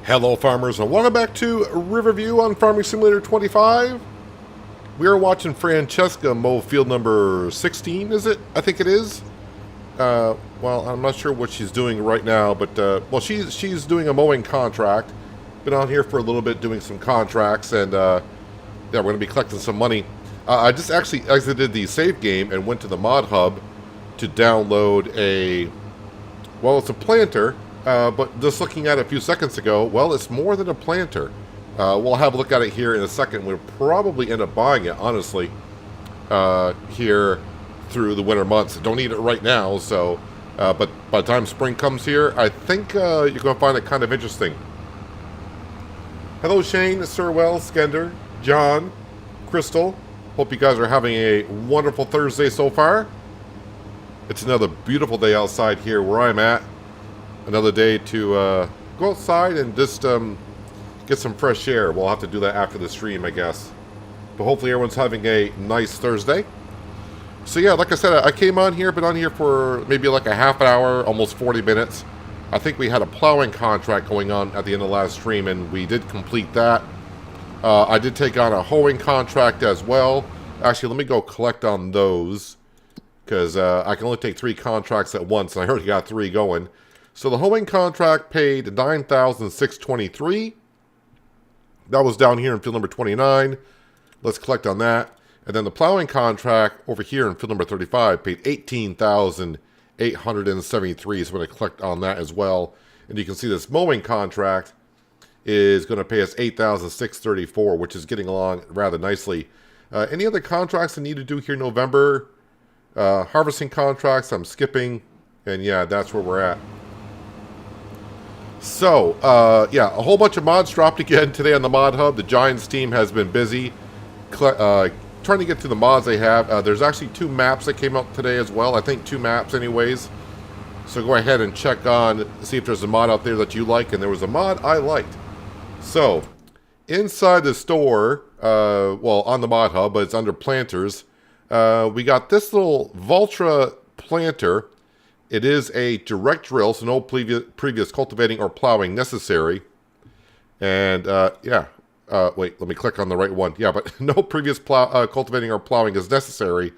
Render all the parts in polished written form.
Hello farmers and welcome back to Riverview on Farming Simulator 25. We are watching Francesca mow field number 16, is it? I think it is. Well, I'm not sure what she's doing right now, but well, she's doing a mowing contract. Been on here for a little bit doing some contracts, and yeah, we're going to be collecting some money. I just actually exited the save game and went to the mod hub to download a, well, it's a planter. But just looking at it a few seconds ago, well, it's more than a planter. We'll have a look at it here in a second. We'll probably end up buying it, honestly, here through the winter months. Don't need it right now, so, but by the time spring comes here, I think you're going to find it kind of interesting. Hello, Shane, Sirwell, Skender, John, Crystal. Hope you guys are having a wonderful Thursday so far. It's another beautiful day outside here where I'm at. Another day to go outside and just get some fresh air. We'll have to do that after the stream, I guess. But hopefully everyone's having a nice Thursday. So yeah, like I said, I came on here, been on here for maybe like a half an hour, almost 40 minutes. I think we had a plowing contract going on at the end of last stream, and we did complete that. I did take on a hoeing contract as well. Actually, let me go collect on those, because I can only take 3 contracts at once, and I already got 3 going. So the hoeing contract paid $9,623. That was down here in field number 29. Let's collect on that. And then the plowing contract over here in field number 35 paid $18,873. So we're going to collect on that as well. And you can see this mowing contract is going to pay us $8,634, which is getting along rather nicely. Any other contracts I need to do here in November? Harvesting contracts, I'm skipping. And yeah, that's where we're at. So, yeah, a whole bunch of mods dropped again today on the mod hub. The Giants team has been busy trying to get to the mods they have. There's actually 2 maps that came out today as well. I think 2 maps anyways. So go ahead and check on, see if there's a mod out there that you like. And there was a mod I liked. So, inside the store, well, on the mod hub, but it's under planters, we got this little Valtra planter. It is a direct drill, so no previous cultivating or plowing necessary. And, yeah, wait, let me click on the right one. Yeah, but no previous cultivating or plowing is necessary.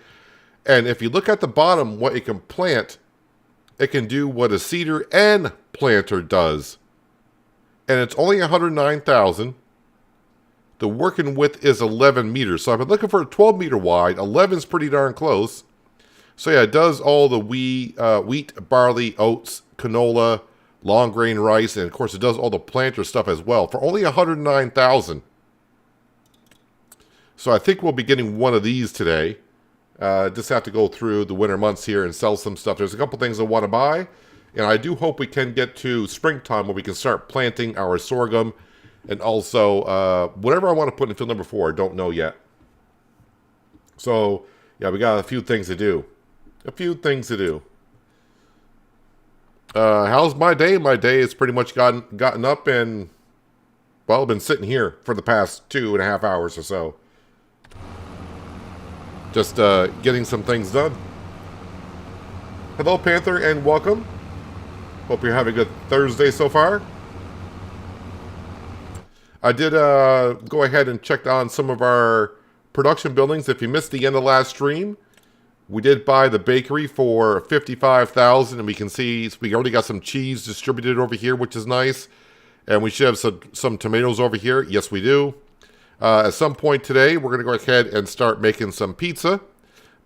And if you look at the bottom, what it can plant, it can do what a seeder and planter does. And it's only $109,000. The working width is 11 meters. So I've been looking for a 12 meter wide. 11 is pretty darn close. So yeah, it does all the wheat, barley, oats, canola, long grain rice, and of course it does all the planter stuff as well for only $109,000. So I think we'll be getting one of these today. Just have to go through the winter months here and sell some stuff. There's a couple things I want to buy, and I do hope we can get to springtime where we can start planting our sorghum, and also whatever I want to put in field number 4. I don't know yet. So yeah, we got a few things to do. How's my day? My day has pretty much gotten up and, well, been sitting here for the past 2.5 hours or so. Just getting some things done. Hello, Panther, and welcome. Hope you're having a good Thursday so far. I did go ahead and check on some of our production buildings. If you missed the end of last stream, we did buy the bakery for $55,000, and we can see we already got some cheese distributed over here, which is nice. And we should have some tomatoes over here. Yes, we do. At some point today, we're going to go ahead and start making some pizza.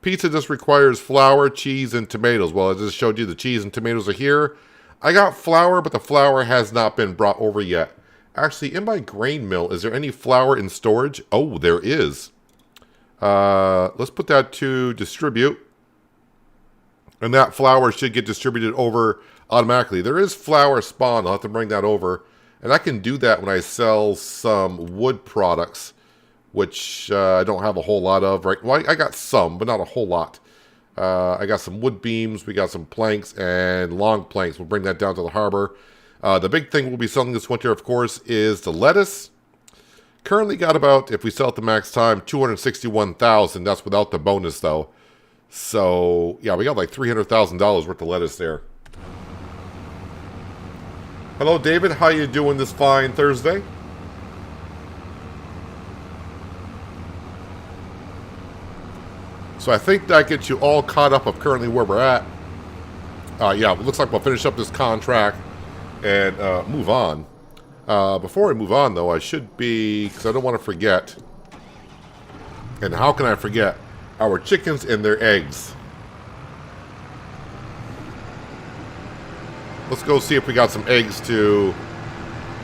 Pizza just requires flour, cheese, and tomatoes. Well, I just showed you the cheese and tomatoes are here. I got flour, but the flour has not been brought over yet. Actually, in my grain mill, is there any flour in storage? Oh, there is. Let's put that to distribute. And that flour should get distributed over automatically. There is flour spawn. I'll have to bring that over. And I can do that when I sell some wood products, which I don't have a whole lot of. Right? Well, I got some, but not a whole lot. I got some wood beams. We got some planks and long planks. We'll bring that down to the harbor. The big thing we'll be selling this winter, of course, is the lettuce. Currently got about, if we sell it to max time, $261,000. That's without the bonus, though. So, yeah, we got like $300,000 worth of lettuce there. Hello, David. How you doing this fine Thursday? So I think that gets you all caught up of currently where we're at. Yeah, it looks like we'll finish up this contract and move on. Before I move on, though, I should be, because I don't want to forget. And how can I forget? Our chickens and their eggs. Let's go see if we got some eggs to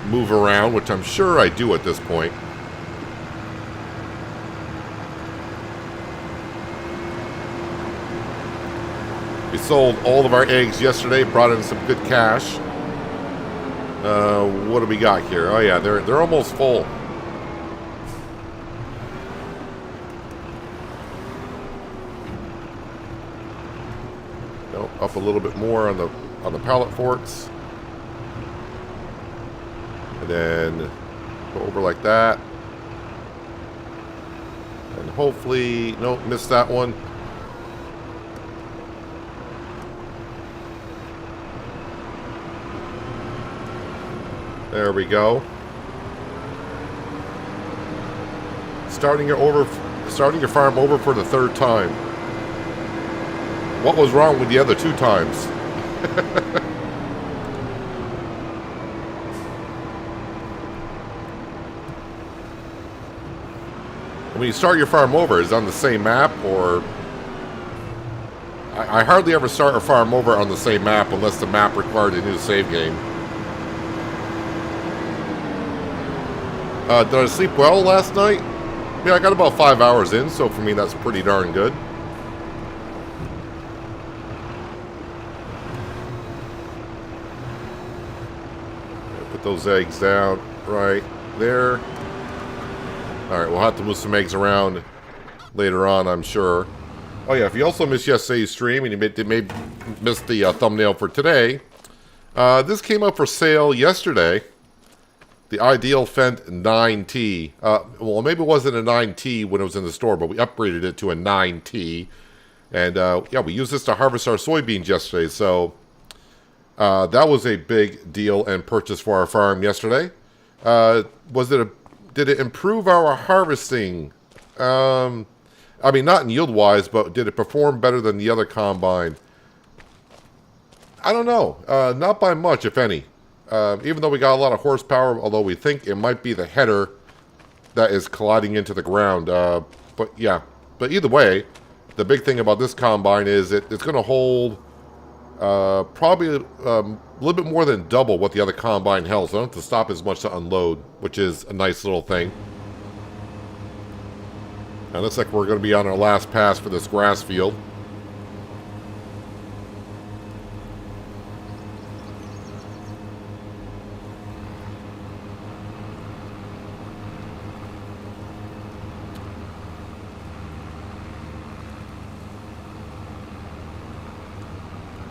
move around, which I'm sure I do at this point. We sold all of our eggs yesterday, brought in some good cash. What do we got here? Oh yeah, they're almost full. Nope, up a little bit more on the pallet forks. And then go over like that. And hopefully, nope, missed that one. There we go. Starting your farm over for the third time. What was wrong with the other 2 times? When you start your farm over, is it on the same map, or... I hardly ever start a farm over on the same map unless the map required a new save game. Did I sleep well last night? Yeah, I got about 5 hours in, so for me that's pretty darn good. Put those eggs down right there. Alright, we'll have to move some eggs around later on, I'm sure. Oh yeah, if you also missed yesterday's stream and you may miss the thumbnail for today, this came up for sale yesterday. The Ideal Fendt 9T. Well, maybe it wasn't a 9T when it was in the store, but we upgraded it to a 9T. And yeah, we used this to harvest our soybeans yesterday. So that was a big deal and purchase for our farm yesterday. Did it improve our harvesting? I mean, not in yield-wise, but did it perform better than the other combine? I don't know. Not by much, if any. Even though we got a lot of horsepower, although we think it might be the header that is colliding into the ground. But yeah, but either way, the big thing about this combine is it's going to hold probably a little bit more than double what the other combine held. So I don't have to stop as much to unload, which is a nice little thing. And it looks like we're going to be on our last pass for this grass field.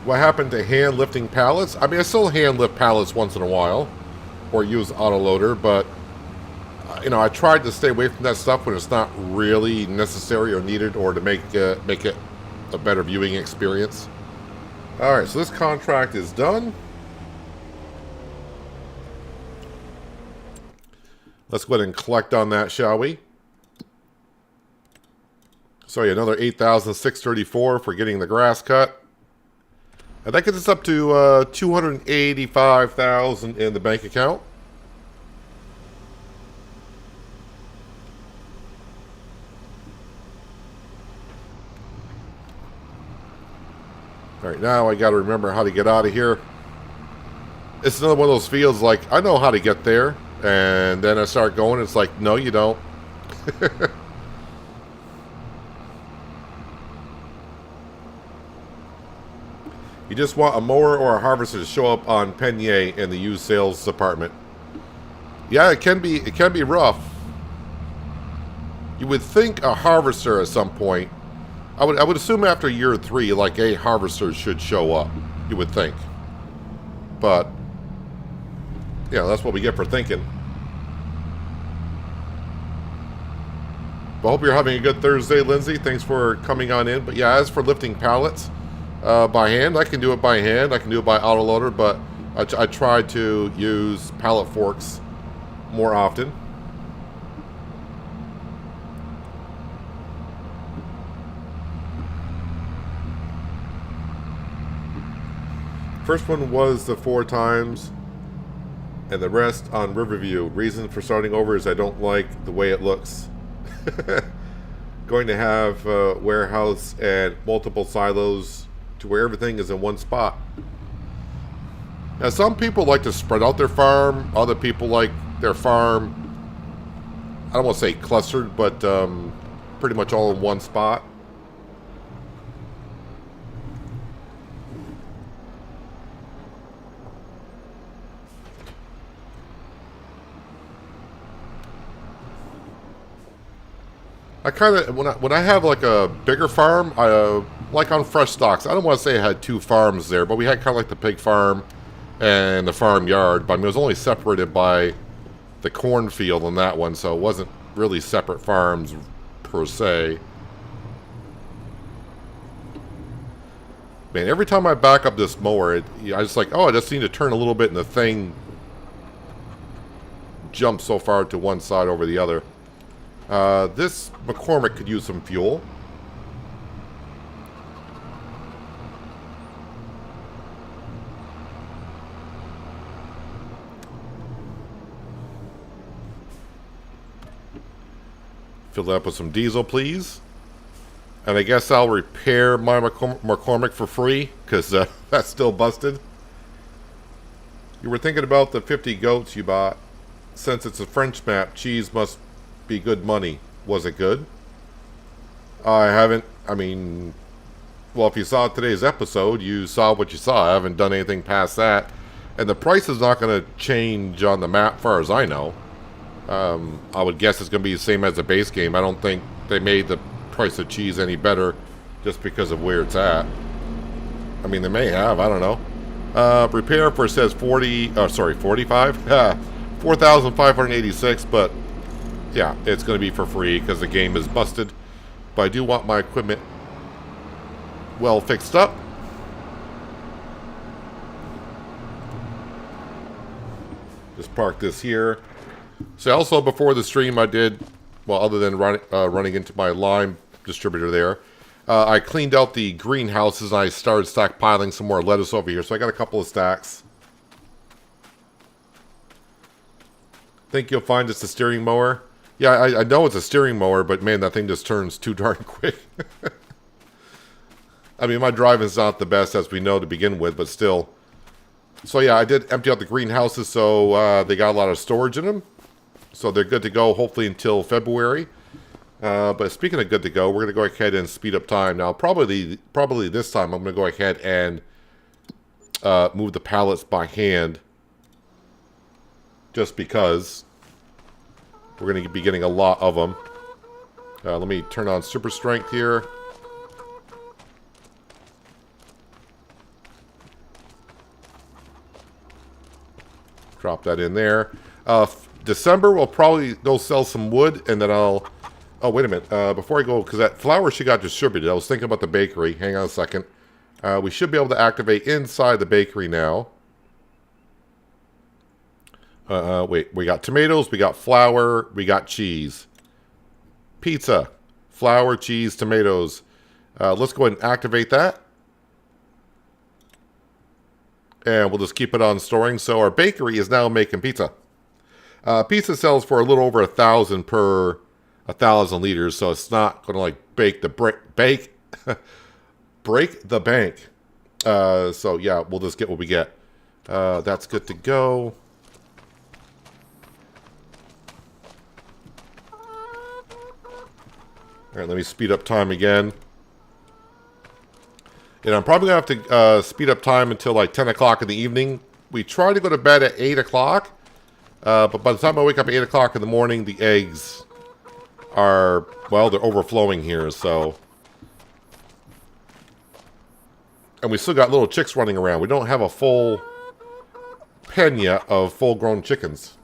What happened to hand lifting pallets? I mean, I still hand lift pallets once in a while, or use autoloader, but you know, I tried to stay away from that stuff when it's not really necessary or needed, or to make it a better viewing experience. All right, so this contract is done. Let's go ahead and collect on that, shall we? Sorry, another $8,634 for getting the grass cut. And that gets us up to $285,000 in the bank account. All right, now I got to remember how to get out of here. It's another one of those fields like, I know how to get there. And then I start going, it's like, no, you don't. You just want a mower or a harvester to show up on Penier in the used sales department. Yeah, it can be rough. You would think a harvester at some point. I would assume after year 3, like a harvester should show up. You would think. But yeah, that's what we get for thinking. But I hope you're having a good Thursday, Lindsay. Thanks for coming on in. But yeah, as for lifting pallets by hand, I can do it by hand. I can do it by autoloader. But I try to use pallet forks more often. First one was the 4 times, and the rest on Riverview. Reason for starting over is I don't like the way it looks. Going to have a warehouse and multiple silos to where everything is in one spot. Now, some people like to spread out their farm. Other people like their farm, I don't want to say clustered, but pretty much all in one spot. I kind of, when I have like a bigger farm, like on Fresh Stocks, I don't want to say I had 2 farms there, but we had kind of like the pig farm and the farmyard. But I mean, it was only separated by the cornfield on that one, so it wasn't really separate farms per se. Man, every time I back up this mower, I just like, oh, I just need to turn a little bit, and the thing jumps so far to one side over the other. This McCormick could use some fuel. Fill that up with some diesel, please. And I guess I'll repair my McCormick for free, because that's still busted. You were thinking about the 50 goats you bought. Since it's a French map, cheese must be good money. Was it good? I haven't, I mean, well, if you saw today's episode, you saw what you saw. I haven't done anything past that. And the price is not going to change on the map, as far as I know. I would guess it's going to be the same as the base game. I don't think they made the price of cheese any better just because of where it's at. I mean, they may have. I don't know. Repair for, it says 45? 4,586, but yeah, it's going to be for free because the game is busted. But I do want my equipment well fixed up. Just park this here. So also before the stream I did, well, other than running into my lime distributor there, I cleaned out the greenhouses and I started stockpiling some more lettuce over here. So I got a couple of stacks. Think you'll find it's a steering mower? Yeah, I know it's a steering mower, but man, that thing just turns too darn quick. I mean, my driving's not the best, as we know, to begin with, but still. So yeah, I did empty out the greenhouses, so they got a lot of storage in them. So they're good to go, hopefully until February. But speaking of good to go, we're going to go ahead and speed up time. Now, probably this time, I'm going to go ahead and move the pallets by hand. Just because we're going to be getting a lot of them. Let me turn on super strength here. Drop that in there. December, they'll sell some wood, and then I'll... Oh, wait a minute. Before I go, because that flour she got distributed, I was thinking about the bakery. Hang on a second. We should be able to activate inside the bakery now. Wait, we got tomatoes, we got flour, we got cheese. Pizza. Flour, cheese, tomatoes. Let's go ahead and activate that. And we'll just keep it on storing. So our bakery is now making pizza. Pizza sells for a little over 1,000 per 1,000 liters, so it's not going to like break the bank. So yeah, we'll just get what we get. That's good to go. All right, let me speed up time again. And I'm probably going to have to speed up time until like 10 o'clock in the evening. We try to go to bed at 8 o'clock. But by the time I wake up at 8 o'clock in the morning, the eggs are, well, they're overflowing here, so. And we still got little chicks running around. We don't have a full pen yet of full-grown chickens.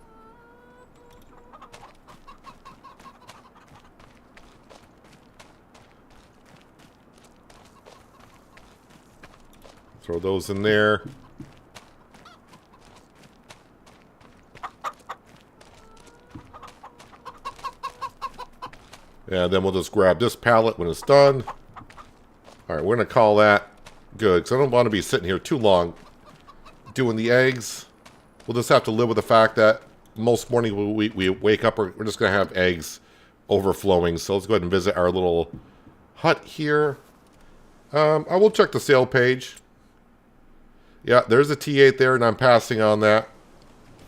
Throw those in there. And then we'll just grab this pallet when it's done. Alright, we're going to call that good, because I don't want to be sitting here too long doing the eggs. We'll just have to live with the fact that most mornings we wake up, we're just going to have eggs overflowing. So let's go ahead and visit our little hut here. I will check the sale page. Yeah, there's a T8 there, and I'm passing on that.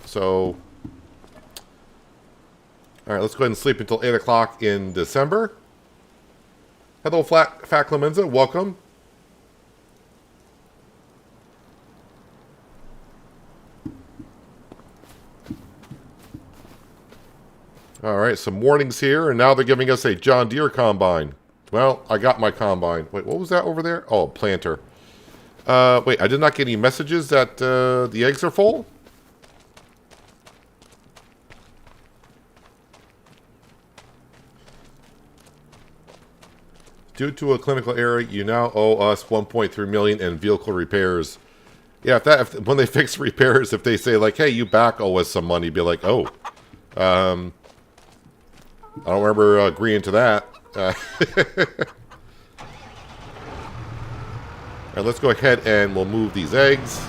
So, alright, let's go ahead and sleep until 8 o'clock in December. Hello, Fat Clemenza. Welcome. Alright, some warnings here, and now they're giving us a John Deere combine. Well, I got my combine. Wait, what was that over there? Oh, planter. Wait, I did not get any messages that the eggs are full? Due to a clinical error, you now owe us $1.3 million in vehicle repairs. Yeah, when they fix repairs, if they say like, "Hey, you back owe us some money," be like, "Oh, I don't remember agreeing to that." Alright, let's go ahead and we'll move these eggs.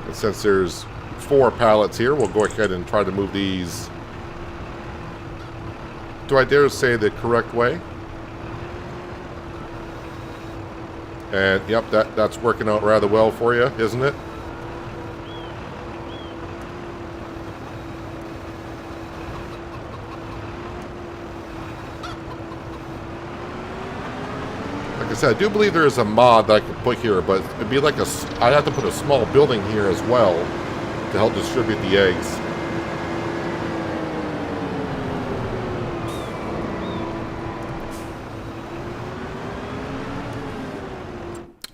And since there's 4 pallets here, we'll go ahead and try to move these. Do I dare say the correct way? And yep, that's working out rather well for you, isn't it? Like I said, I do believe there is a mod that I could put here, but it'd be like I'd have to put a small building here as well to help distribute the eggs.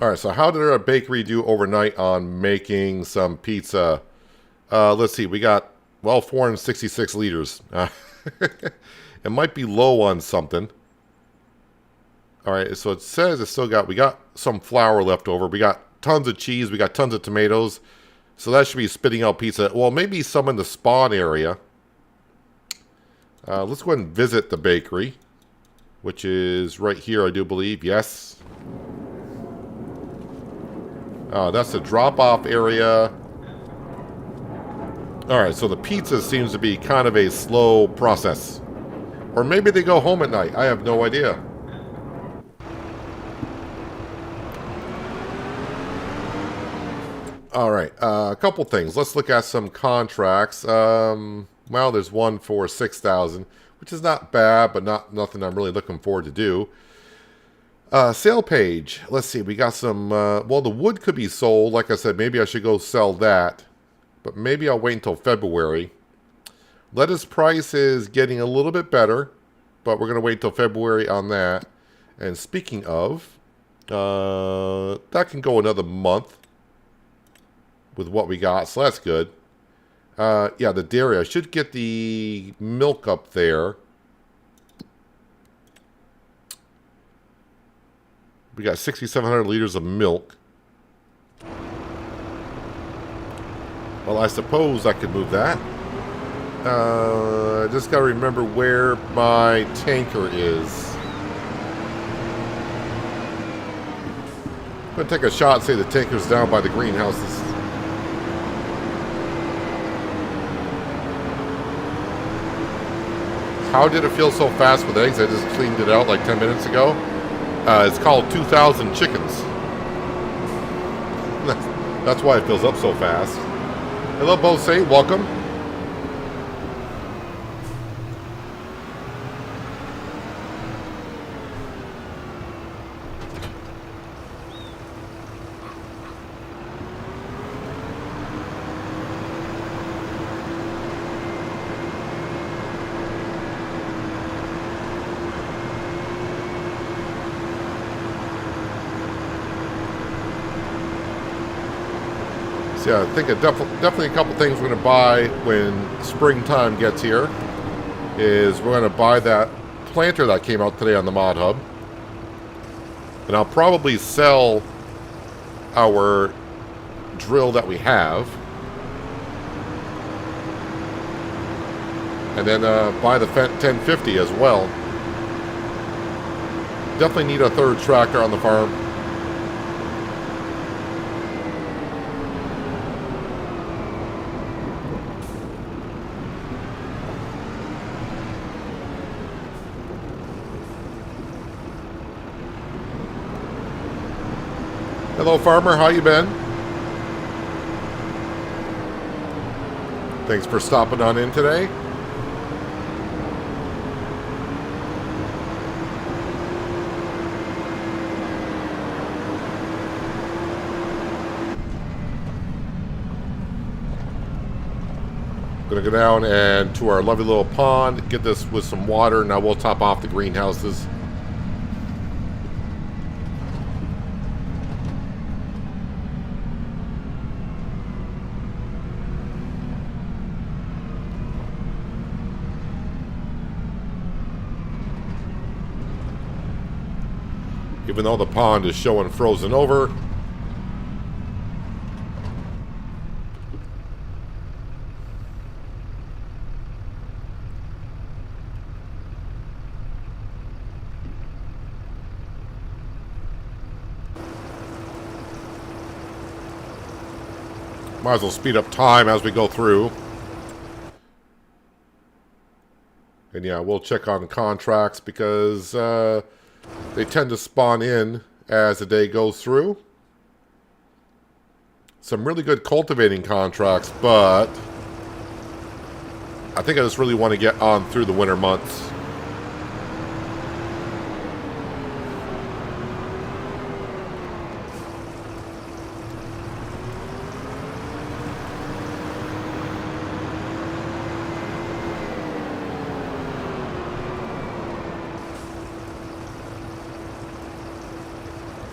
Alright, so how did our bakery do overnight on making some pizza? Let's see, we got, well, 466 liters. It might be low on something. Alright, so it says we got some flour left over. We got tons of cheese, we got tons of tomatoes. So that should be spitting out pizza. Well, maybe some in the spawn area. Let's go ahead and visit the bakery, which is right here, I do believe. Yes. That's the drop-off area. Alright, so the pizza seems to be kind of a slow process. Or maybe they go home at night. I have no idea. Alright, a couple things. Let's look at some contracts. Well, there's one for 6,000, which is not bad, but nothing I'm really looking forward to do. Sale page. Let's see, we got some, well, the wood could be sold. Like I said, maybe I should go sell that. But maybe I'll wait until February. Lettuce price is getting a little bit better, but we're going to wait until February on that. And speaking of, that can go another month with what we got, so that's good. Yeah, the dairy. I should get the milk up there. We got 6,700 liters of milk. Well, I suppose I could move that. I just got to remember where my tanker is. I'm going to take a shot and say the tanker's down by the greenhouses. How did it feel so fast with eggs? I just cleaned it out like 10 minutes ago. It's called 2,000 chickens. That's why it fills up so fast. Hello, Bose. Welcome. Yeah, I think definitely a couple things we're going to buy when springtime gets here is we're going to buy that planter that came out today on the Mod Hub. And I'll probably sell our drill that we have. And then buy the 1050 as well. Definitely need a third tractor on the farm. Hello, farmer. How you been? Thanks for stopping on in today. Gonna go down and to our lovely little pond, get this with some water. Now we'll top off the greenhouses. Even though the pond is showing frozen over. Might as well speed up time as we go through. And yeah, we'll check on contracts because they tend to spawn in as the day goes through. Some really good cultivating contracts, but I think I just really want to get on through the winter months.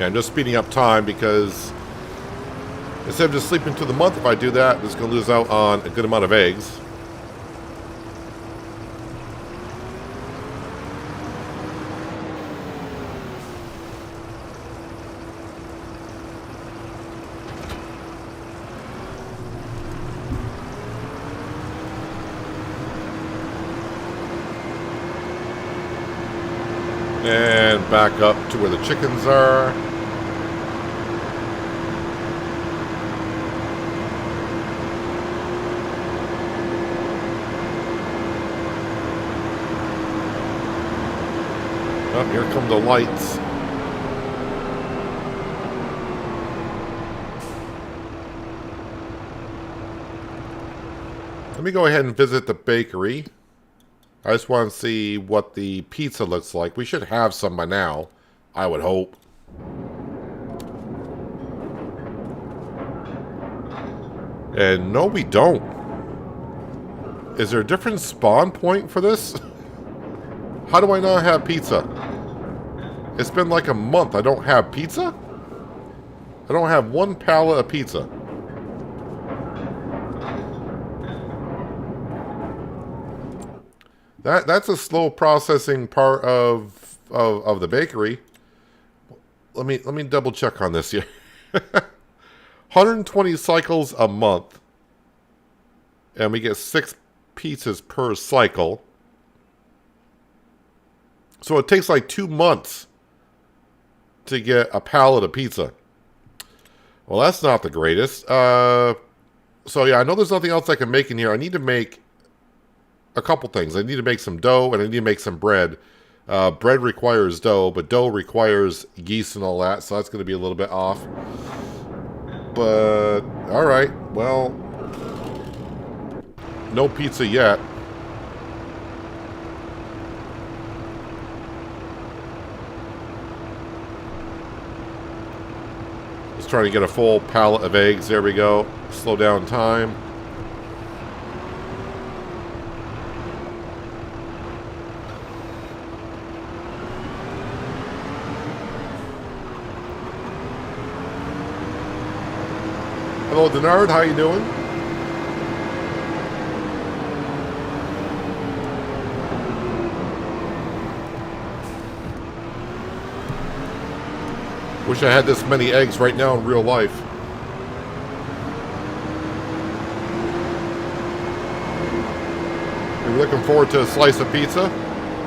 Yeah, I'm just speeding up time because instead of just sleeping through the month, if I do that, I'm just going to lose out on a good amount of eggs. And back up to where the chickens are. Oh, here come the lights. Let me go ahead and visit the bakery. I just want to see what the pizza looks like. We should have some by now, I would hope. And no, we don't. Is there a different spawn point for this? How do I not have pizza? It's been like a month. I don't have pizza? I don't have one pallet of pizza. That's a slow processing part of the bakery. Let me double check on this here. 120 cycles a month, and we get 6 pizzas per cycle. So it takes like 2 months to get a pallet of pizza. Well, that's not the greatest. So yeah, I know there's nothing else I can make in here. I need to make a couple things. I need to make some dough, and I need to make some bread. Bread requires dough, but dough requires yeast and all that, so that's going to be a little bit off. But, alright, well, no pizza yet. Just trying to get a full pallet of eggs. There we go. Slow down time. Hello, Denard. How you doing? Wish I had this many eggs right now in real life. You looking forward to a slice of pizza?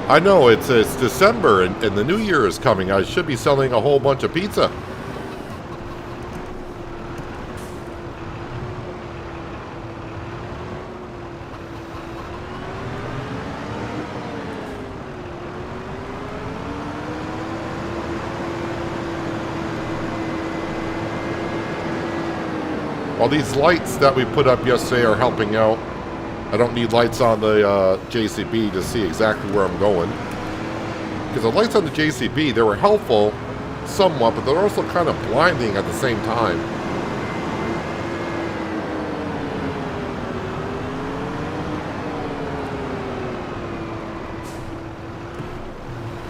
I know it's December and the new year is coming. I should be selling a whole bunch of pizza. Well, these lights that we put up yesterday are helping out. I don't need lights on the JCB to see exactly where I'm going. Because the lights on the JCB, they were helpful somewhat, but they're also kind of blinding at the same time.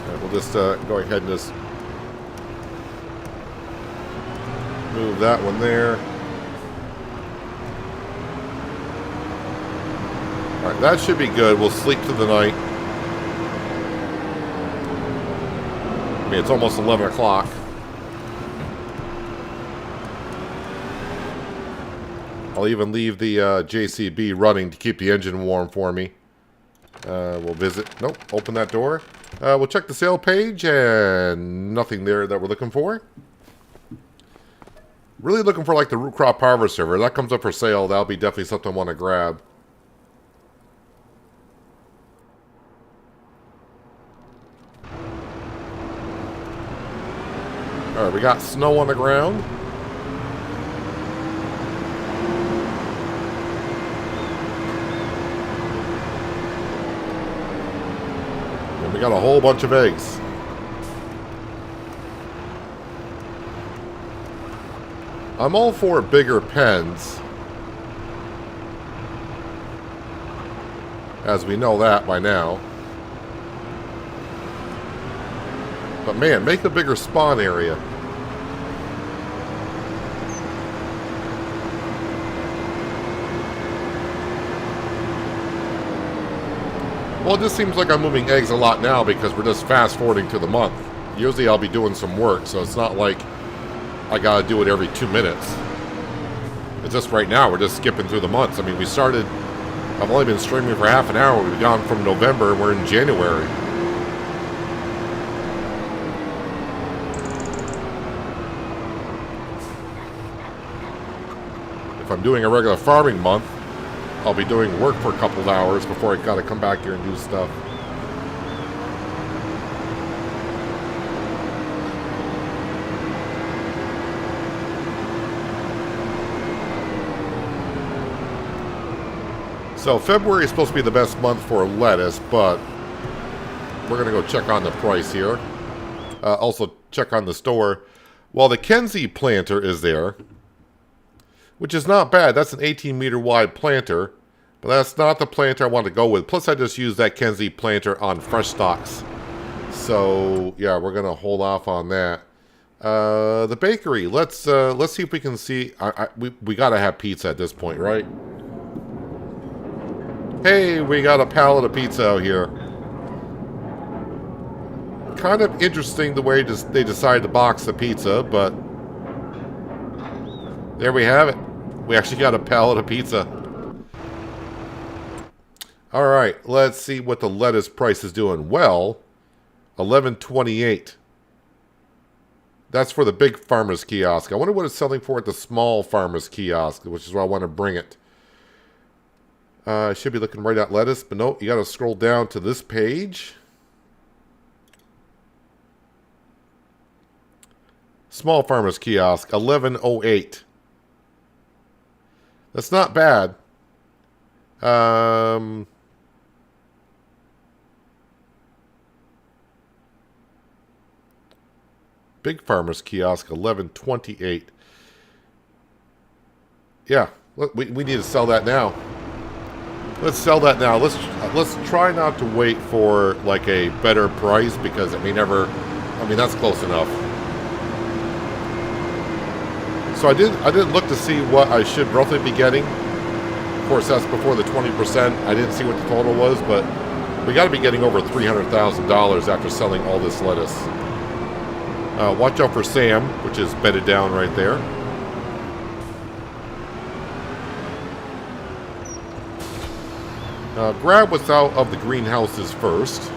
Right, we'll just go ahead and just move that one there. Alright, that should be good. We'll sleep through the night. I mean, it's almost 11 o'clock. I'll even leave the JCB running to keep the engine warm for me. We'll visit. Nope, open that door. We'll check the sale page, and nothing there that we're looking for. Really looking for like the root crop harvester. If that comes up for sale, that'll be definitely something I want to grab. Alright, we got snow on the ground. And we got a whole bunch of eggs. I'm all for bigger pens. As we know that by now. But man, make a bigger spawn area. Well, it just seems like I'm moving eggs a lot now because we're just fast forwarding to the month. Usually I'll be doing some work, so it's not like I gotta do it every 2 minutes. It's just right now, we're just skipping through the months. I mean, we started, I've only been streaming for half an hour. We've gone from November and we're in January. If I'm doing a regular farming month, I'll be doing work for a couple of hours before I gotta come back here and do stuff. So February is supposed to be the best month for lettuce, but we're gonna go check on the price here. Also check on the store. Well, the Kenzie planter is there, which is not bad. That's an 18-meter wide planter, but that's not the planter I want to go with. Plus, I just used that Kenzie planter on fresh stocks. So, yeah, we're going to hold off on that. The bakery. Let's see if we can see. We got to have pizza at this point, right? Hey, we got a pallet of pizza out here. Kind of interesting the way they decided to box the pizza, but there we have it. We actually got a pallet of pizza. Alright, let's see what the lettuce price is doing. Well, $11.28. That's for the big farmer's kiosk. I wonder what it's selling for at the small farmer's kiosk, which is why I want to bring it. I should be looking right at lettuce, but no, you got to scroll down to this page. Small farmer's kiosk, $11.08. That's not bad. Big farmer's kiosk, $11.28. Yeah, we need to sell that now. Let's sell that now. Let's try not to wait for like a better price because it may never. I mean, that's close enough. So I didn't look to see what I should roughly be getting. Of course, that's before the 20%. I didn't see what the total was, but we got to be getting over $300,000 after selling all this lettuce. Watch out for Sam, which is bedded down right there. Grab what's out of the greenhouses first.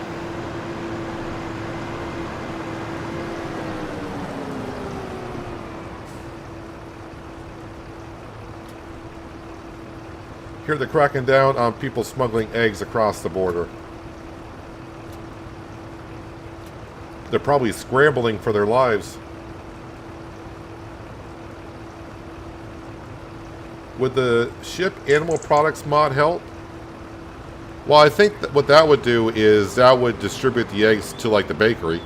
Here they're cracking down on people smuggling eggs across the border. They're probably scrambling for their lives. Would the ship animal products mod help? Well, I think that what that would do is that would distribute the eggs to like the bakery.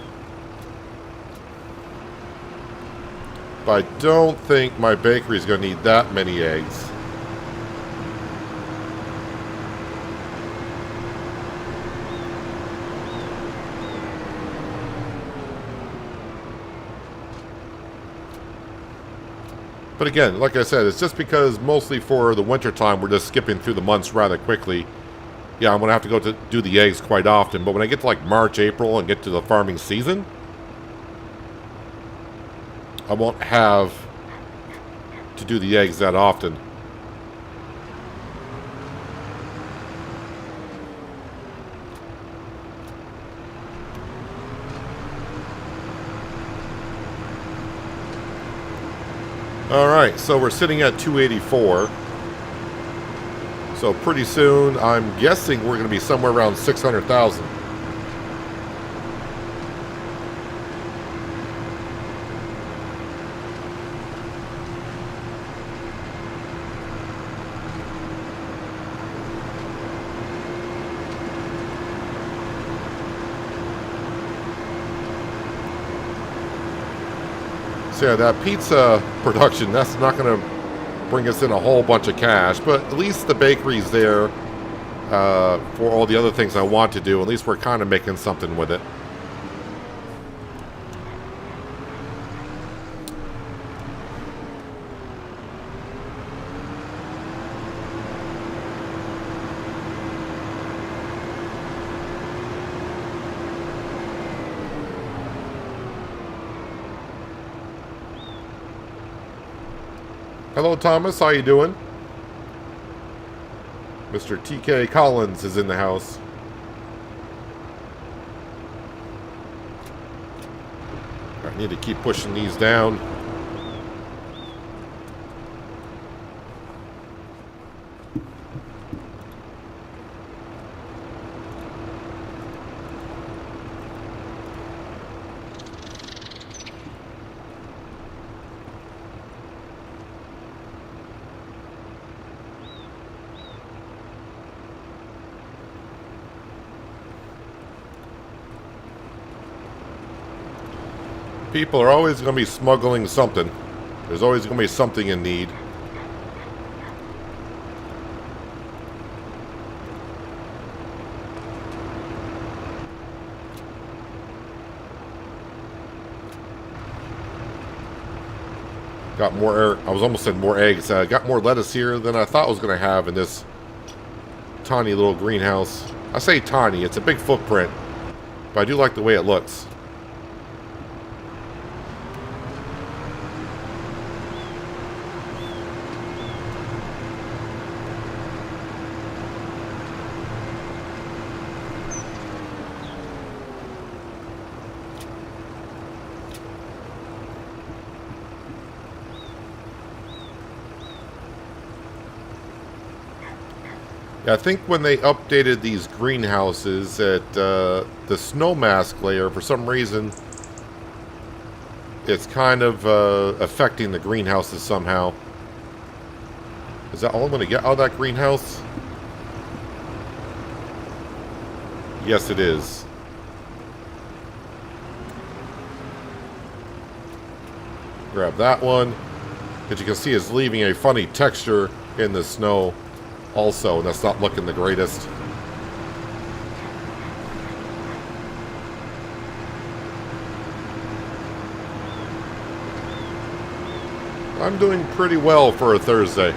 But I don't think my bakery is going to need that many eggs. But again, like I said, it's just because mostly for the winter time we're just skipping through the months rather quickly. Yeah, I'm going to have to go to do the eggs quite often. But when I get to like March, April and get to the farming season, I won't have to do the eggs that often. Alright, so we're sitting at 284. So pretty soon, I'm guessing we're going to be somewhere around 600,000. So yeah, that pizza production, that's not going to bring us in a whole bunch of cash, but at least the bakery's there for all the other things I want to do. At least we're kind of making something with it. Hello, Thomas. How you doing? Mr. TK Collins is in the house. I need to keep pushing these down. People are always going to be smuggling something. There's always going to be something in need. Got more, I was almost saying more eggs. Got more lettuce here than I thought I was going to have in this tiny little greenhouse. I say tiny, it's a big footprint, but I do like the way it looks. Yeah, I think when they updated these greenhouses at the snow mask layer, for some reason, it's kind of affecting the greenhouses somehow. Is that all I'm going to get out of that greenhouse? Yes, it is. Grab that one. As you can see, it's leaving a funny texture in the snow. Also, and that's not looking the greatest. I'm doing pretty well for a Thursday.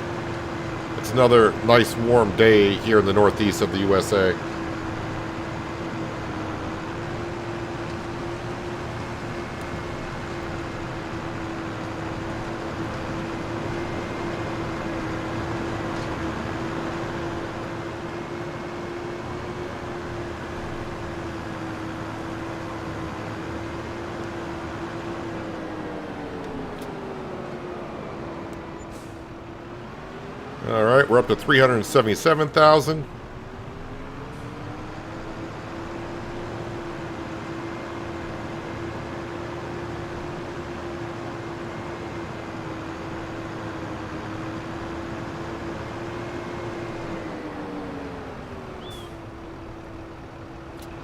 It's another nice warm day here in the northeast of the USA. All right, we're up to 377,000.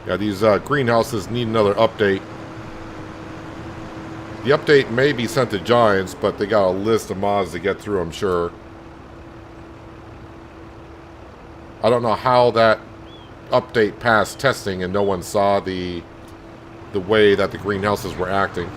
Yeah, these greenhouses need another update. The update may be sent to Giants, but they got a list of mods to get through, I'm sure. I don't know how that update passed testing and no one saw the way that the greenhouses were acting.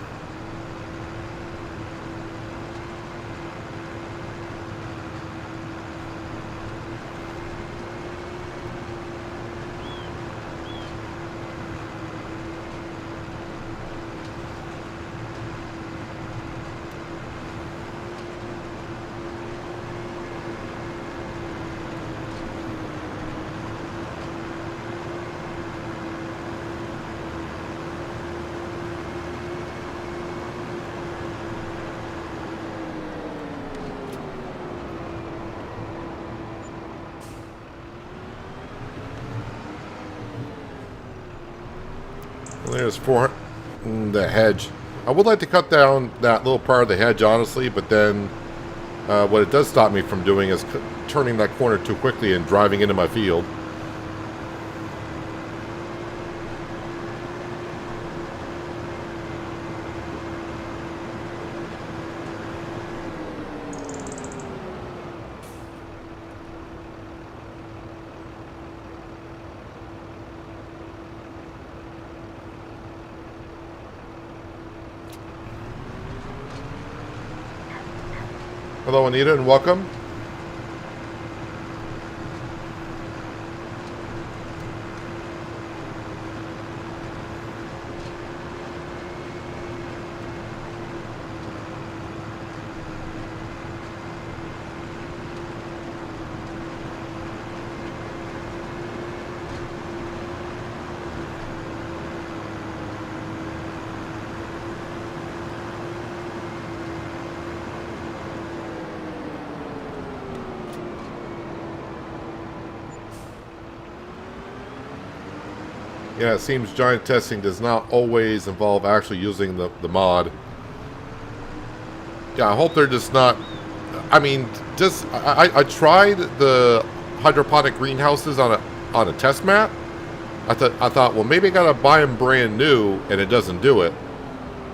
There's 400. The hedge. I would like to cut down that little part of the hedge, honestly, but then what it does stop me from doing is turning that corner too quickly and driving into my field. Hello, Anita, and welcome. Yeah, it seems giant testing does not always involve actually using the mod. Yeah, I hope they're just not... I mean, just... I tried the hydroponic greenhouses on a test map. I thought, well, maybe I gotta buy them brand new, and it doesn't do it.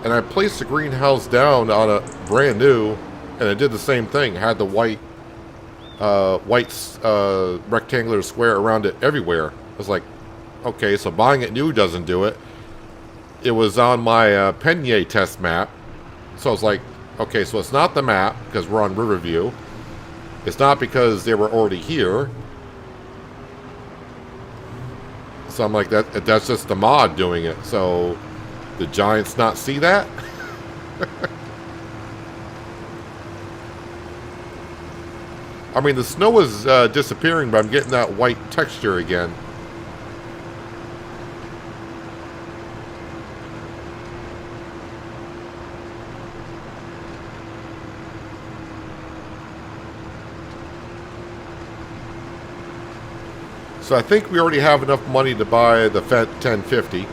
And I placed the greenhouse down on a brand new, and it did the same thing. It had the white rectangular square around it everywhere. I was like, okay, so buying it new doesn't do it. It was on my Penier test map. So I was like, okay, so it's not the map, because we're on Riverview. It's not because they were already here. So I'm like, that's just the mod doing it. So the Giants not see that? I mean, the snow is disappearing, but I'm getting that white texture again. So I think we already have enough money to buy the FET 1050.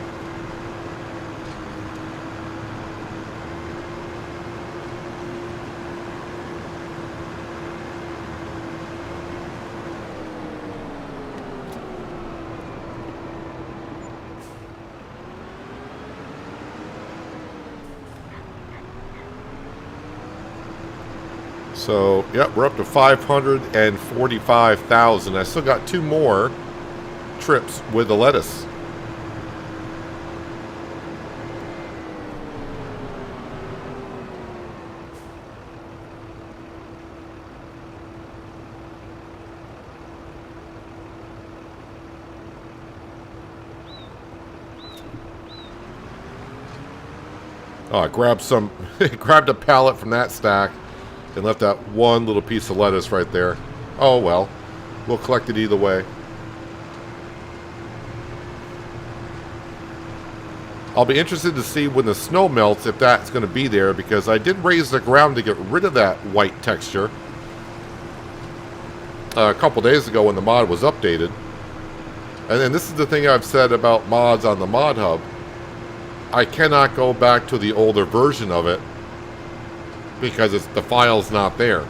So, yep, we're up to 545,000. I still got 2 more trips with the lettuce. Oh, I grabbed grabbed a pallet from that stack and left that one little piece of lettuce right there. Oh well, we'll collect it either way. I'll be interested to see when the snow melts if that's going to be there, because I did raise the ground to get rid of that white texture. a couple days ago when the mod was updated. And then this is the thing I've said about mods on the Mod Hub. I cannot go back to the older version of it because the file's not there.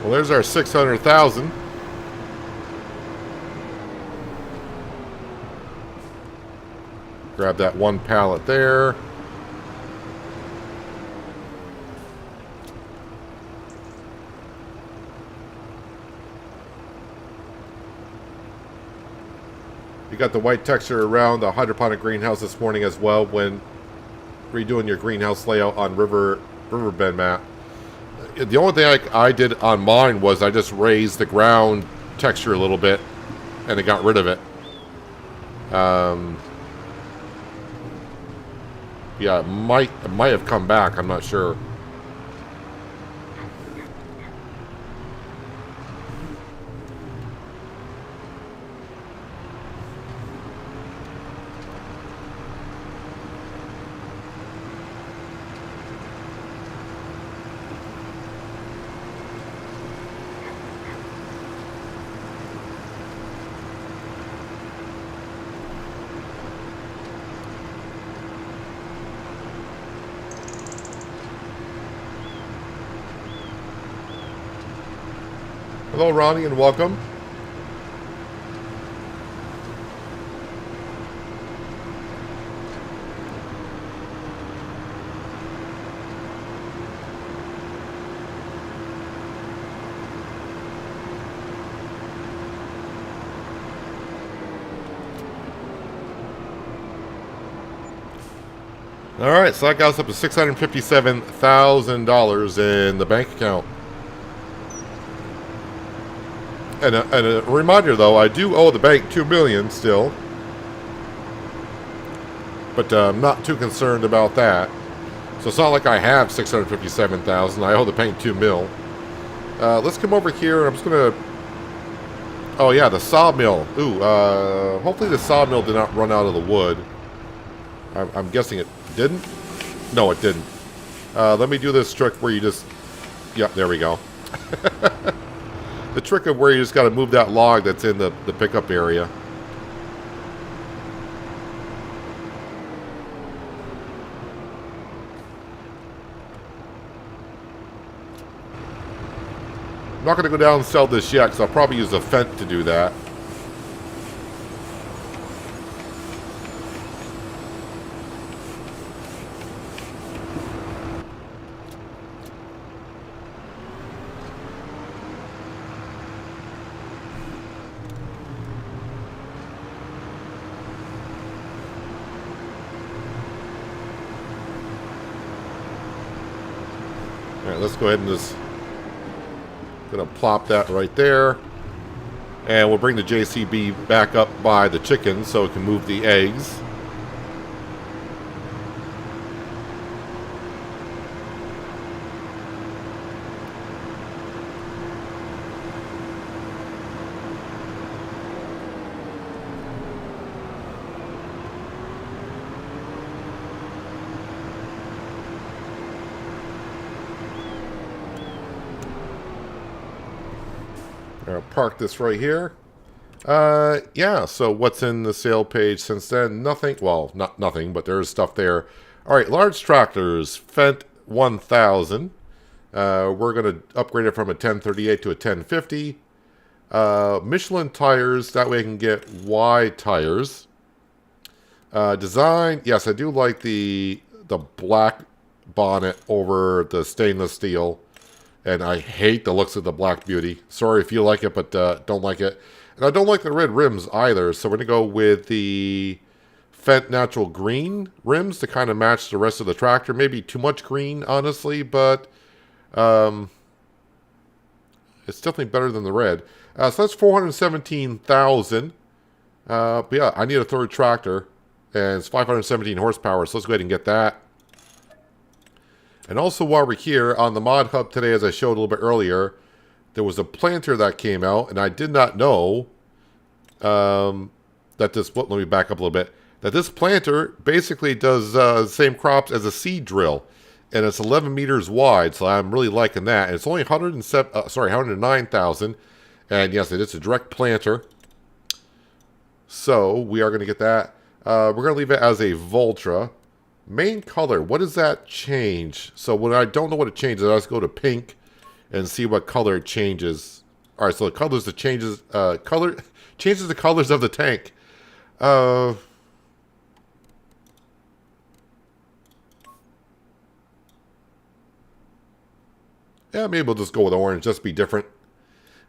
Well, there's our 600,000. Grab that one pallet there. You got the white texture around the hydroponic greenhouse this morning as well when redoing your greenhouse layout on Riverbend map. The only thing I did on mine was I just raised the ground texture a little bit, and it got rid of it. Yeah, it might have come back. I'm not sure. Hello, Ronnie, and welcome. All right, so that got us up to $657,000 in the bank account. And a reminder, though, I do owe the bank $2 million still, but I'm not too concerned about that. So it's not like I have $657,000. I owe the bank $2 million. Let's come over here. I'm just gonna. Oh yeah, the sawmill. Ooh, hopefully the sawmill did not run out of the wood. I'm guessing it didn't. No, it didn't. Let me do this trick where you just. Yep, there we go. The trick of where you just got to move that log that's in the pickup area. I'm not going to go down and sell this yet because I'll probably use a Fent to do that. Alright, let's go ahead and just gonna plop that right there. And we'll bring the JCB back up by the chickens so it can move the eggs. I'll park this right here. Yeah, so what's in the sale page since then? Nothing. Well, not nothing, but there's stuff there. All right, large tractors, Fendt 1000. We're going to upgrade it from a 1038 to a 1050. Michelin tires, that way I can get wide tires. Design, yes, I do like the black bonnet over the stainless steel. And I hate the looks of the Black Beauty. Sorry if you like it, but don't like it. And I don't like the red rims either. So we're going to go with the Fendt Natural Green rims to kind of match the rest of the tractor. Maybe too much green, honestly. But It's definitely better than the red. So that's 417,000. But yeah, I need a third tractor. And it's 517 horsepower, so let's go ahead and get that. And also while we're here, on the mod hub today, as I showed a little bit earlier, there was a planter that came out, and I did not know that this, well, let me back up a little bit, that this planter basically does the same crops as a seed drill. And it's 11 meters wide, so I'm really liking that. And it's only 109,000. And yes, it is a direct planter. So we are going to get that. We're going to leave it as a Voltra. Main color, what does that change? So when I don't know what it changes, I just go to pink and see what color it changes. All right, so the colors that changes changes the colors of the tank. Yeah, maybe we'll just go with orange, just to be different.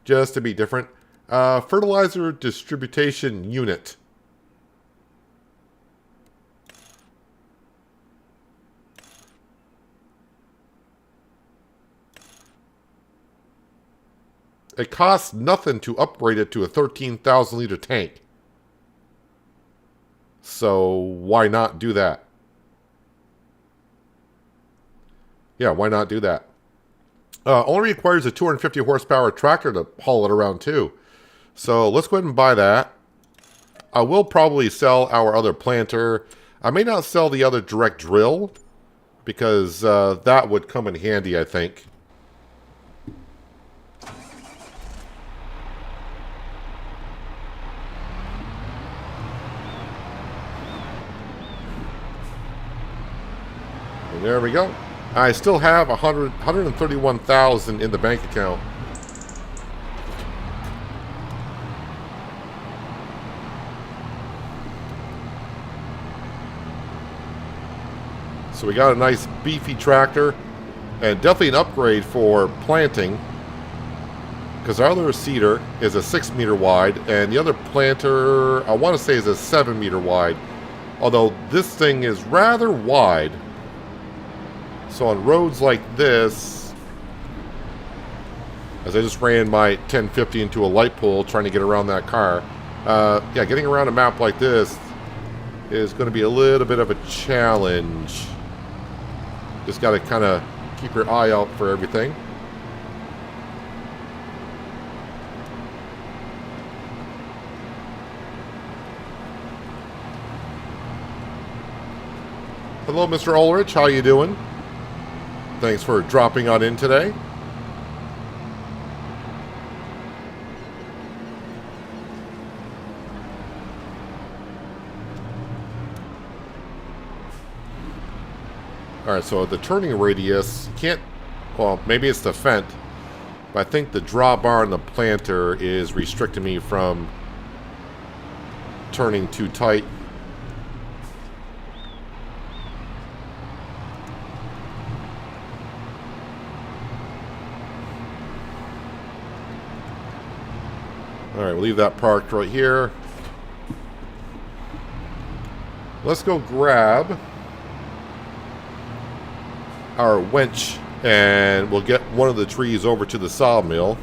Just to be different. Fertilizer distribution unit. It costs nothing to upgrade it to a 13,000 liter tank. So why not do that? Yeah, why not do that? Only requires a 250 horsepower tractor to haul it around too. So let's go ahead and buy that. I will probably sell our other planter. I may not sell the other direct drill because that would come in handy, I think. And there we go. I still have 131,000 in the bank account. So we got a nice beefy tractor, and definitely an upgrade for planting, because our other seeder is a 6 meter wide, and the other planter, I want to say, is a 7 meter wide. Although this thing is rather wide. So on roads like this, as I just ran my 1050 into a light pole trying to get around that car, yeah, getting around a map like this is going to be a little bit of a challenge. Just got to kind of keep your eye out for everything. Hello, Mr. Ulrich. How you doing? Thanks for dropping on in today. Alright, so the turning radius can't, well, maybe it's the Fendt, but I think the drawbar on the planter is restricting me from turning too tight. Alright, we'll leave that parked right here. Let's go grab our winch and we'll get one of the trees over to the sawmill.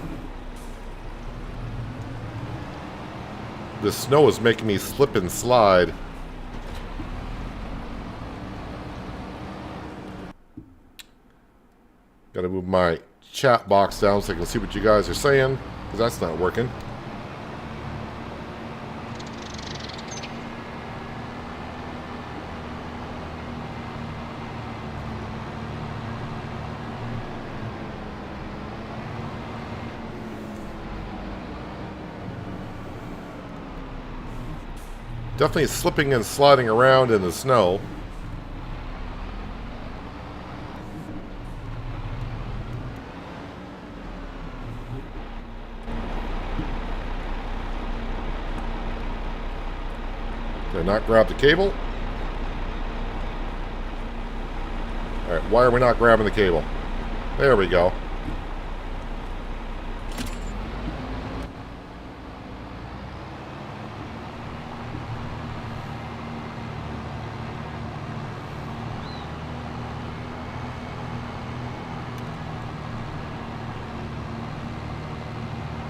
The snow is making me slip and slide. Gotta move my chat box down so I can see what you guys are saying, because that's not working. Definitely slipping and sliding around in the snow. Did I not grab the cable? Alright, why are we not grabbing the cable? There we go.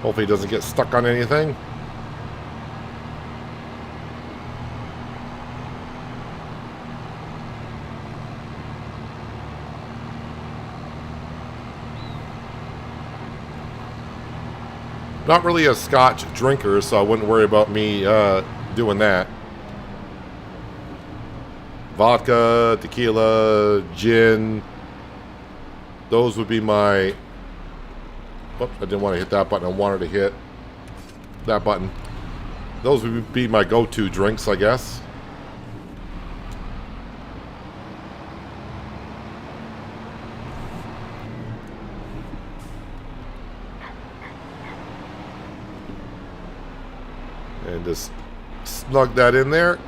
Hopefully it doesn't get stuck on anything. Not really a Scotch drinker, so I wouldn't worry about me doing that. Vodka, tequila, gin. Those would be my... Oops, I didn't want to hit that button. I wanted to hit that button. Those would be my go-to drinks, I guess. And just snug that in there.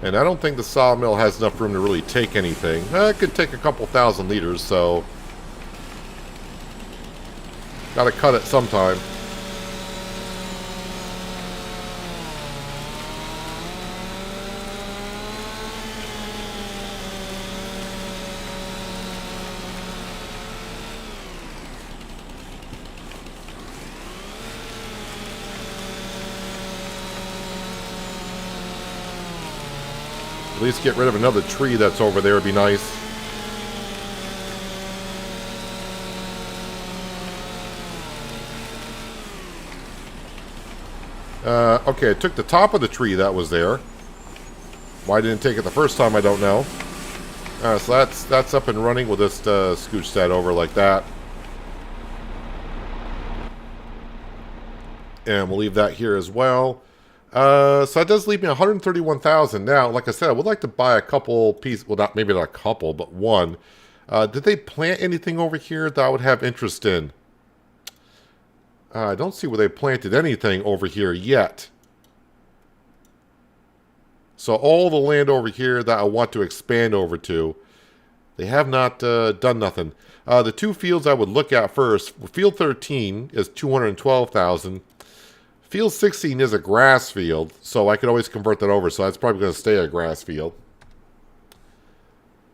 And I don't think the sawmill has enough room to really take anything. It could take a couple thousand liters, so... Gotta cut it sometime. At least get rid of another tree that's over there would be nice. Okay, I took the top of the tree that was there. Why I didn't take it the first time, I don't know. So that's up and running. We'll just scooch that over like that. And we'll leave that here as well. So that does leave me 131,000. Now, like I said, I would like to buy a couple pieces. Well, maybe not a couple, but one. Did they plant anything over here that I would have interest in? I don't see where they planted anything over here yet. So all the land over here that I want to expand over to, they have not done nothing. The two fields I would look at first, field 13 is 212,000. Field 16 is a grass field, so I could always convert that over. So that's probably going to stay a grass field.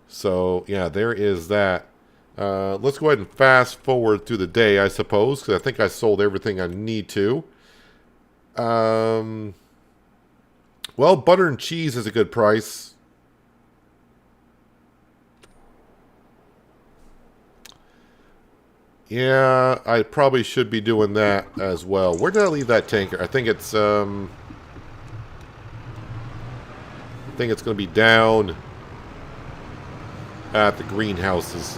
So, yeah, there is that. Let's go ahead and fast forward through the day, I suppose, because I think I sold everything I need to. Well, butter and cheese is a good price. Yeah, I probably should be doing that as well. Where did I leave that tanker? I think it's going to be down at the greenhouses.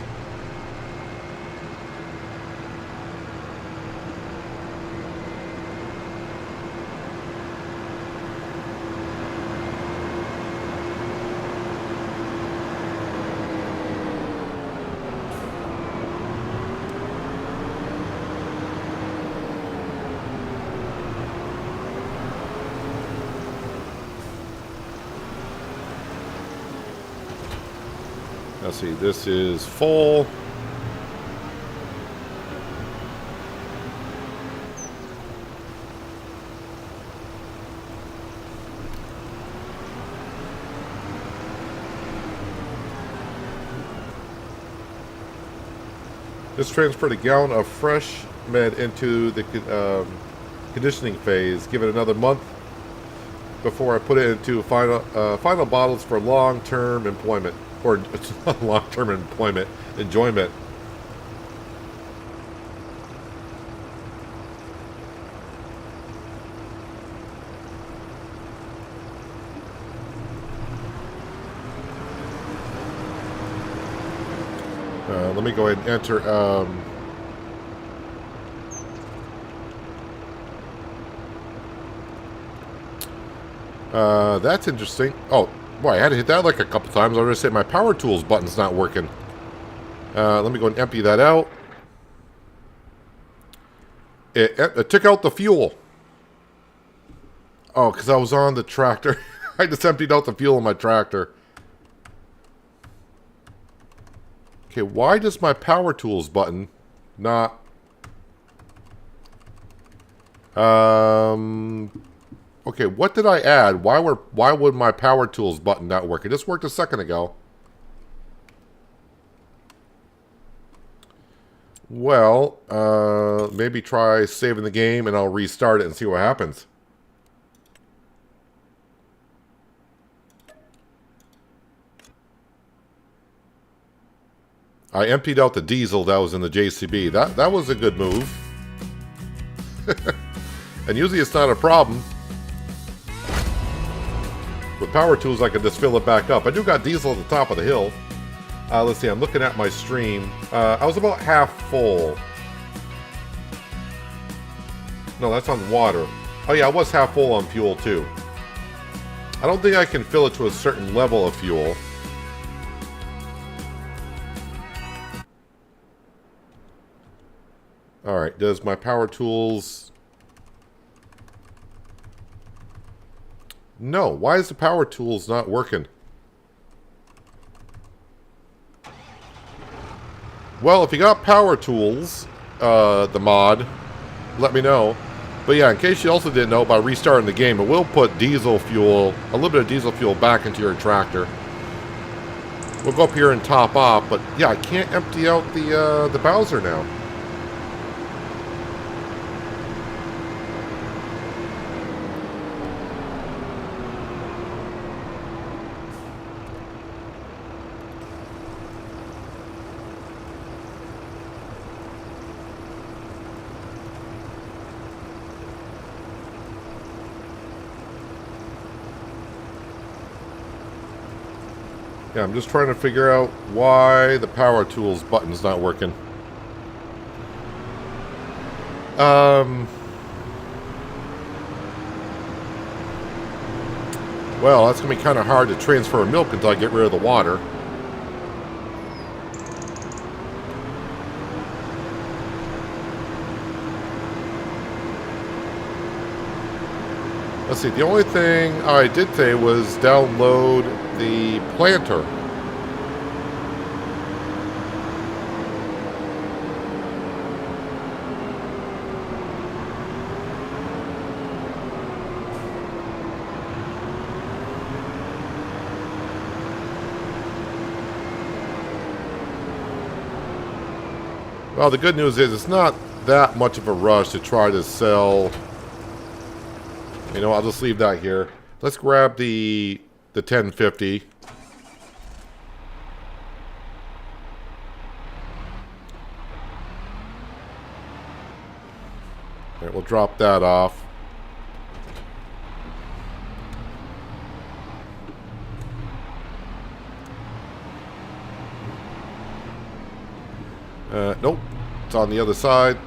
Let's see, this is full. Just transferred a gallon of fresh med into the conditioning phase. Give it another month before I put it into final bottles for long-term employment. Or long-term enjoyment. Let me go ahead and enter. That's interesting. Oh. Boy, I had to hit that like a couple times. I was going to say my power tools button's not working. Let me go and empty that out. It took out the fuel. Oh, because I was on the tractor. I just emptied out the fuel in my tractor. Okay, why does my power tools button not... Okay, what did I add? Why would my power tools button not work? It just worked a second ago. Well, maybe try saving the game and I'll restart it and see what happens. I emptied out the diesel that was in the JCB. That was a good move. And usually it's not a problem. With power tools, I can just fill it back up. I do got diesel at the top of the hill. Let's see, I'm looking at my stream. I was about half full. No, that's on water. Oh yeah, I was half full on fuel too. I don't think I can fill it to a certain level of fuel. Alright, does my power tools... No, why is the power tools not working? Well, if you got power tools, the mod, let me know. But yeah, in case you also didn't know, by restarting the game, it will put diesel fuel, a little bit of diesel fuel back into your tractor. We'll go up here and top off, but yeah, I can't empty out the Bowser now. Yeah, I'm just trying to figure out why the power tools button's not working. Well, that's going to be kind of hard to transfer milk until I get rid of the water. Let's see, the only thing I did today was download the planter. Well, the good news is it's not that much of a rush to try to sell. You know, I'll just leave that here. Let's grab the 1050. All right, we'll drop that off. Nope, it's on the other side.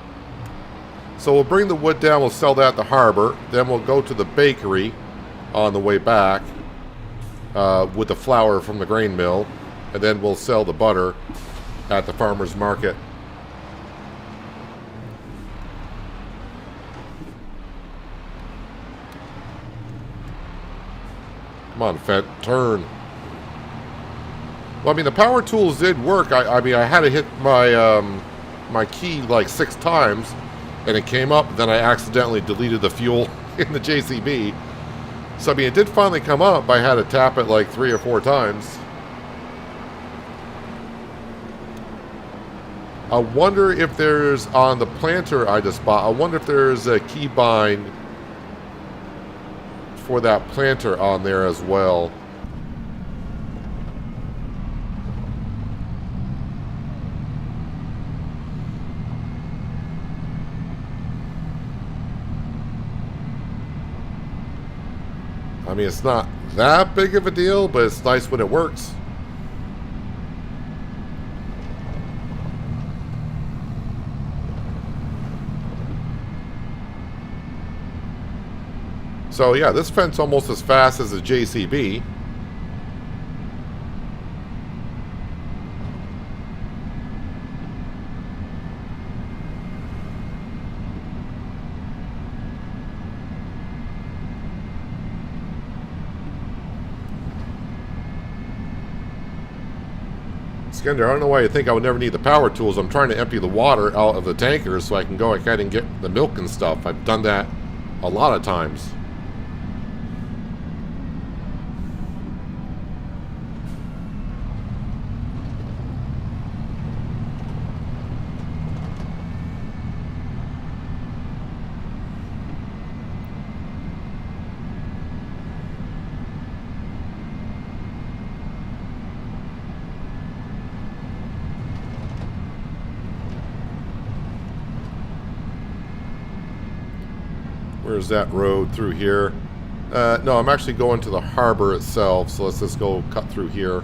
So we'll bring the wood down, we'll sell that at the harbor, then we'll go to the bakery on the way back with the flour from the grain mill, and then we'll sell the butter at the farmer's market. Come on, Fett, turn. Well, I mean, the power tools did work. I mean, I had to hit my my key like 6 times, and it came up. Then I accidentally deleted the fuel in the JCB. So, I mean, it did finally come up. I had to tap it like 3 or 4 times. I wonder if there's, on the planter I just bought, I wonder if there's a keybind for that planter on there as well. I mean, it's not that big of a deal, but it's nice when it works. So yeah, this fence almost as fast as a JCB. Skender, I don't know why you think I would never need the power tools. I'm trying to empty the water out of the tankers so I can go ahead and get the milk and stuff. I've done that a lot of times. Where's that road through here? No, I'm actually going to the harbor itself, so let's just go cut through here.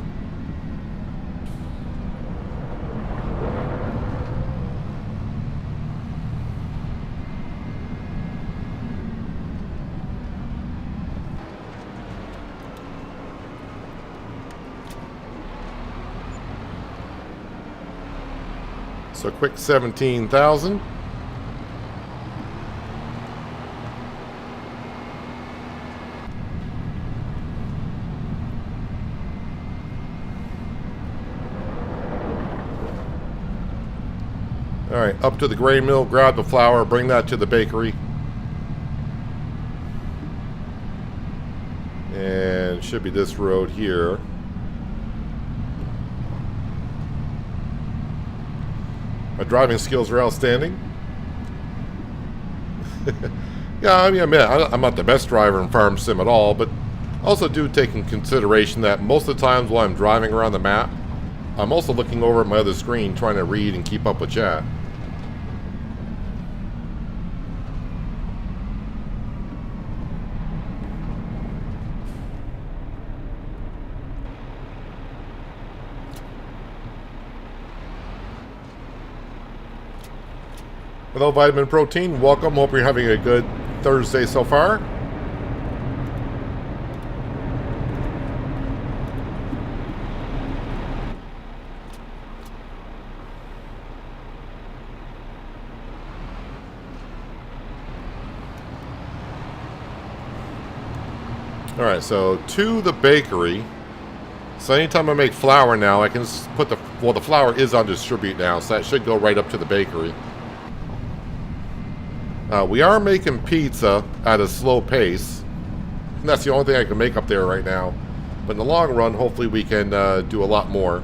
So quick 17,000. All right, up to the grain mill, grab the flour, bring that to the bakery. And should be this road here. My driving skills are outstanding. Yeah, I mean, I'm not the best driver in Farm Sim at all, but also do take in consideration that most of the times while I'm driving around the map, I'm also looking over at my other screen trying to read and keep up with chat. Hello, Vitamin Protein. Welcome. Hope you're having a good Thursday so far. All right, so to the bakery. So anytime I make flour now, I can just put the, well, the flour is on distribute now, so that should go right up to the bakery. We are making pizza at a slow pace. And that's the only thing I can make up there right now. But in the long run, hopefully we can do a lot more.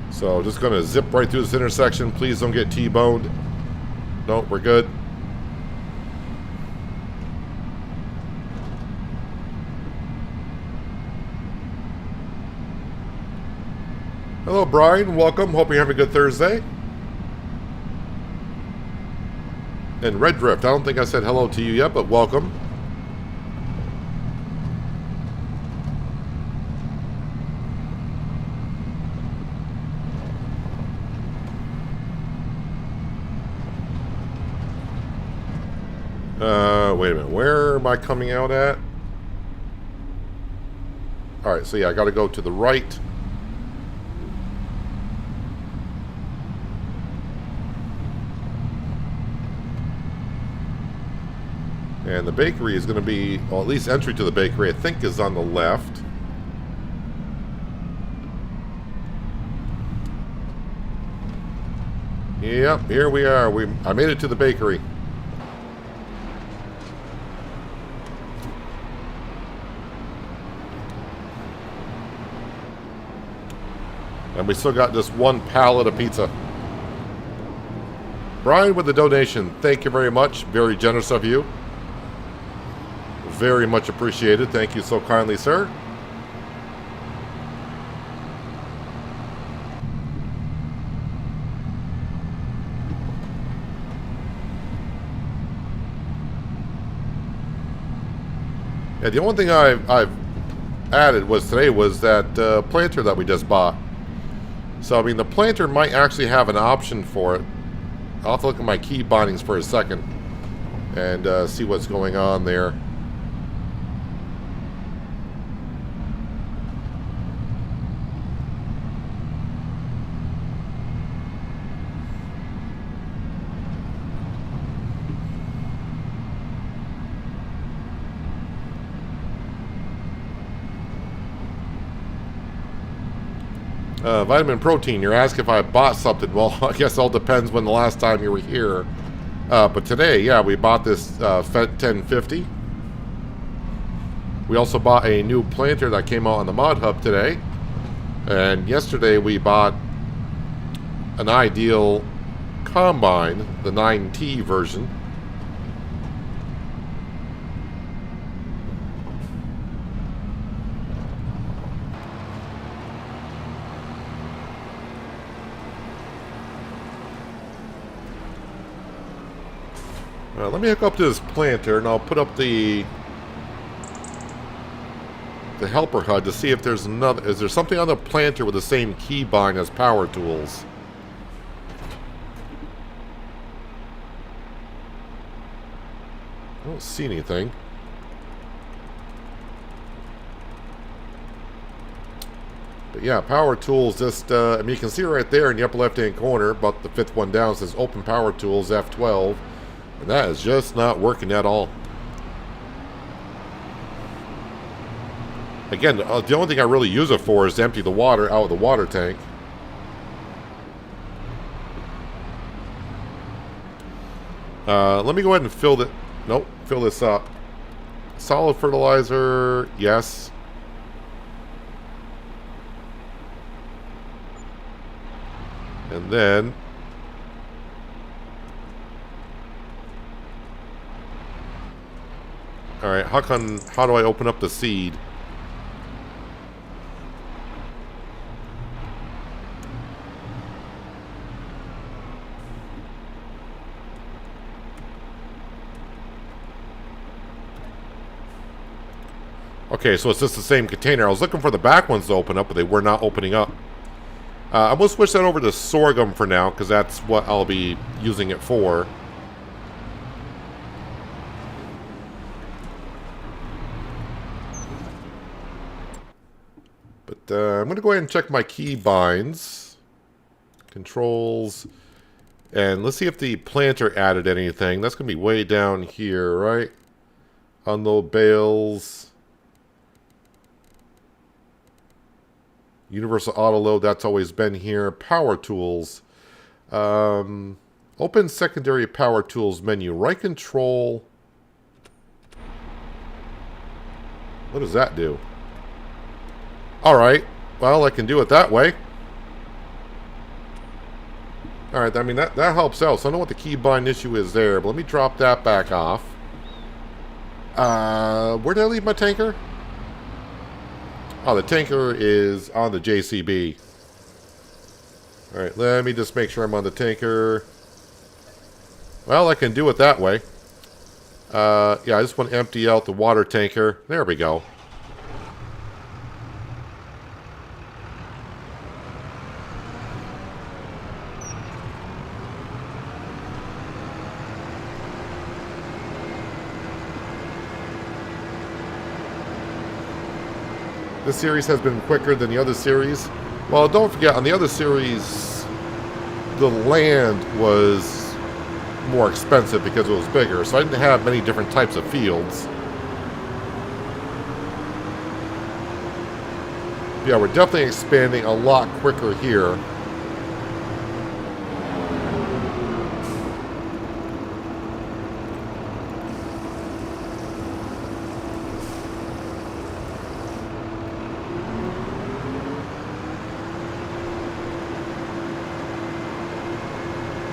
So just going to zip right through this intersection. Please don't get T-boned. Nope, we're good. Hello, Brian. Welcome. Hope you're having a good Thursday. And Red Drift, I don't think I said hello to you yet, but welcome. Wait a minute. Where am I coming out at? Alright, so yeah, I got to go to the right. And the bakery is going to be, well, at least entry to the bakery, I think, is on the left. Yep, here we are. I made it to the bakery. And we still got this one pallet of pizza. Brian with the donation. Thank you very much. Very generous of you. Very much appreciated. Thank you so kindly, sir. Yeah, the only thing I've added today was that planter that we just bought. So, I mean, the planter might actually have an option for it. I'll have to look at my key bindings for a second and see what's going on there. Vitamin Protein, you're asking if I bought something. Well, I guess it all depends when the last time you were here. But today, yeah, we bought this FET 1050. We also bought a new planter that came out on the Mod Hub today. And yesterday we bought an Ideal Combine, the 9T version. Let me hook up to this planter and I'll put up the helper HUD to see if there's another. Is there something on the planter with the same keybind as power tools? I don't see anything. But yeah, power tools just, I mean, you can see right there in the upper left hand corner, about the fifth one down, says open power tools F12. And that is just not working at all. Again, the only thing I really use it for is to empty the water out of the water tank. Let me go ahead and fill this up. Solid fertilizer, yes. And then alright, how do I open up the seed? Okay, so it's just the same container. I was looking for the back ones to open up, but they were not opening up. I'm going to switch that over to sorghum for now, because that's what I'll be using it for. But I'm going to go ahead and check my key binds. Controls. And let's see if the planter added anything. That's going to be way down here, right? Unload bales. Universal auto load, that's always been here. Power tools. Open secondary power tools menu. Right control. What does that do? Alright. Well, I can do it that way. Alright, I mean, that helps out. So I don't know what the keybind issue is there, but let me drop that back off. Where did I leave my tanker? Oh, the tanker is on the JCB. Alright, let me just make sure I'm on the tanker. Well, I can do it that way. Yeah, I just want to empty out the water tanker. There we go. This series has been quicker than the other series. Well, don't forget, on the other series, the land was more expensive because it was bigger, so I didn't have many different types of fields. Yeah, we're definitely expanding a lot quicker here.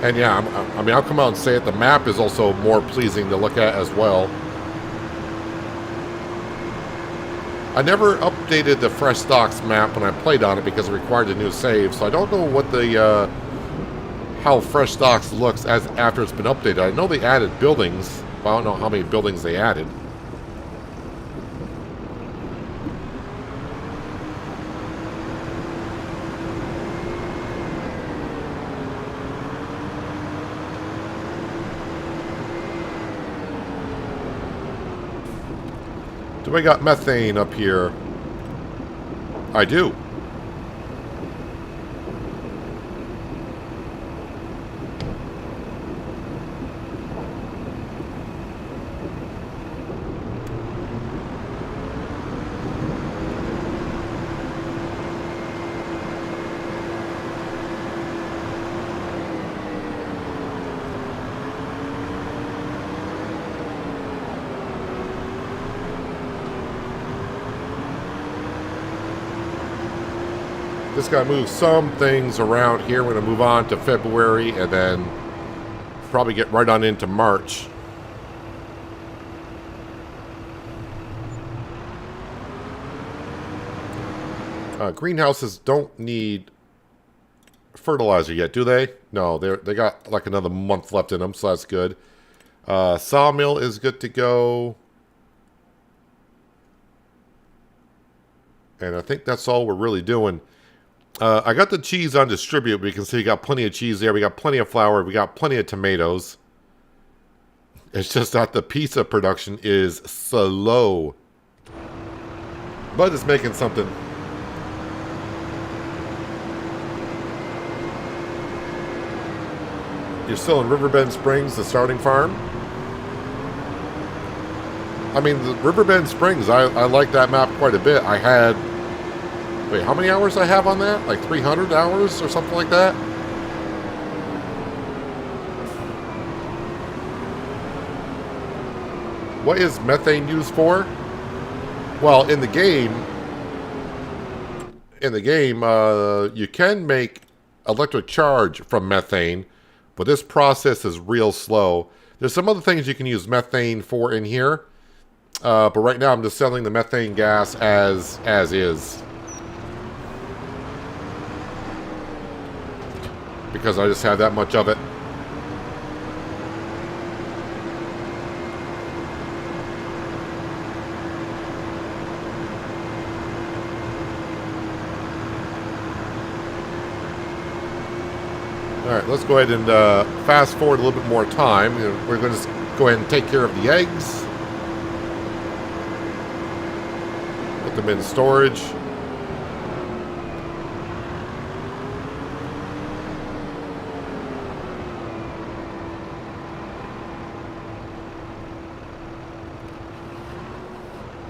And yeah, I mean, I'll come out and say it, the map is also more pleasing to look at as well. I never updated the Fresh Stocks map when I played on it because it required a new save, so I don't know what the how Fresh Stocks looks as after it's been updated. I know they added buildings, but I don't know how many buildings they added. Do I got methane up here? I do. Just got to move some things around here. We're going to move on to February and then probably get right on into March. Greenhouses don't need fertilizer yet, do they? No, they got like another month left in them, so that's good. Sawmill is good to go. And I think that's all we're really doing. I got the cheese on distribute. We can see we got plenty of cheese there. We got plenty of flour. We got plenty of tomatoes. It's just that the pizza production is slow. But it's making something. You're still in Riverbend Springs, the starting farm? I mean, the Riverbend Springs, I like that map quite a bit. I had... Wait, how many hours I have on that? Like 300 hours or something like that? What is methane used for? Well, in the game, you can make electric charge from methane, but this process is real slow. There's some other things you can use methane for in here, but right now I'm just selling the methane gas as is. Because I just have that much of it. Alright, let's go ahead and fast forward a little bit more time. We're going to go ahead and take care of the eggs. Put them in storage.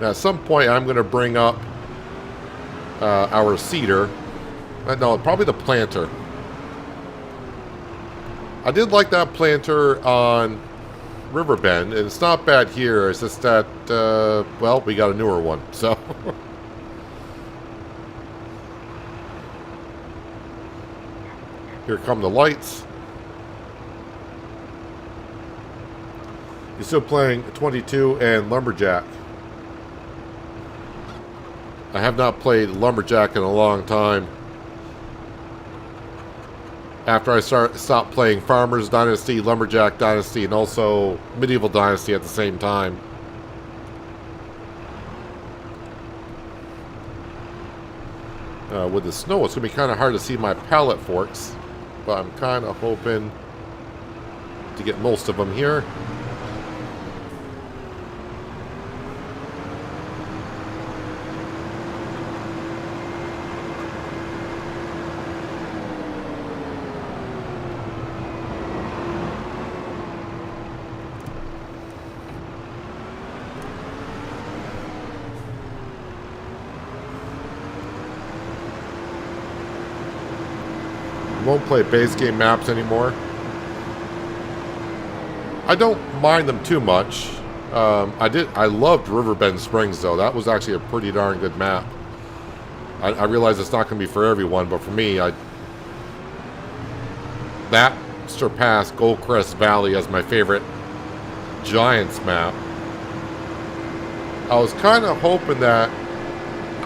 Now, at some point, I'm going to bring up our seeder. No, probably the planter. I did like that planter on Riverbend, and it's not bad here. It's just that, well, we got a newer one, so. Here come the lights. You're still playing 22 and Lumberjack. I have not played Lumberjack in a long time. After I stopped playing Farmers Dynasty, Lumberjack Dynasty, and also Medieval Dynasty at the same time. With the snow, it's going to be kind of hard to see my pallet forks, but I'm kind of hoping to get most of them here. Won't play base game maps anymore. I don't mind them too much. I loved Riverbend Springs though. That was actually a pretty darn good map. I realize it's not going to be for everyone, but for me, that surpassed Goldcrest Valley as my favorite Giants map. I was kind of hoping that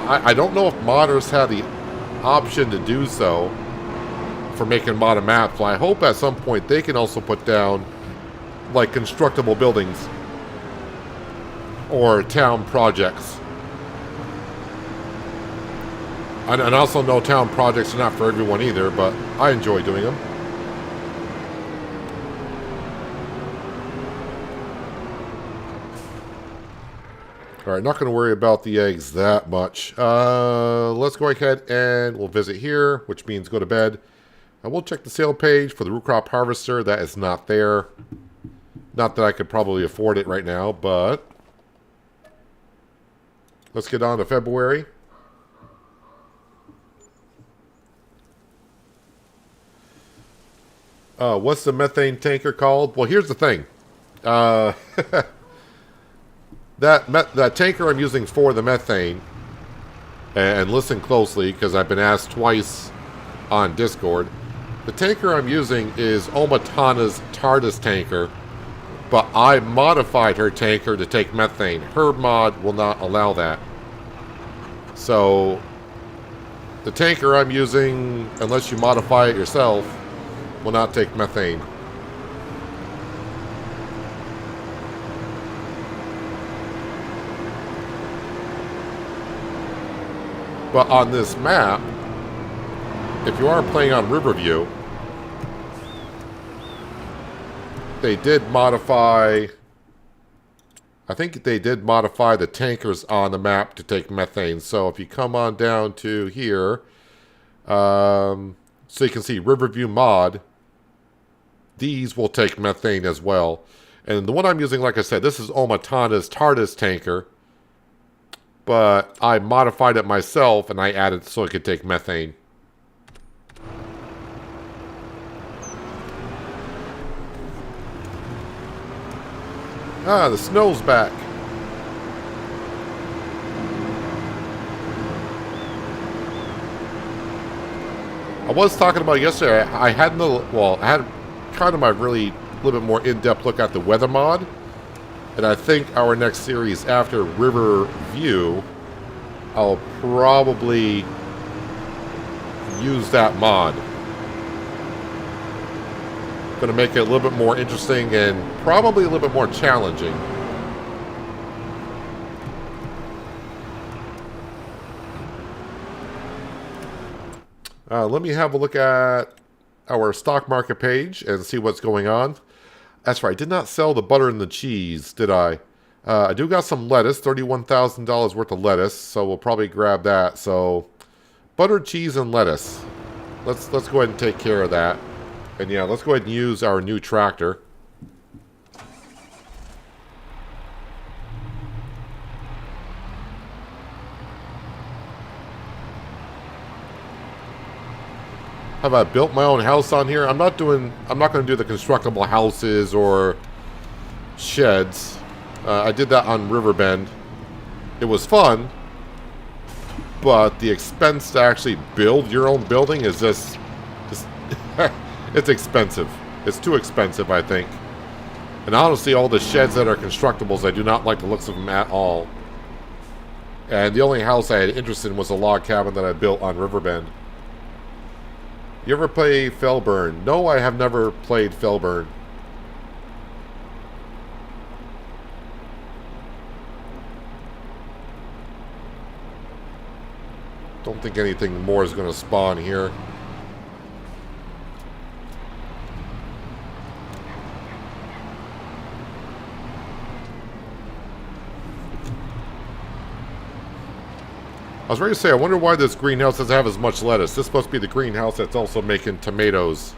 I don't know if modders have the option to do so for making modern maps, but I hope at some point they can also put down like constructible buildings or town projects. And I also know town projects are not for everyone either, but I enjoy doing them. Alright, not going to worry about the eggs that much. Let's go ahead and we'll visit here, which means go to bed. I will check the sale page for the root crop harvester. That is not there. Not that I could probably afford it right now, but let's get on to February. What's the methane tanker called? Well, here's the thing. That tanker I'm using for the methane, and listen closely because I've been asked twice on Discord. The tanker I'm using is Omatana's TARDIS tanker, but I modified her tanker to take methane. Her mod will not allow that. So the tanker I'm using, unless you modify it yourself, will not take methane. But on this map, if you are playing on Riverview, they did modify, I think they did modify the tankers on the map to take methane. So if you come on down to here, so you can see Riverview mod, these will take methane as well. And the one I'm using, like I said, this is Omatana's TARDIS tanker. But I modified it myself and I added so it could take methane. Ah, the snow's back. I was talking about yesterday, I had kind of my really little bit more in-depth look at the weather mod. And I think our next series after Riverview, I'll probably use that mod. Going to make it a little bit more interesting and probably a little bit more challenging. Let me have a look at our stock market page and see what's going on. That's right, I did not sell the butter and the cheese, did I? I do got some lettuce, $31,000 worth of lettuce, so we'll probably grab that. So, butter, cheese, and lettuce. Let's go ahead and take care of that. And yeah, let's go ahead and use our new tractor. Have I built my own house on here? I'm not going to do the constructible houses or sheds. I did that on Riverbend. It was fun, but the expense to actually build your own building is just it's expensive. It's too expensive, I think. And honestly, all the sheds that are constructibles, I do not like the looks of them at all. And the only house I had interest in was a log cabin that I built on Riverbend. You ever play Fellburn? No, I have never played Fellburn. Don't think anything more is going to spawn here. I was ready to say, I wonder why this greenhouse doesn't have as much lettuce. This is supposed to be the greenhouse that's also making tomatoes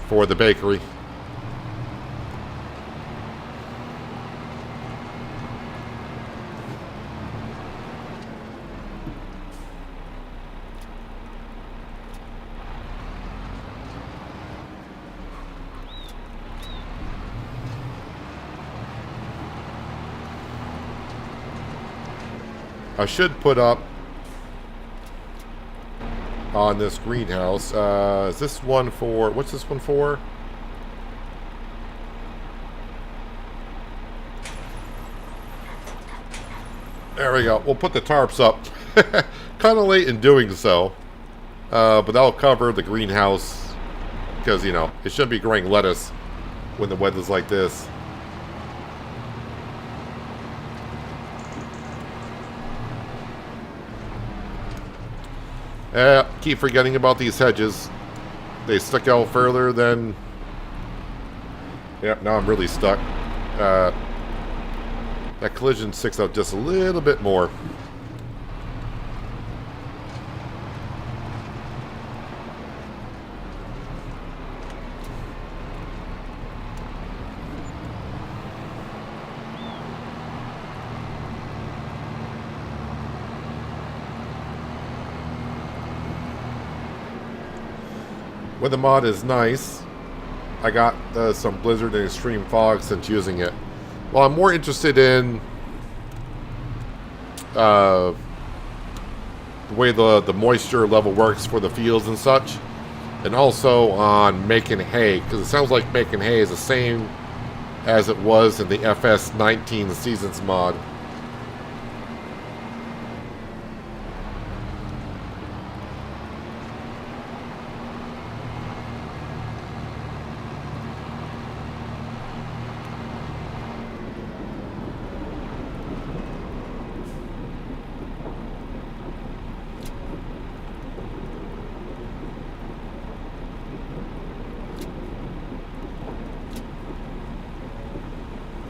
for the bakery. I should put up on this greenhouse. Is this one for, what's this one for? There we go. We'll put the tarps up. Kind of late in doing so. But that'll cover the greenhouse. Because, you know, it shouldn't be growing lettuce when the weather's like this. Keep forgetting about these hedges. They stick out further than... Yep, now I'm really stuck. That collision sticks out just a little bit more. Weather mod is nice. I got some blizzard and extreme fog since using it. Well, I'm more interested in the way the moisture level works for the fields and such. And also on making hay, because it sounds like making hay is the same as it was in the FS19 Seasons mod.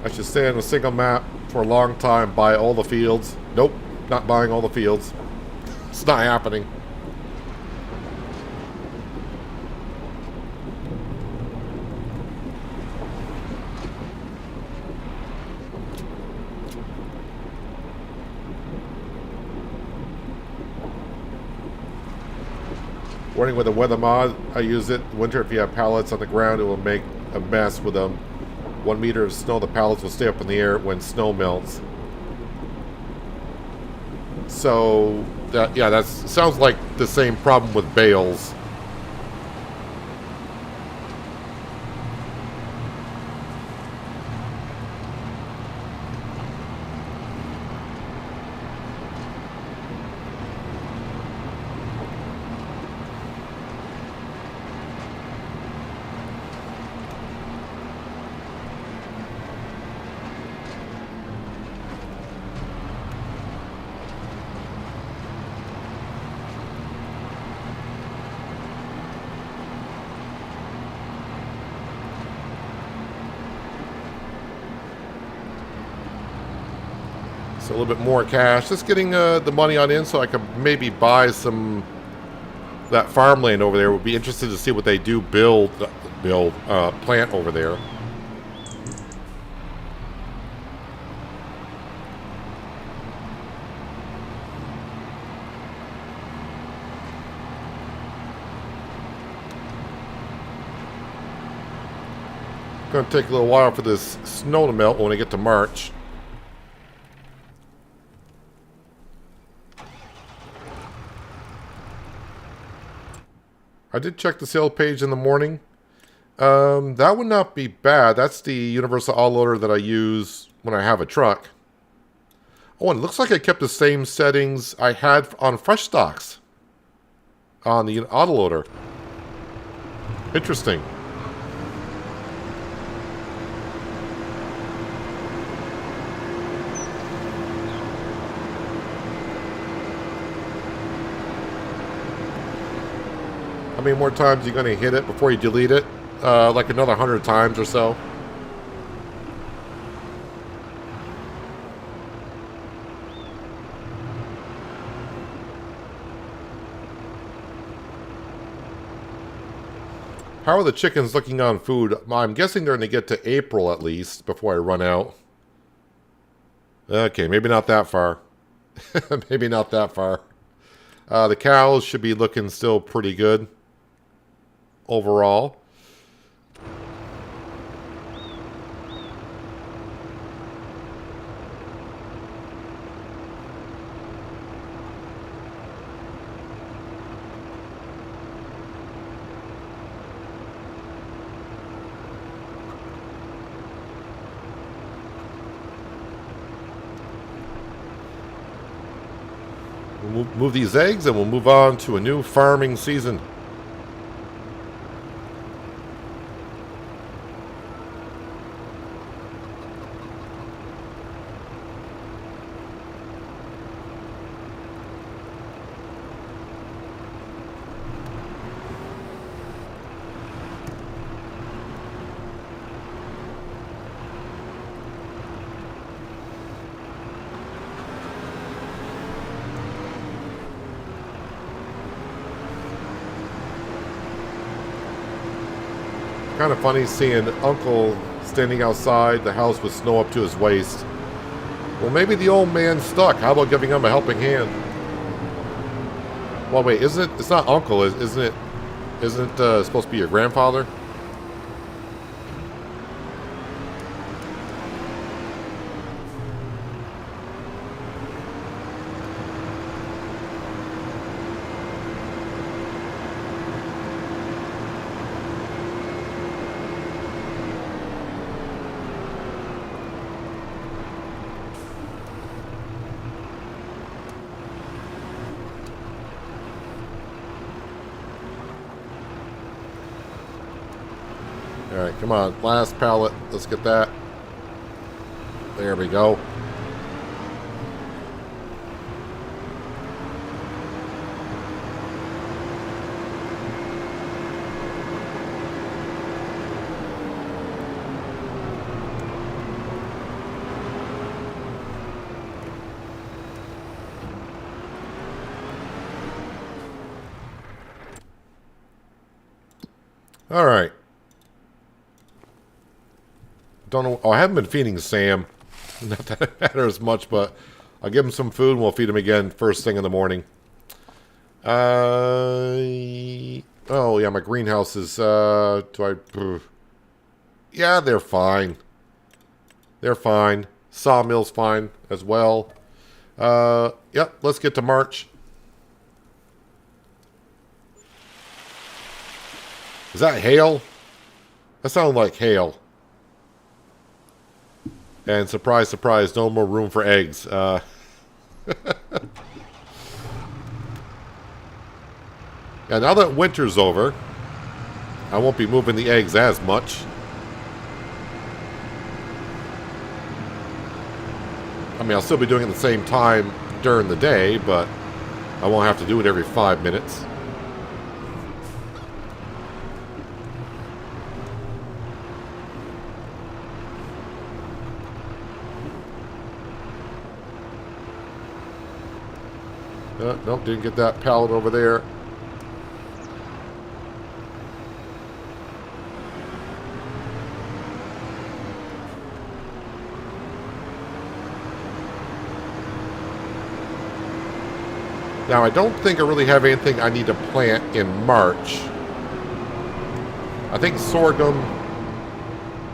I should stay on a single map for a long time, buy all the fields. Nope, not buying all the fields. It's not happening. Warning with the weather mod, I use it. Winter, if you have pallets on the ground, it will make a mess with them. 1 meter of snow, the pallets will stay up in the air when snow melts. So, yeah, that sounds like the same problem with bales. So a little bit more cash. Just getting the money on in so I could maybe buy some that farmland over there. Would be interested to see what they do plant over there. Going to take a little while for this snow to melt when I get to March. I did check the sale page in the morning. That would not be bad. That's the universal autoloader that I use when I have a truck. Oh, and it looks like I kept the same settings I had on fresh stocks on the autoloader. Interesting. How many more times are you going to hit it before you delete it? Like another 100 times or so. How are the chickens looking on food? I'm guessing they're going to get to April at least before I run out. Okay, maybe not that far. Maybe not that far. The cows should be looking still pretty good overall. We'll move these eggs and we'll move on to a new farming season. Kind of funny seeing Uncle standing outside the house with snow up to his waist. Well, maybe the old man's stuck. How about giving him a helping hand? Well, wait, isn't it? It's not Uncle, isn't it? Isn't it supposed to be your grandfather? Alright, come on. Last pallet. Let's get that. There we go. Alright. Don't know. Oh, I haven't been feeding Sam. Not that it matters much, but I'll give him some food and we'll feed him again first thing in the morning. Oh, yeah, my greenhouses. Yeah, they're fine. They're fine. Sawmill's fine as well. Yep, let's get to March. Is that hail? That sounded like hail. And surprise, surprise, no more room for eggs. Yeah, now that winter's over, I won't be moving the eggs as much. I mean, I'll still be doing it at the same time during the day, but I won't have to do it every 5 minutes. Nope, didn't get that pallet over there. Now, I don't think I really have anything I need to plant in March. I think sorghum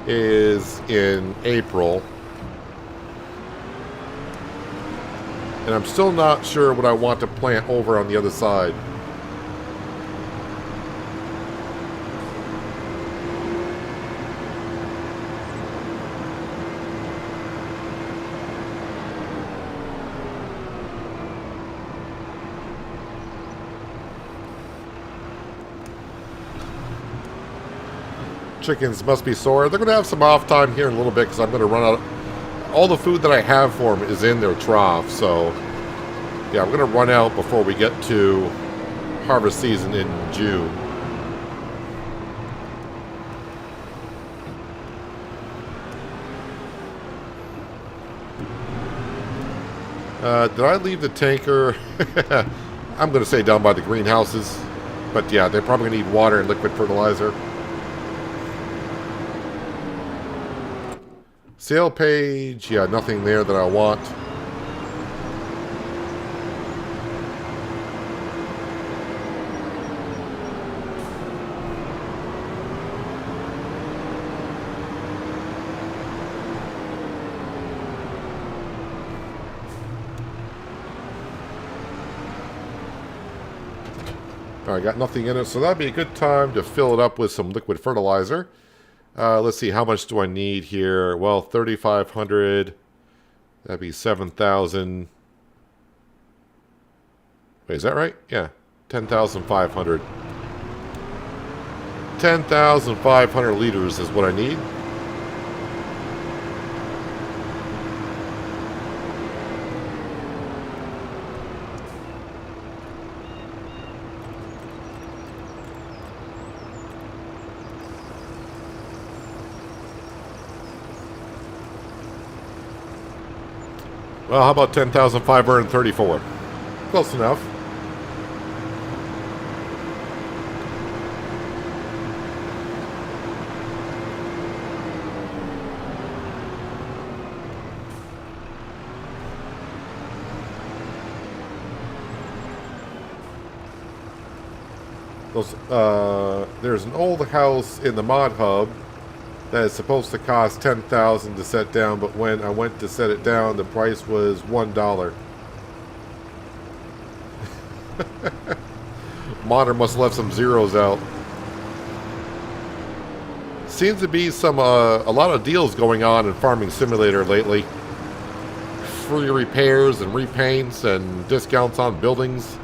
is in April. And I'm still not sure what I want to plant over on the other side. Chickens must be sore. They're going to have some off time here in a little bit because I'm going to run out. All the food that I have for them is in their trough, so yeah, we're going to run out before we get to harvest season in June. Did I leave the tanker? I'm going to say down by the greenhouses, but yeah, they're probably going to need water and liquid fertilizer. Sale page, yeah, nothing there that I want. All right, got nothing in it, so that'd be a good time to fill it up with some liquid fertilizer. Let's see, how much do I need here? Well, 3,500. That'd be 7,000. Wait, is that right? Yeah, 10,500. 10,500 liters is what I need. Well, how about 10,534? Close enough. There's an old house in the mod hub that is supposed to cost $10,000 to set down, but when I went to set it down, the price was $1. Modder must have left some zeros out. Seems to be some a lot of deals going on in Farming Simulator lately. Free repairs and repaints and discounts on buildings.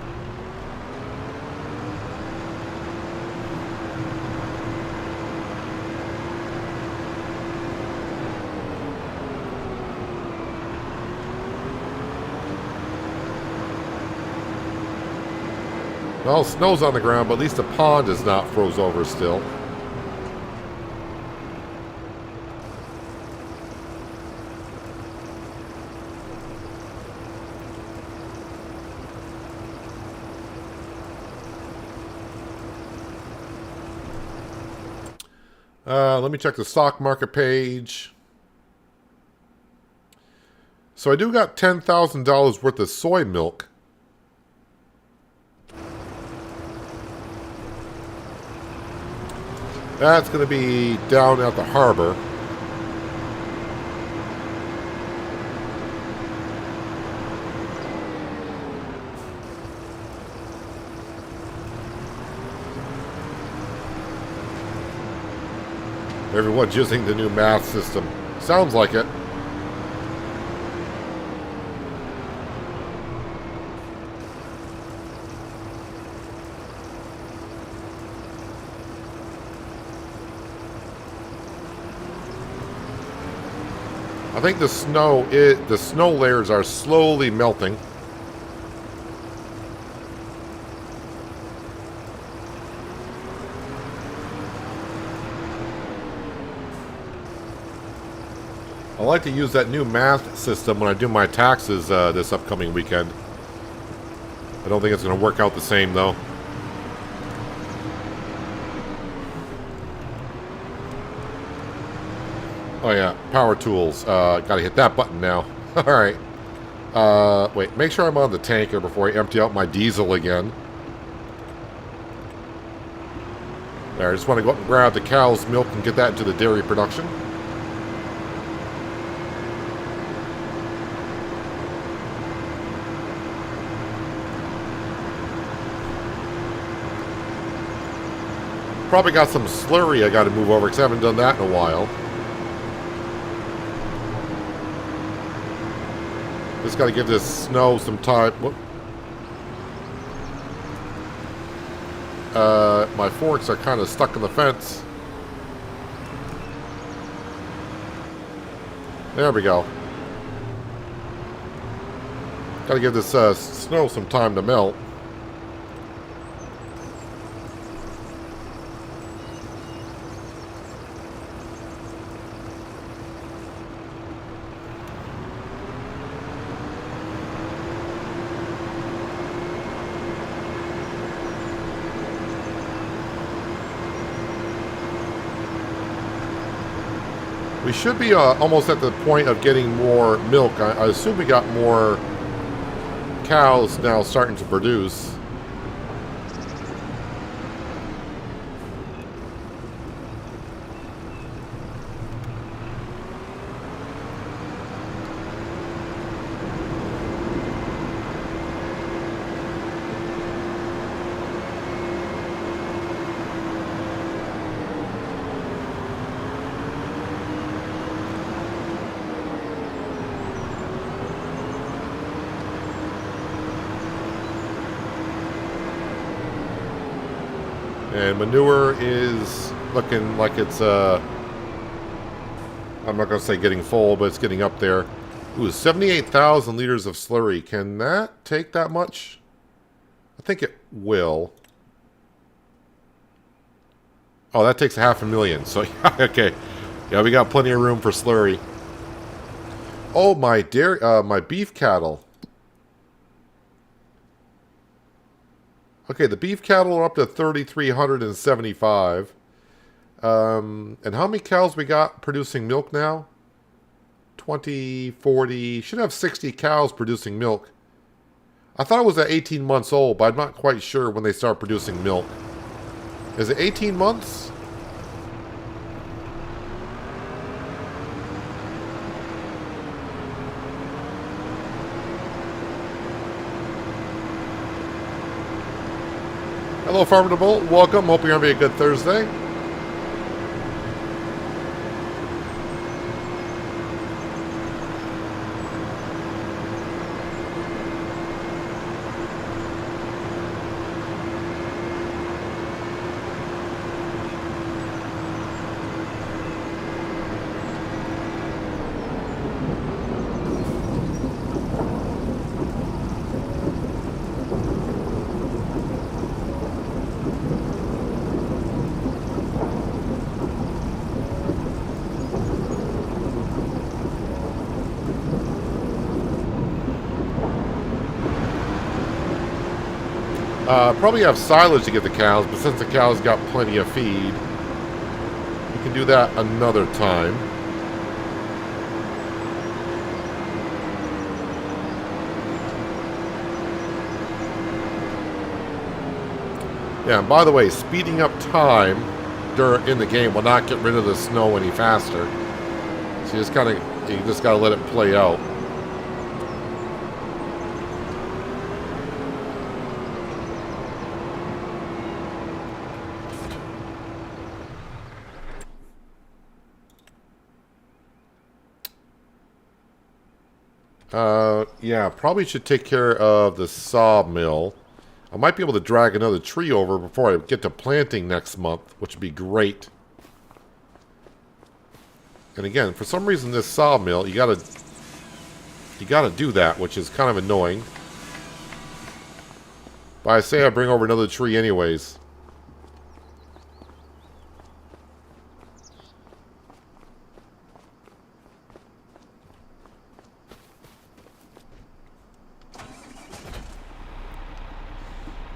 Well, snow's on the ground, but at least the pond is not froze over still. Let me check the stock market page. So I do got $10,000 worth of soy milk. That's going to be down at the harbor. Everyone's using the new math system. Sounds like it. I think the snow layers are slowly melting. I like to use that new math system when I do my taxes this upcoming weekend. I don't think it's going to work out the same though. Oh yeah, power tools. Gotta hit that button now. Alright. Wait, make sure I'm on the tanker before I empty out my diesel again. There, I just want to go up and grab the cow's milk and get that into the dairy production. Probably got some slurry I got to move over because I haven't done that in a while. Just got to give this snow some time. Whoop. My forks are kind of stuck in the fence. There we go. Got to give this snow some time to melt. We should be almost at the point of getting more milk. I assume we got more cows now starting to produce. And manure is looking like it's, I'm not going to say getting full, but it's getting up there. Ooh, 78,000 liters of slurry. Can that take that much? I think it will. Oh, that takes 500,000. So, yeah, okay. Yeah, we got plenty of room for slurry. Oh, my dairy, my beef cattle. Okay, the beef cattle are up to 3,375. And how many cows we got producing milk now? 20, 40. Should have 60 cows producing milk. I thought it was at 18 months old, but I'm not quite sure when they start producing milk. Is it 18 months? Hello, Farmer to Bolt. Welcome. Hope you're having a good Thursday. Probably have silage to get the cows, but since the cows got plenty of feed, we can do that another time. Yeah, and by the way, speeding up time in the game will not get rid of the snow any faster. So you just gotta let it play out. Yeah, probably should take care of the sawmill. I might be able to drag another tree over before I get to planting next month, which would be great. And again, for some reason this sawmill, you gotta do that, which is kind of annoying. But I say I bring over another tree anyways.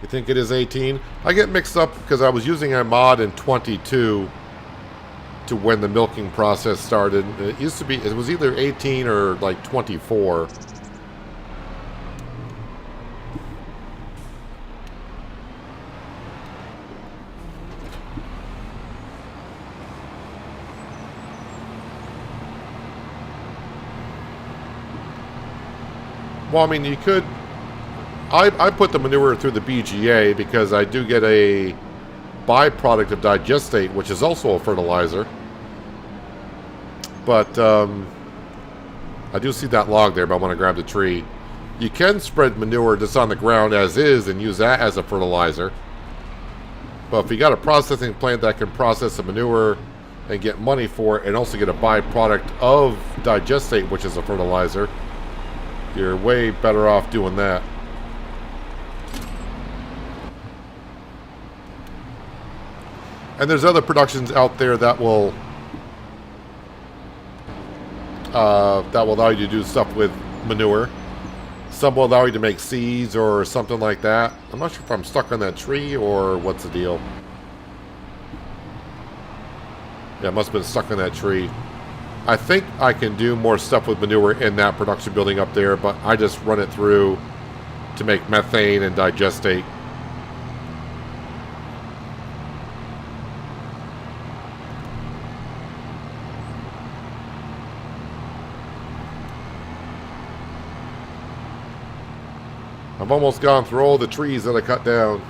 You think it is 18? I get mixed up because I was using a mod in 22 to when the milking process started. It used to be, it was either 18 or like 24. Well, I mean, you could... I put the manure through the BGA because I do get a byproduct of digestate, which is also a fertilizer. But I do see that log there, but I want to grab the tree. You can spread manure just on the ground as is and use that as a fertilizer. But if you got a processing plant that can process the manure and get money for it and also get a byproduct of digestate, which is a fertilizer, you're way better off doing that. And there's other productions out there that will allow you to do stuff with manure. Some will allow you to make seeds or something like that. I'm not sure if I'm stuck on that tree or what's the deal. Yeah, I must have been stuck on that tree. I think I can do more stuff with manure in that production building up there, but I just run it through to make methane and digestate. I've almost gone through all the trees that I cut down.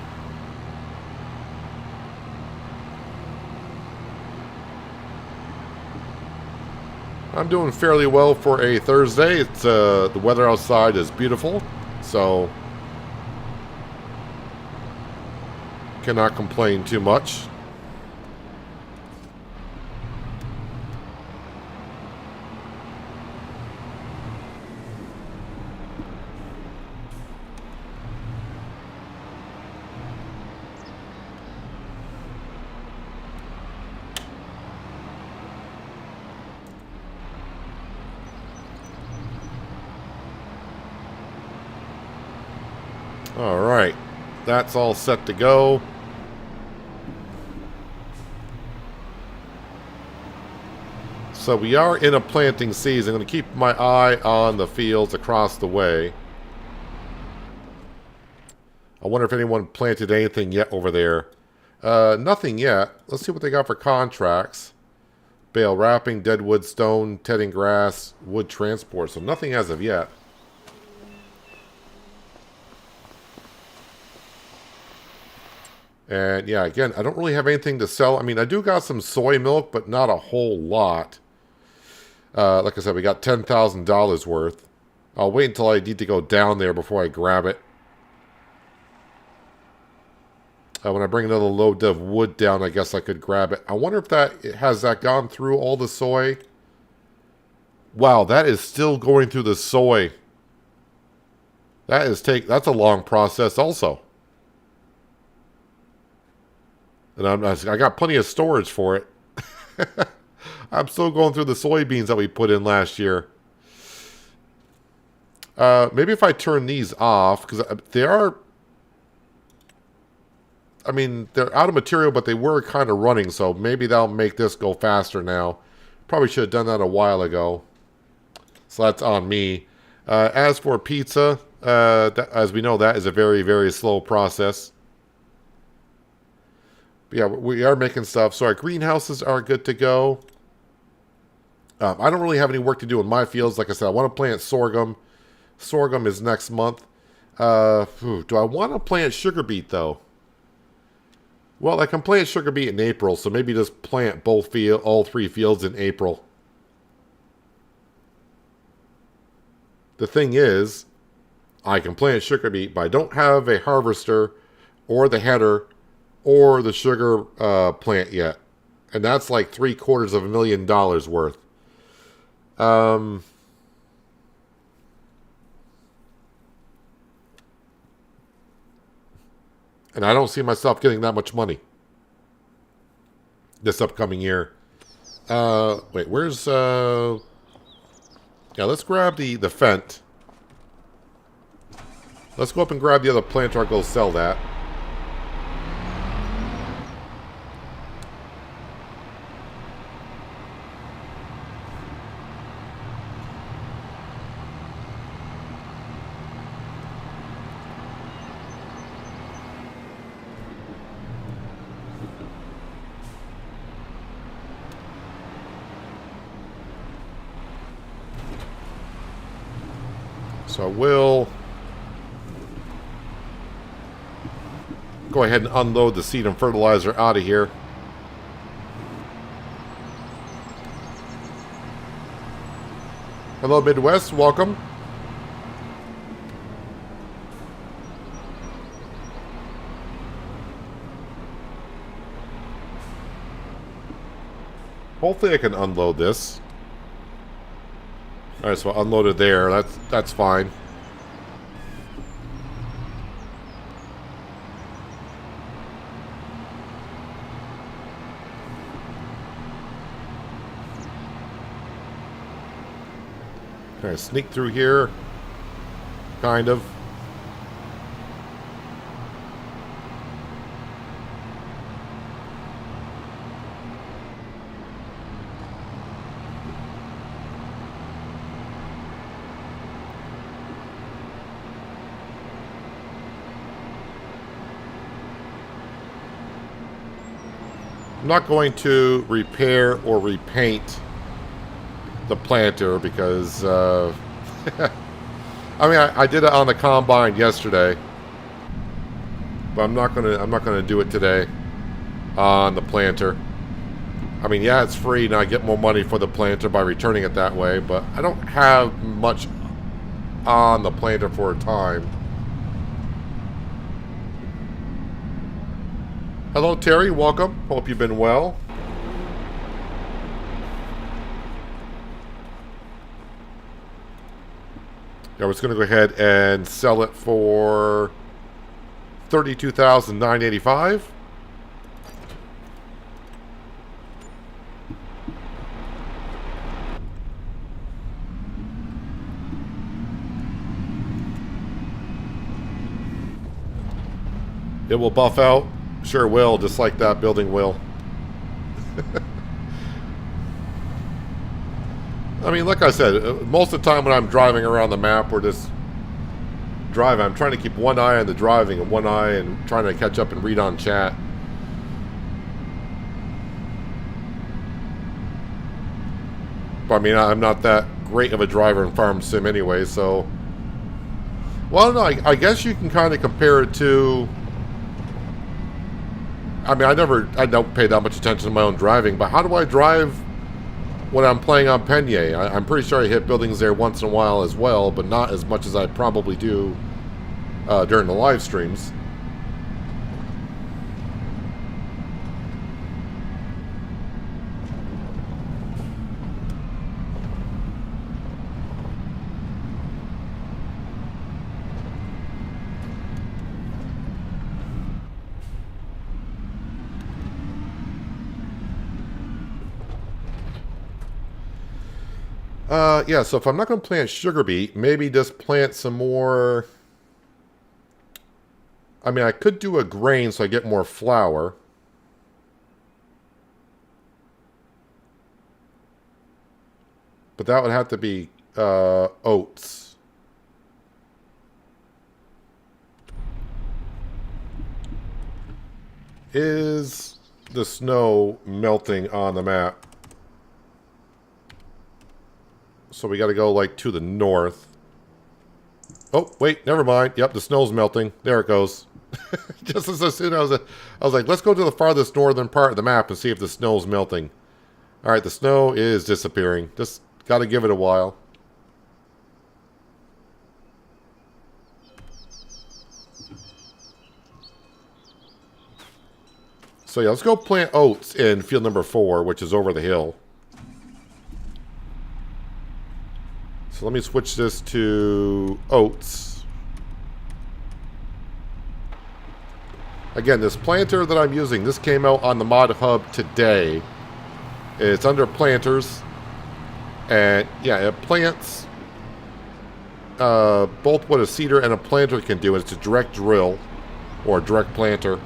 I'm doing fairly well for a Thursday. It's the weather outside is beautiful, so cannot complain too much. All right, that's all set to go. So we are in a planting season. I'm going to keep my eye on the fields across the way. I wonder if anyone planted anything yet over there. Nothing yet. Let's see what they got for contracts. Bale wrapping, deadwood, stone, tedding grass, wood transport. So nothing as of yet. And yeah, again, I don't really have anything to sell. I mean, I do got some soy milk, but not a whole lot. Like I said, we got $10,000 worth. I'll wait until I need to go down there before I grab it. When I bring another load of wood down, I guess I could grab it. I wonder if has that gone through all the soy? Wow, that is still going through the soy. That's a long process also. And I got plenty of storage for it. I'm still going through the soybeans that we put in last year. Maybe if I turn these off, because they are I mean, they're out of material, but they were kind of running, so maybe that'll make this go faster now. Probably should have done that a while ago. So that's on me. As for pizza, as we know, that is a very, very slow process. But yeah, we are making stuff. So our greenhouses are good to go. I don't really have any work to do in my fields. Like I said, I want to plant sorghum. Sorghum is next month. Do I want to plant sugar beet, though? Well, I can plant sugar beet in April, so maybe just plant all 3 fields in April. The thing is, I can plant sugar beet, but I don't have a harvester or the header or the sugar plant yet. And that's like $750,000 worth. And I don't see myself getting that much money this upcoming year. Wait, where's... Yeah, let's grab the Fent. Let's go up and grab the other planter. I'll go sell that. So I will go ahead and unload the seed and fertilizer out of here. Hello, Midwest. Welcome. Hopefully I can unload this. Alright, so I unloaded there. That's fine. Okay, sneak through here. Kind of. I'm not going to repair or repaint the planter because I mean I did it on the combine yesterday, but I'm not gonna do it today on the planter. I mean, yeah, it's free and I get more money for the planter by returning it that way, but I don't have much on the planter for a time. Hello, Terry. Welcome. Hope you've been well. I was going to go ahead and sell it for $32,985. It will buff out. Sure will, just like that building will. I mean, like I said, most of the time when I'm driving around the map or just driving, I'm trying to keep one eye on the driving and one eye and trying to catch up and read on chat. But I mean, I'm not that great of a driver in Farm Sim anyway, so... Well, no, I guess you can kind of compare it to... I mean, I don't pay that much attention to my own driving, but how do I drive when I'm playing on Penye? I'm pretty sure I hit buildings there once in a while as well, but not as much as I probably do during the live streams. Yeah, so if I'm not going to plant sugar beet, maybe just plant some more... I mean, I could do a grain so I get more flour. But that would have to be oats. Is the snow melting on the map? So we got to go like to the north. Oh, wait, never mind. Yep, the snow's melting. There it goes. Just as soon as I was like, let's go to the farthest northern part of the map and see if the snow's melting. All right, the snow is disappearing. Just got to give it a while. So yeah, let's go plant oats in field number 4, which is over the hill. So let me switch this to oats. Again, this planter that I'm using, this came out on the mod hub today. It's under planters. And yeah, it plants both what a seeder and a planter can do. It's a direct drill or a direct planter.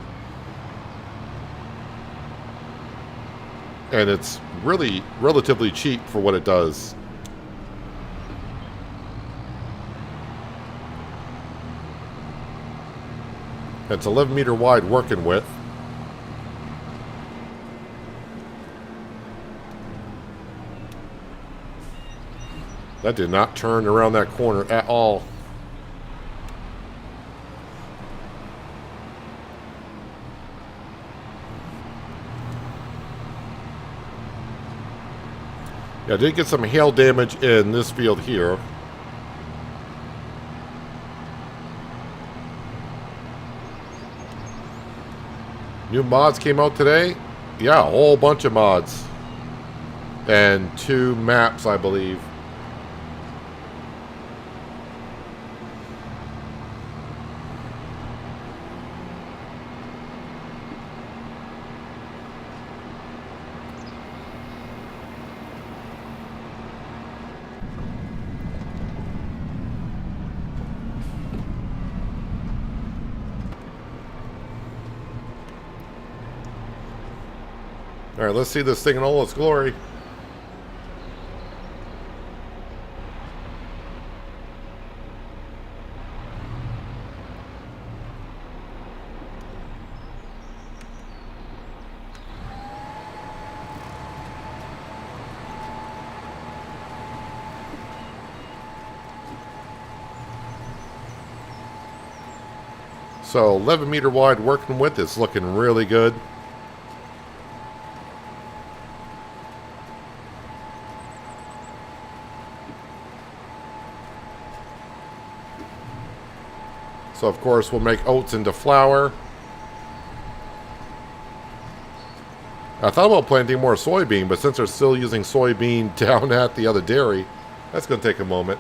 And it's really relatively cheap for what it does. It's 11 meter wide working width. That did not turn around that corner at all. Yeah, I did get some hail damage in this field here. New mods came out today. Yeah, a whole bunch of mods. And 2 maps, I believe. All right, let's see this thing in all its glory. So 11 meter wide working width is looking really good. So of course we'll make oats into flour. I thought about planting more soybean, but since they're still using soybean down at the other dairy, that's going to take a moment.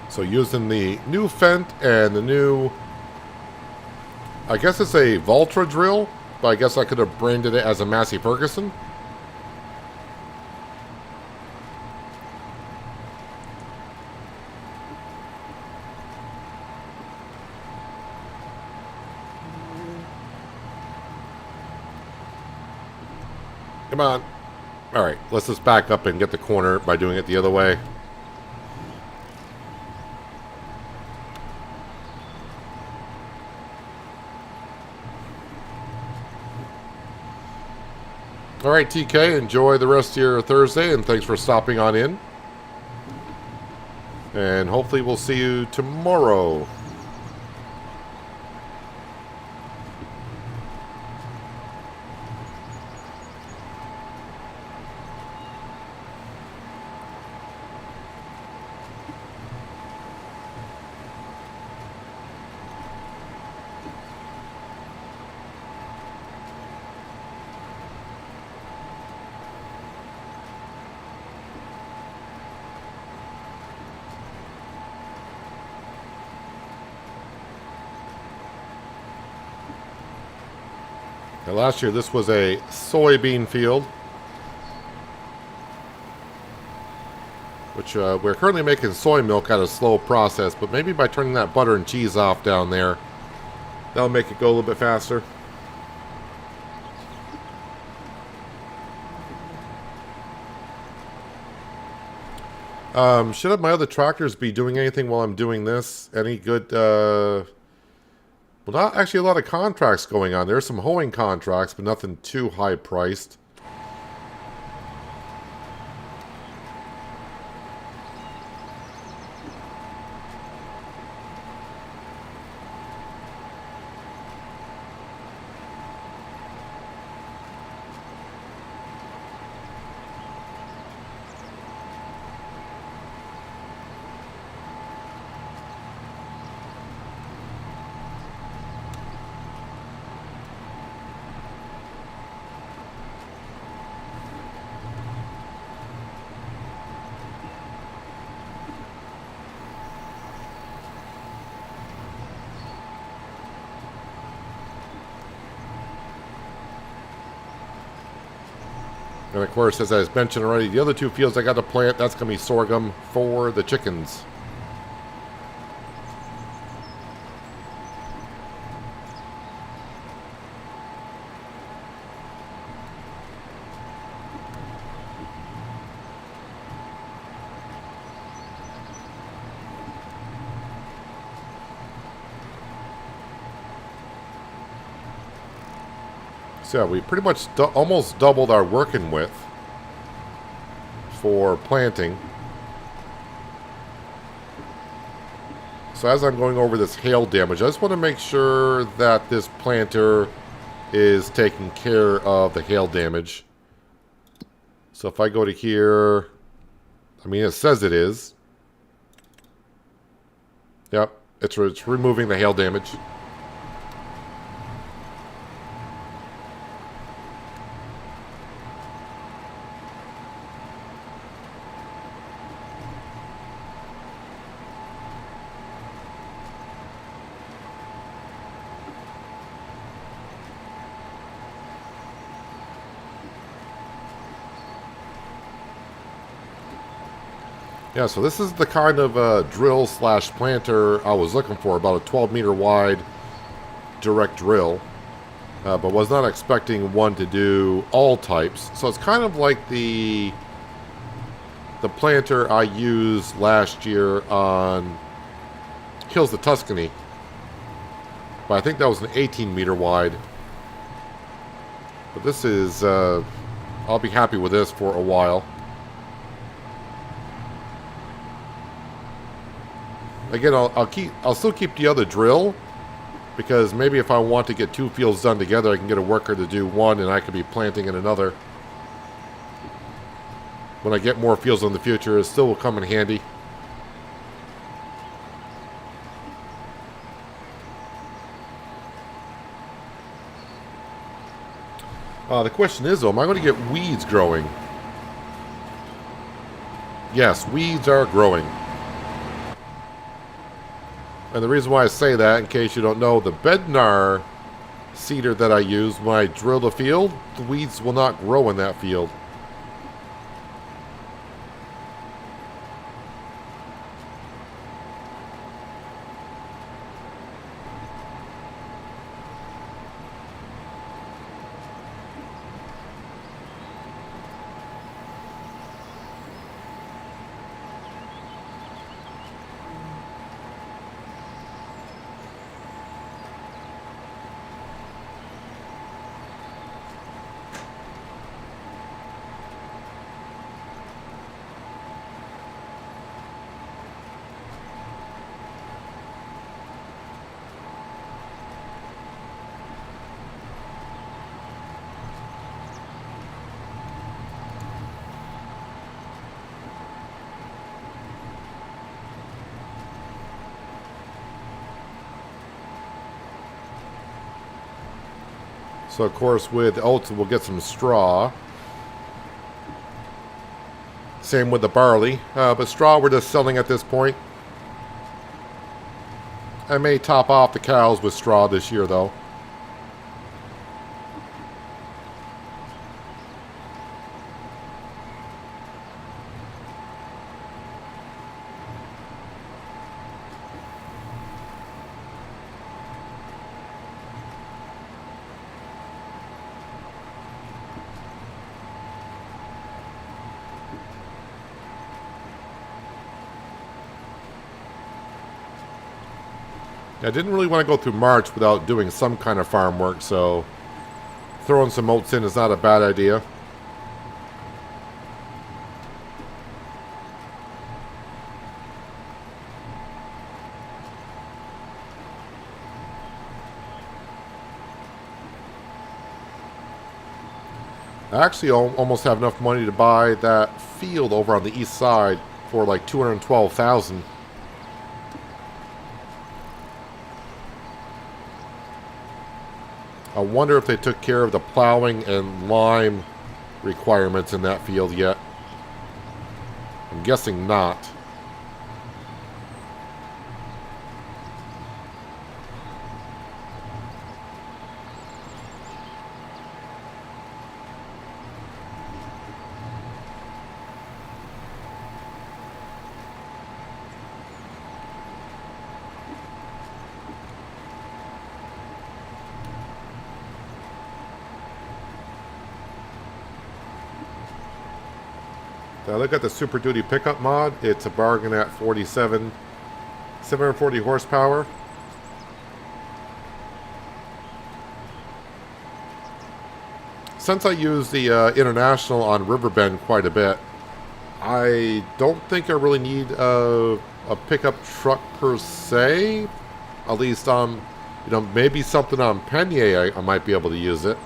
So using the new Fent and the new, I guess it's a Valtra drill, but I guess I could have branded it as a Massey Ferguson. Come on. All right, let's just back up and get the corner by doing it the other way. All right, TK, enjoy the rest of your Thursday, and thanks for stopping on in. And hopefully we'll see you tomorrow. Now, last year this was a soybean field, which we're currently making soy milk at a slow process, but maybe by turning that butter and cheese off down there, that'll make it go a little bit faster. Should my other tractors be doing anything while I'm doing this? Any good, well, not actually a lot of contracts going on. There's some hoeing contracts, but nothing too high priced. And of course, as I mentioned already, the other two fields I got to plant, that's going to be sorghum for the chickens. So yeah, we pretty much almost doubled our working width for planting. So as I'm going over this hail damage, I just want to make sure that this planter is taking care of the hail damage. So if I go to here, I mean, it says it is. Yep, it's removing the hail damage. Yeah, so this is the kind of drill slash planter I was looking for, about a 12 meter wide direct drill, but was not expecting one to do all types. So it's kind of like the planter I used last year on Hills of Tuscany, but I think that was an 18 meter wide. But this is, I'll be happy with this for a while. Again, I'll still keep the other drill, because maybe if I want to get two fields done together, I can get a worker to do one, and I could be planting in another. When I get more fields in the future, it still will come in handy. The question is, though, am I going to get weeds growing? Yes, weeds are growing. And the reason why I say that, in case you don't know, the Bednar seeder that I use, when I drill the field, the weeds will not grow in that field. So, of course, with oats, we'll get some straw. Same with the barley. But straw, we're just selling at this point. I may top off the cows with straw this year, though. I didn't really want to go through March without doing some kind of farm work, so throwing some oats in is not a bad idea. I actually almost have enough money to buy that field over on the east side for like $212,000. I wonder if they took care of the plowing and lime requirements in that field yet. I'm guessing not. Now look at the Super Duty pickup mod. It's a bargain at 740 horsepower. Since I use the International on Riverbend quite a bit, I don't think I really need a pickup truck per se. At least on, maybe something on Penier I might be able to use it.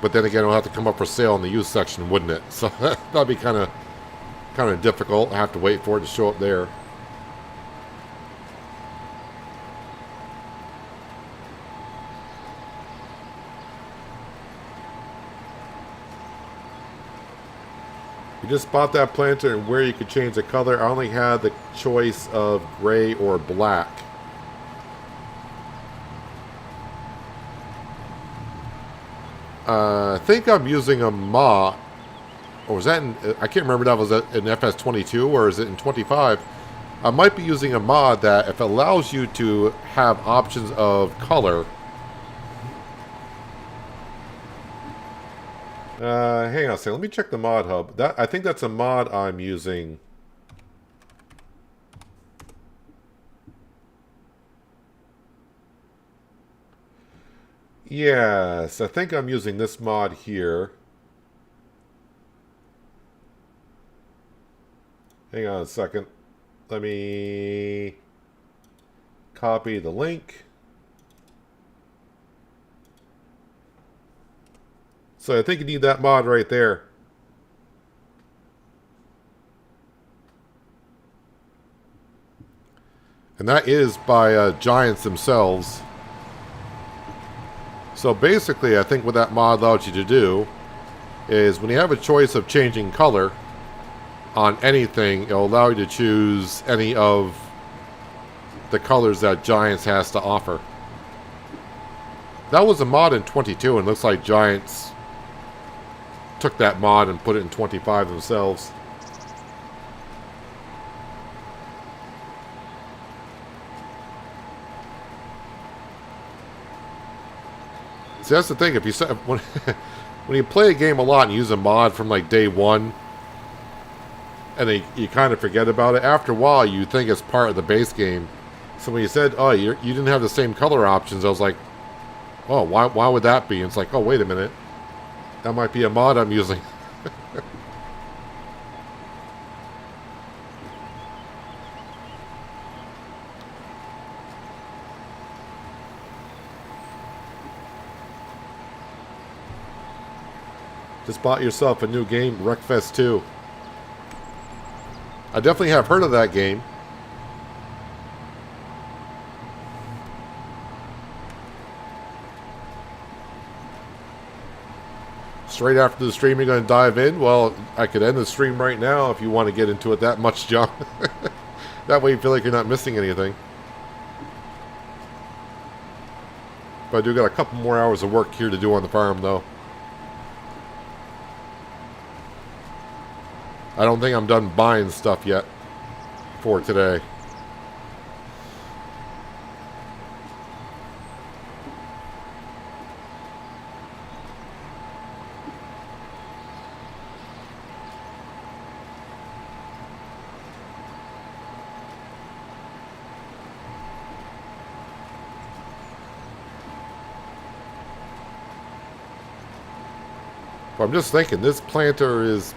But then again, it'll have to come up for sale in the used section, wouldn't it? So that'd be kind of difficult. I have to wait for it to show up there. You just bought that planter and where you could change the color. I only had the choice of gray or black. I think I'm using a mod, or was that in, I can't remember if that was in FS22 or is it in 25. I might be using a mod that if it allows you to have options of color. Hang on a second, let me check the mod hub. I think that's a mod I'm using. Yes, I think I'm using this mod here. Hang on a second. Let me copy the link. So I think you need that mod right there. And that is by Giants themselves. So basically, I think what that mod allows you to do is when you have a choice of changing color on anything, it'll allow you to choose any of the colors that Giants has to offer. That was a mod in 22, and it looks like Giants took that mod and put it in 25 themselves. See, that's the thing. If you when you play a game a lot and use a mod from like day one, and you kind of forget about it, after a while you think it's part of the base game. So when you said, "Oh, you didn't have the same color options," I was like, "Oh, why would that be?" And it's like, "Oh, wait a minute, that might be a mod I'm using." Just bought yourself a new game, Wreckfest 2. I definitely have heard of that game. Straight after the stream, you're going to dive in? Well, I could end the stream right now if you want to get into it that much, John. That way you feel like you're not missing anything. But I do got a couple more hours of work here to do on the farm, though. I don't think I'm done buying stuff yet for today. But I'm just thinking, this planter is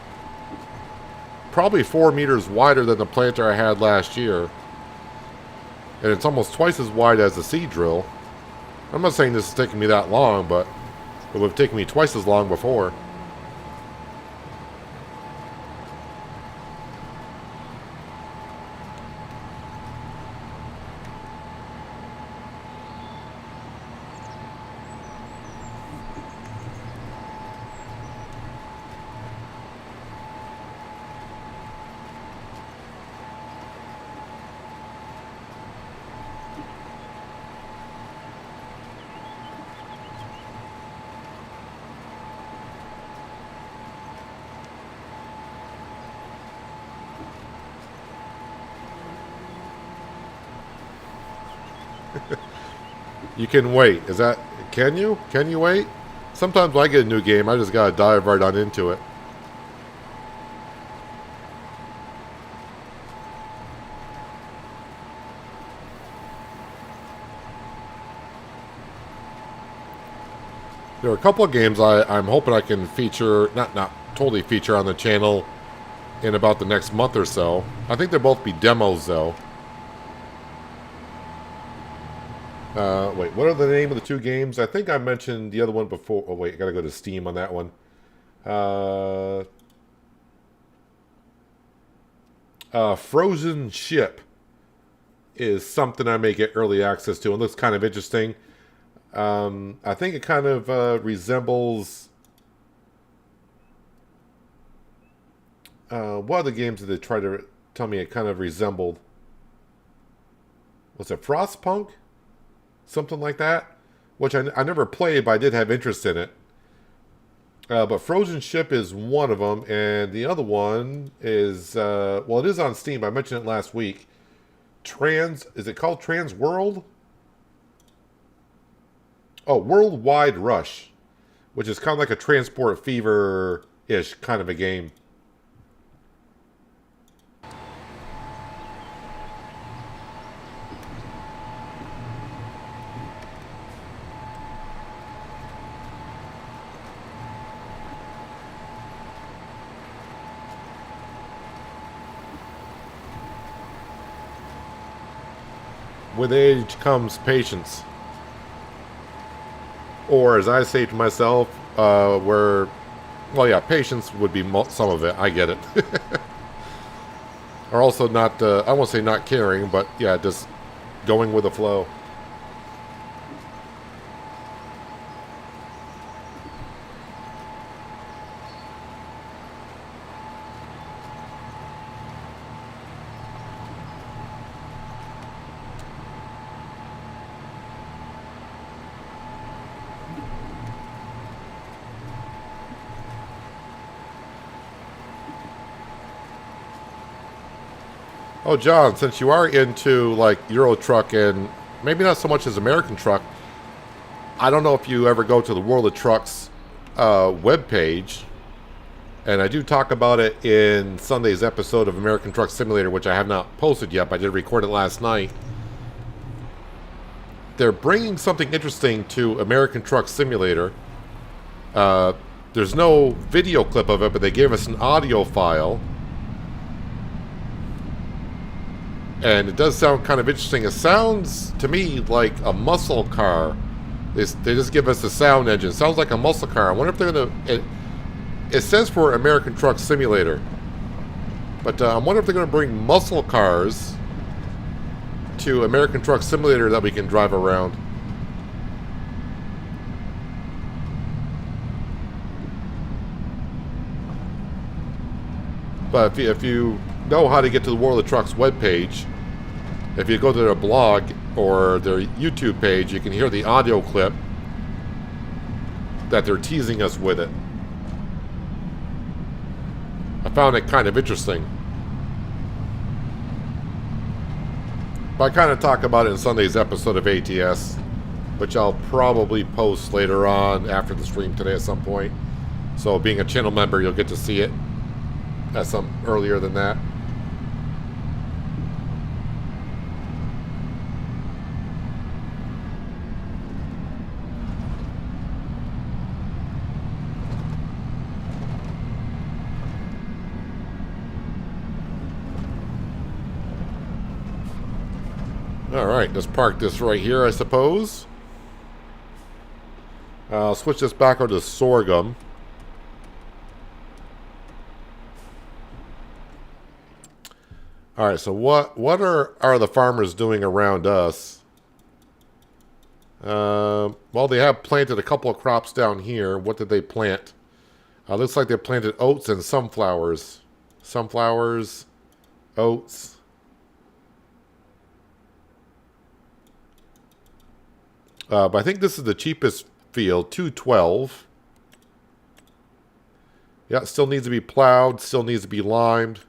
probably 4 meters wider than the planter I had last year. And it's almost twice as wide as the seed drill. I'm not saying this is taking me that long, but it would have taken me twice as long before. You can wait. Is that... Can you? Can you wait? Sometimes when I get a new game, I just gotta dive right on into it. There are a couple of games I'm hoping I can feature, not totally feature on the channel in about the next month or so. I think they'll both be demos, though. Wait, what are the name of the two games? I think I mentioned the other one before. Oh, wait, I gotta go to Steam on that one. Frozen Ship is something I may get early access to. It looks kind of interesting. I think it kind of resembles... what other games did they try to tell me it kind of resembled? Was it Frostpunk? Something like that? Which I never played, but I did have interest in it. But Frozen Ship is one of them, and the other one is... well, it is on Steam. I mentioned it last week. Is it called Trans World? Oh, Worldwide Rush, which is kind of like a Transport Fever-ish kind of a game. With age comes patience. Or, as I say to myself, well, yeah, patience would be some of it. I get it. Or also not, I won't say not caring, but yeah, just going with the flow. Oh, John, since you are into, like, Euro Truck and maybe not so much as American Truck, I don't know if you ever go to the World of Trucks webpage, and I do talk about it in Sunday's episode of American Truck Simulator, which I have not posted yet, but I did record it last night. They're bringing something interesting to American Truck Simulator. There's no video clip of it, but they gave us an audio file. And it does sound kind of interesting. It sounds, to me, like a muscle car. They just give us the sound engine. It sounds like a muscle car. I wonder if they're going to... It says for American Truck Simulator. But I wonder if they're going to bring muscle cars to American Truck Simulator that we can drive around. But if you know how to get to the World of Trucks webpage, if you go to their blog or their YouTube page, you can hear the audio clip that they're teasing us with it. I found it kind of interesting. But I kind of talk about it in Sunday's episode of ATS, which I'll probably post later on after the stream today at some point. So being a channel member, you'll get to see it at some earlier than that. Alright, let's park this right here, I suppose. I'll switch this back over to sorghum. Alright, so what are the farmers doing around us? Well, they have planted a couple of crops down here. What did they plant? Looks like they planted oats and sunflowers. Sunflowers, oats. But I think this is the cheapest field, 212. Yeah, it still needs to be plowed, still needs to be limed.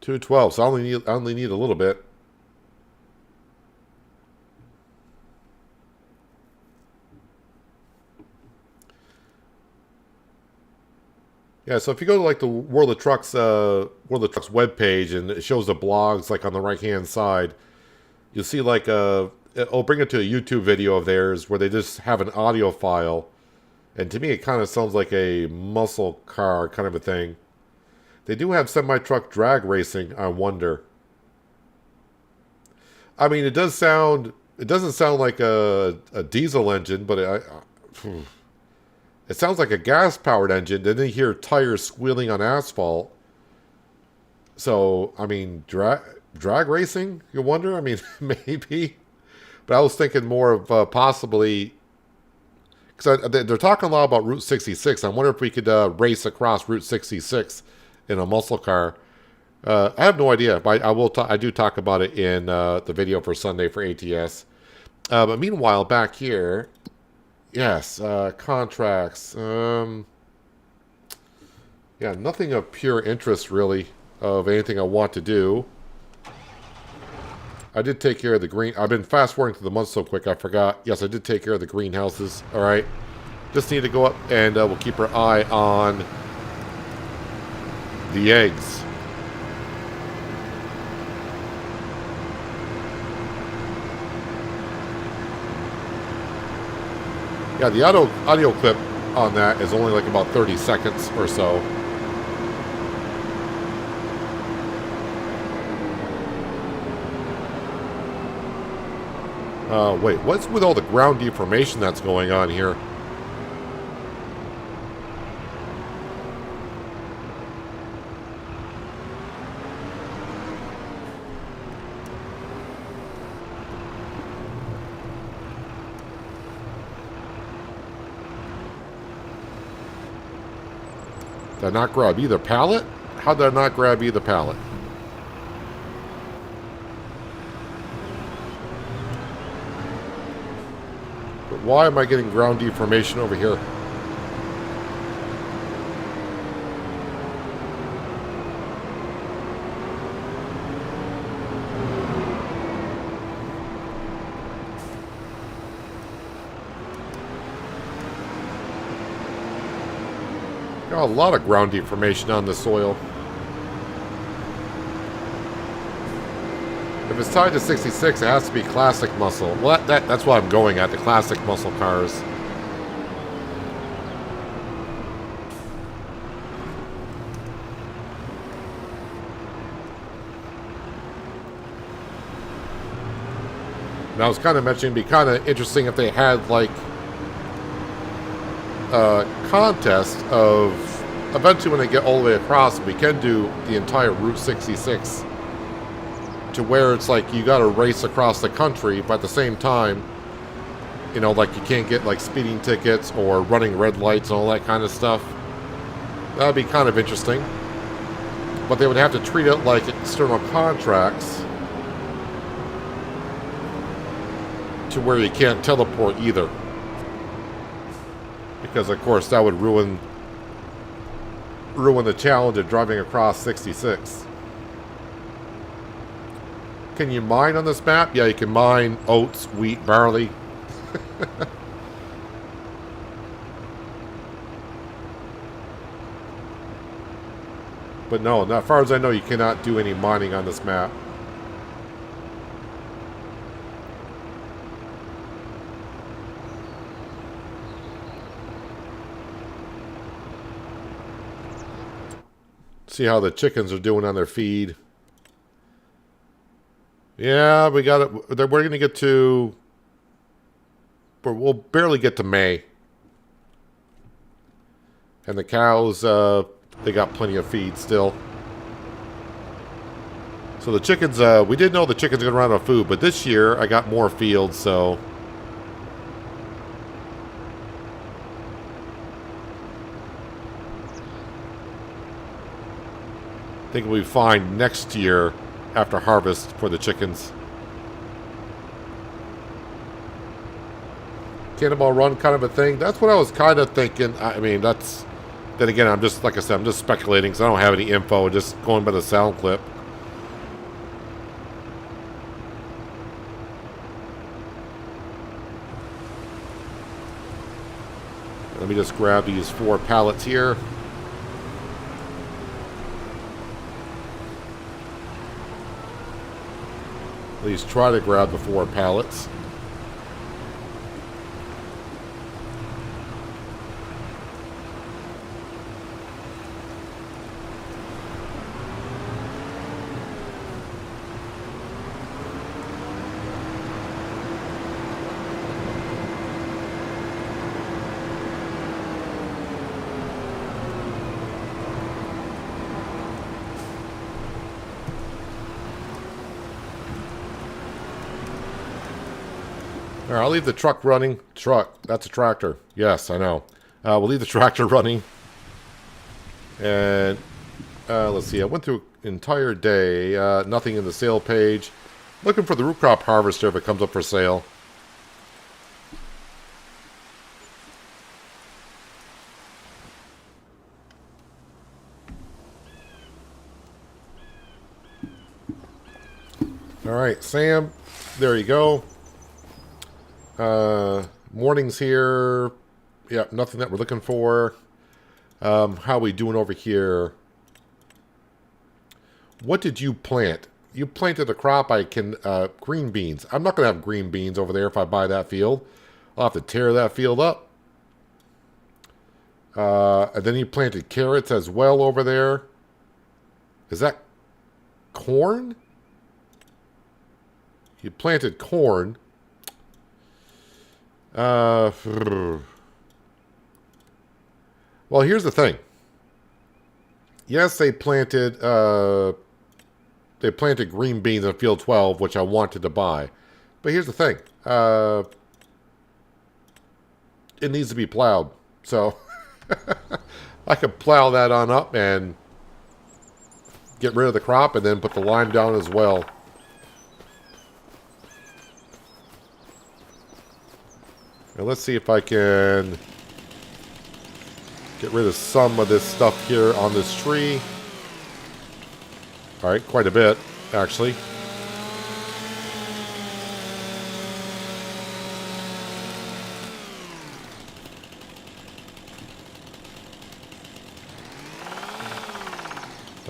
$212, so I only need a little bit. Yeah, so if you go to like the World of Trucks webpage and it shows the blogs like on the right hand side, you'll see like I'll bring it to a YouTube video of theirs where they just have an audio file, and to me it kind of sounds like a muscle car kind of a thing. They do have semi-truck drag racing, I wonder. I mean, it doesn't sound like a diesel engine, but it sounds like a gas-powered engine. Then you hear tires squealing on asphalt. So, I mean, drag racing, you wonder? I mean, maybe. But I was thinking more of possibly... Because they're talking a lot about Route 66. I wonder if we could race across Route 66 in a muscle car. I have no idea, but I do talk about it in the video for Sunday for ATS. But meanwhile, back here, yes, contracts. Yeah, nothing of pure interest really of anything I want to do. I did take care of the green. I've been fast forwarding through the months so quick I forgot. Yes, I did take care of the greenhouses. All right, just need to go up and we'll keep our eye on the eggs. Yeah, the audio clip on that is only like about 30 seconds or so. Wait, what's with all the ground deformation that's going on here? Did I not grab either pallet? How did I not grab either pallet? But why am I getting ground deformation over here? Got a lot of ground deformation on the soil. If it's tied to 66, it has to be classic muscle. Well, that's what I'm going at, the classic muscle cars. And I was kind of mentioning it'd be kind of interesting if they had like contest of eventually when they get all the way across, we can do the entire Route 66 to where it's like you got to race across the country, but at the same time, you know, like you can't get like speeding tickets or running red lights and all that kind of stuff. That'd be kind of interesting, but they would have to treat it like external contracts to where you can't teleport either. Because of course that would ruin the challenge of driving across 66. Can you mine on this map? Yeah, you can mine oats, wheat, barley. But no, as far as I know, you cannot do any mining on this map. See how the chickens are doing on their feed. Yeah, we got it. We're going to get to... But we'll barely get to May. And the cows, they got plenty of feed still. So the chickens, we did know the chickens are going to run out of food, but this year I got more fields, so... I think we'll be fine next year after harvest for the chickens. Cannonball Run kind of a thing. That's what I was kind of thinking. I mean, that's... Then again, I'm just, like I said, I'm just speculating because I don't have any info. Just going by the sound clip. Let me just grab these 4 pallets here. At least try to grab the 4 pallets. All right, I'll leave the truck running. Truck, that's a tractor. Yes, I know. We'll leave the tractor running. And let's see, I went through an entire day. Nothing in the sale page. Looking for the root crop harvester if it comes up for sale. All right, Sam, there you go. Morning's here. Yep, nothing that we're looking for. How are we doing over here? What did you plant? You planted a crop. Green beans. I'm not going to have green beans over there if I buy that field. I'll have to tear that field up. And then you planted carrots as well over there. Is that corn? You planted corn. Well, here's the thing. Yes, they planted green beans in field 12, which I wanted to buy. But here's the thing. It needs to be plowed. So I could plow that on up and get rid of the crop and then put the lime down as well. Now let's see if I can get rid of some of this stuff here on this tree. All right, quite a bit, actually.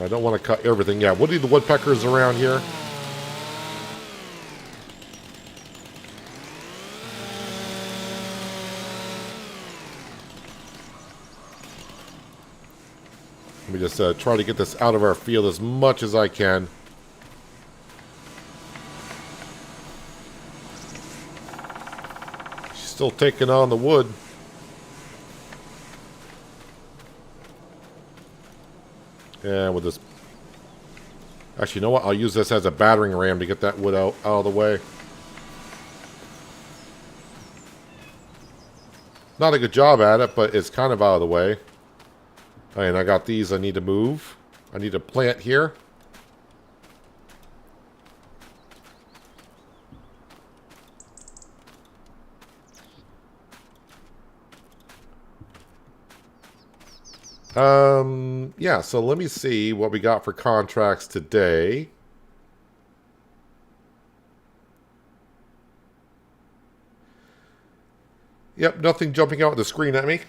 I don't want to cut everything. Yeah, we'll leave the woodpeckers around here. Let me just try to get this out of our field as much as I can. She's still taking on the wood. And with this... Actually, you know what? I'll use this as a battering ram to get that wood out of the way. Not a good job at it, but it's kind of out of the way. And I got these I need to move. I need to plant here. Yeah, so let me see what we got for contracts today. Yep, nothing jumping out of the screen at me.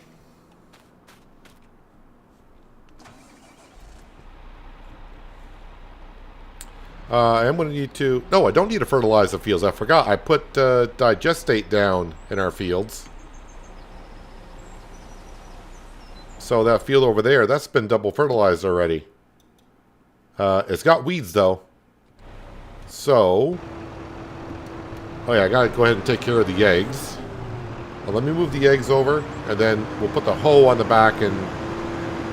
I am going to need to... No, I don't need to fertilize the fields. I forgot. I put digestate down in our fields. So that field over there, that's been double fertilized already. It's got weeds, though. So... Oh, yeah, I gotta go ahead and take care of the eggs. Well, let me move the eggs over, and then we'll put the hoe on the back, and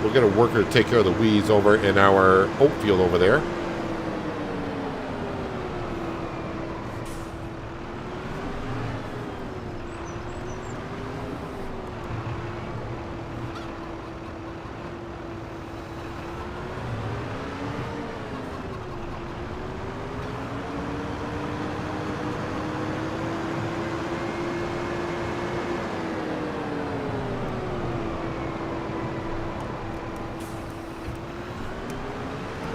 we'll get a worker to take care of the weeds over in our oat field over there.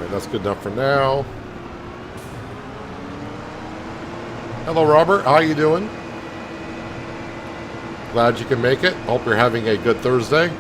That's good enough for now. Hello, Robert. How you doing? Glad you can make it. Hope you're having a good Thursday.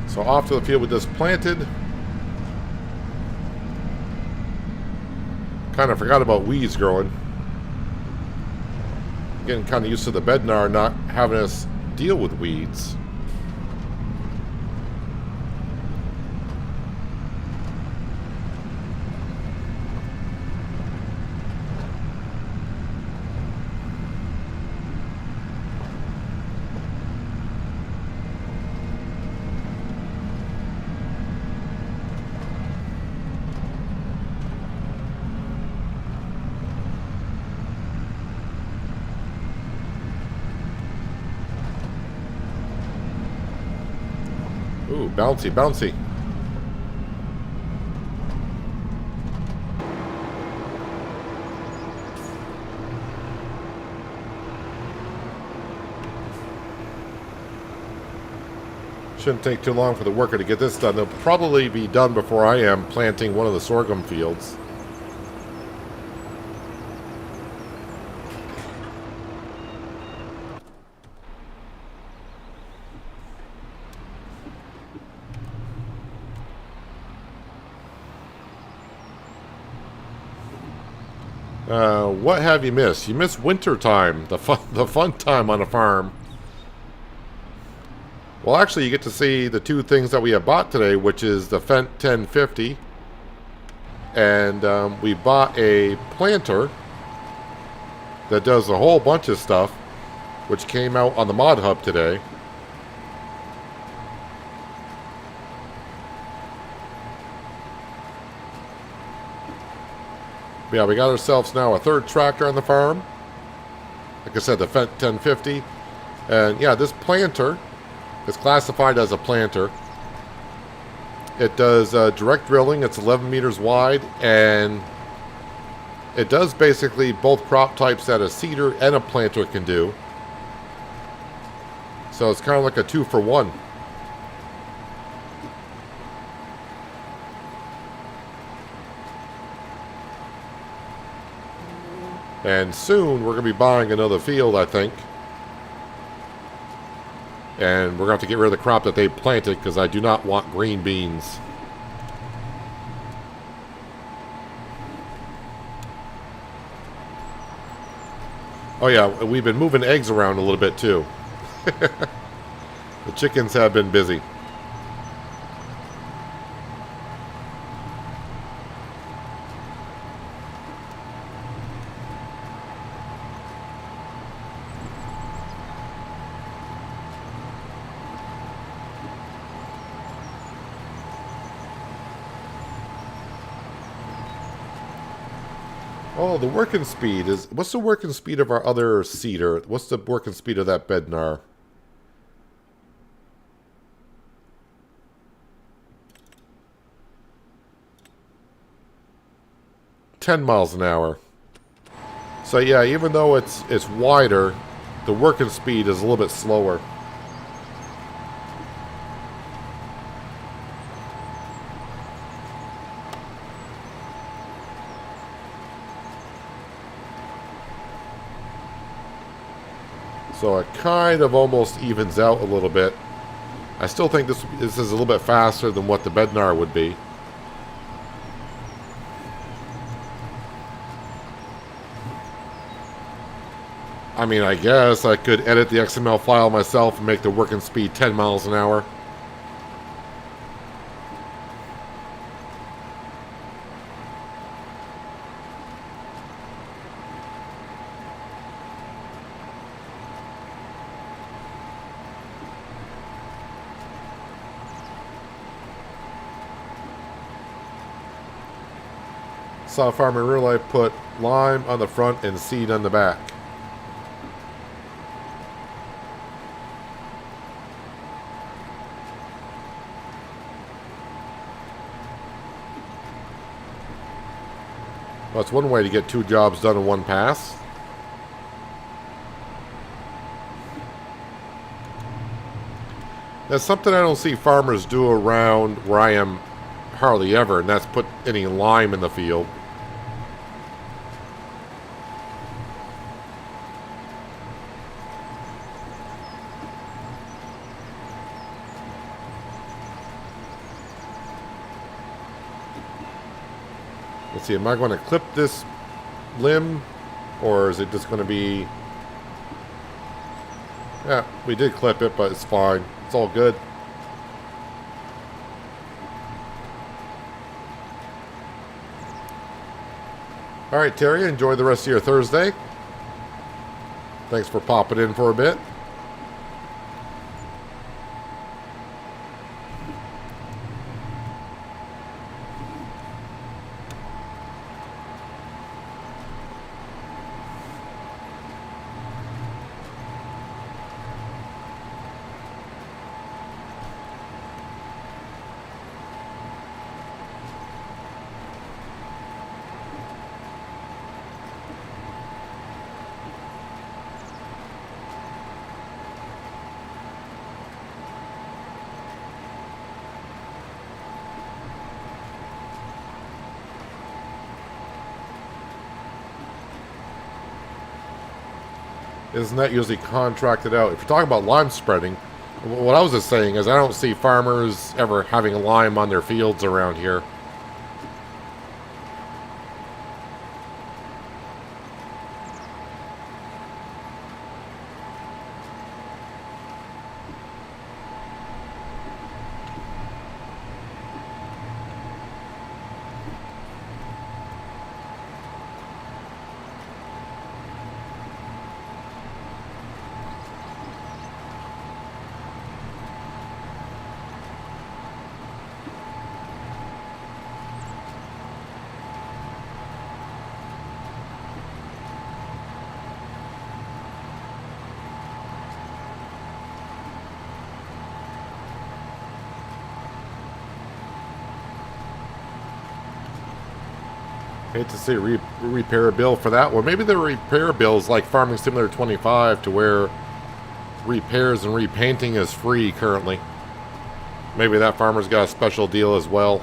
So off to the field with this planted. Kind of forgot about weeds growing. Getting kind of used to the bednar not having us deal with weeds. Ooh, bouncy, bouncy. Shouldn't take too long for the worker to get this done. They'll probably be done before I am planting one of the sorghum fields. What have you missed? You missed winter time, the fun time on a farm. Well, actually, you get to see the two things that we have bought today, which is the Fendt 1050, and we bought a planter that does a whole bunch of stuff, which came out on the Mod Hub today. Yeah, we got ourselves now a third tractor on the farm. Like I said, the Fendt 1050. And yeah, this planter is classified as a planter. It does direct drilling. It's 11 meters wide. And it does basically both crop types that a seeder and a planter can do. So it's kind of like a 2-for-1. And soon we're going to be buying another field, I think. And we're going to have to get rid of the crop that they planted because I do not want green beans. Oh yeah, we've been moving eggs around a little bit too. The chickens have been busy. Oh, the working speed is... What's the working speed of our other seeder? What's the working speed of that Bednar? $10 miles an hour. So yeah, even though it's wider, the working speed is a little bit slower. So it kind of almost evens out a little bit. I still think this is a little bit faster than what the Bednar would be. I mean, I guess I could edit the XML file myself and make the working speed 10 miles an hour. Saw a farmer in real life put lime on the front and seed on the back. Well, that's one way to get 2 jobs done in one pass. That's something I don't see farmers do around where I am hardly ever, and that's put any lime in the field. Let's see, am I going to clip this limb, or is it just going to be... Yeah, we did clip it, but it's fine. It's all good. All right, Terry, enjoy the rest of your Thursday. Thanks for popping in for a bit. Isn't that usually contracted out? If you're talking about lime spreading, what I was just saying is I don't see farmers ever having lime on their fields around here. Hate to see a repair bill for that one. Maybe the repair bill is like Farming Simulator 25 to where repairs and repainting is free currently. Maybe that farmer's got a special deal as well.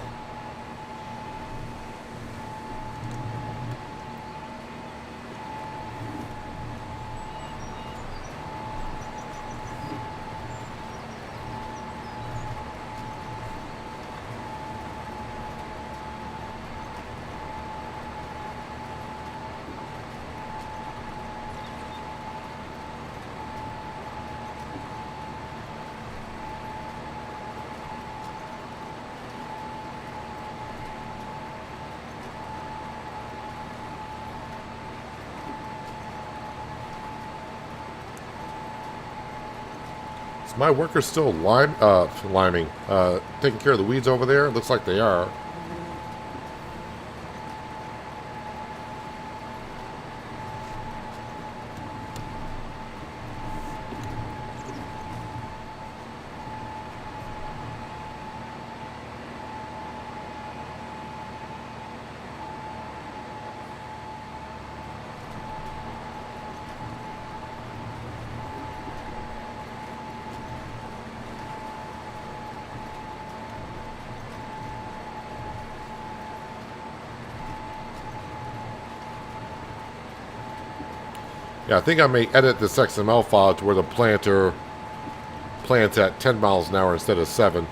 My workers still liming, taking care of the weeds over there. Looks like they are. Yeah, I think I may edit this XML file to where the planter plants at 10 miles an hour instead of 7.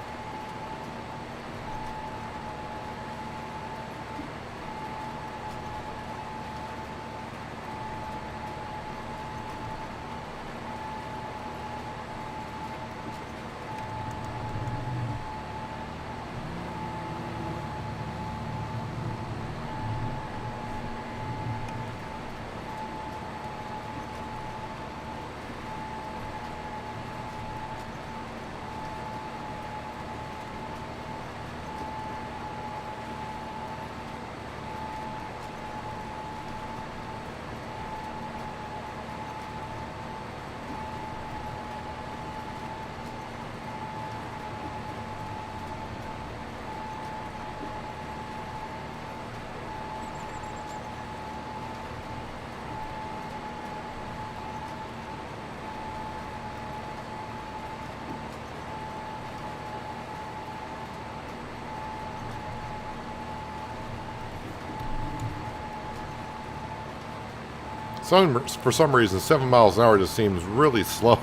For some reason, 7 miles an hour just seems really slow.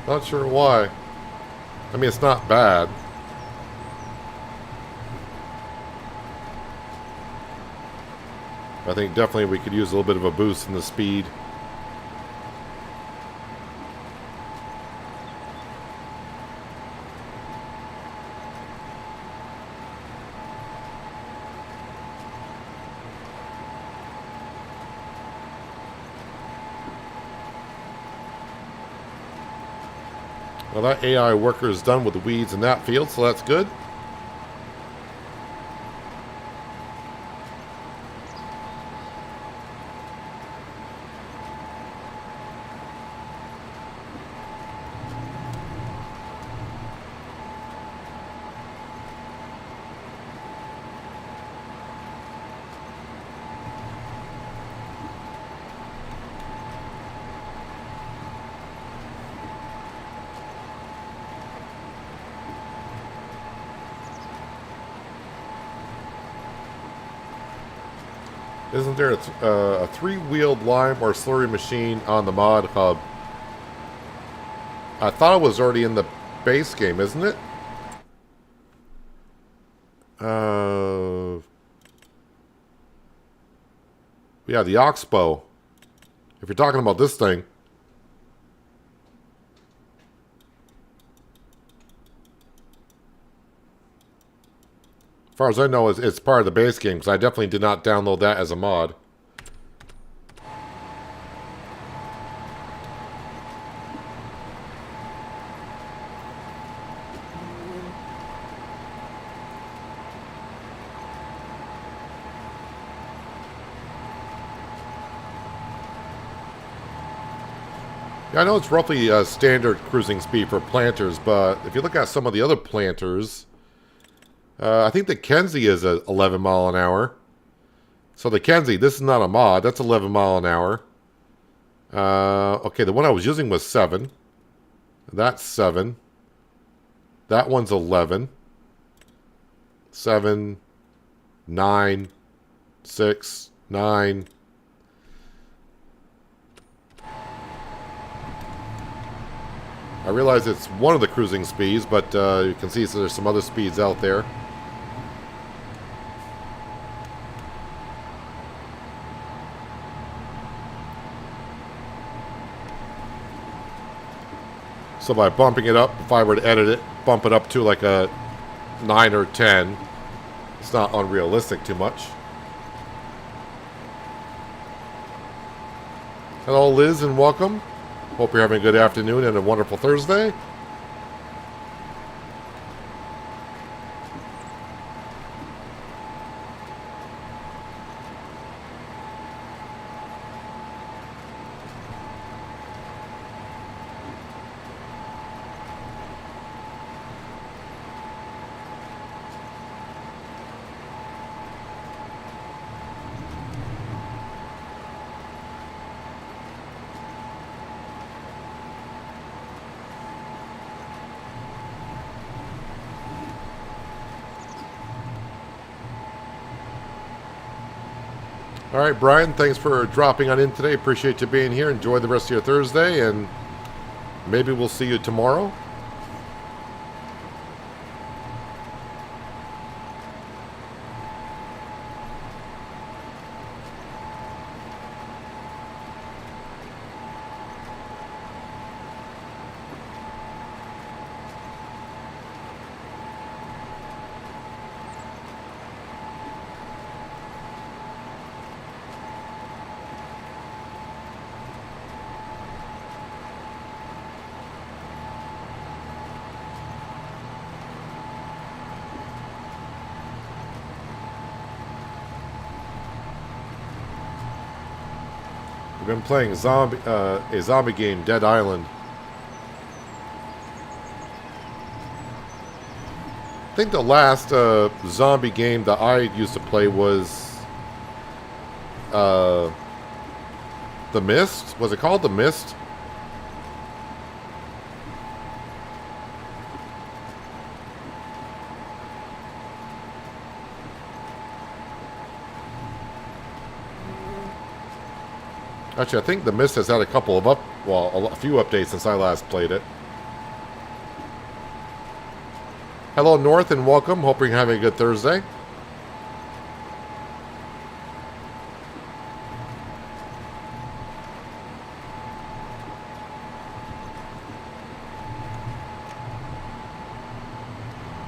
Not sure why. I mean, it's not bad. I think definitely we could use a little bit of a boost in the speed. Well, that AI worker is done with the weeds in that field, so that's good. Isn't there a 3-wheeled lime or slurry machine on the mod hub? I thought it was already in the base game, isn't it? Yeah, the Oxbow. If you're talking about this thing. As far as I know, it's part of the base game, because I definitely did not download that as a mod. Yeah, I know it's roughly a standard cruising speed for planters, but if you look at some of the other planters, I think the Kenzie is at 11 mile an hour. So the Kenzie, this is not a mod, that's 11 mile an hour. Okay, the one I was using was 7. That's 7. That one's 11. 7, 9, 6, 9. I realize it's one of the cruising speeds, but you can see so there's some other speeds out there. So by bumping it up, if I were to edit it, bump it up to like a 9 or 10, it's not unrealistic too much. Hello, Liz, and welcome. Hope you're having a good afternoon and a wonderful Thursday. All right, Brian, thanks for dropping on in today. Appreciate you being here. Enjoy the rest of your Thursday, and maybe we'll see you tomorrow. We've been playing a zombie game, Dead Island. I think the last zombie game that I used to play was The Mist. Was it called The Mist? Actually, I think The Mist has had a couple of a few updates since I last played it. Hello, North, and welcome. Hope you're having a good Thursday.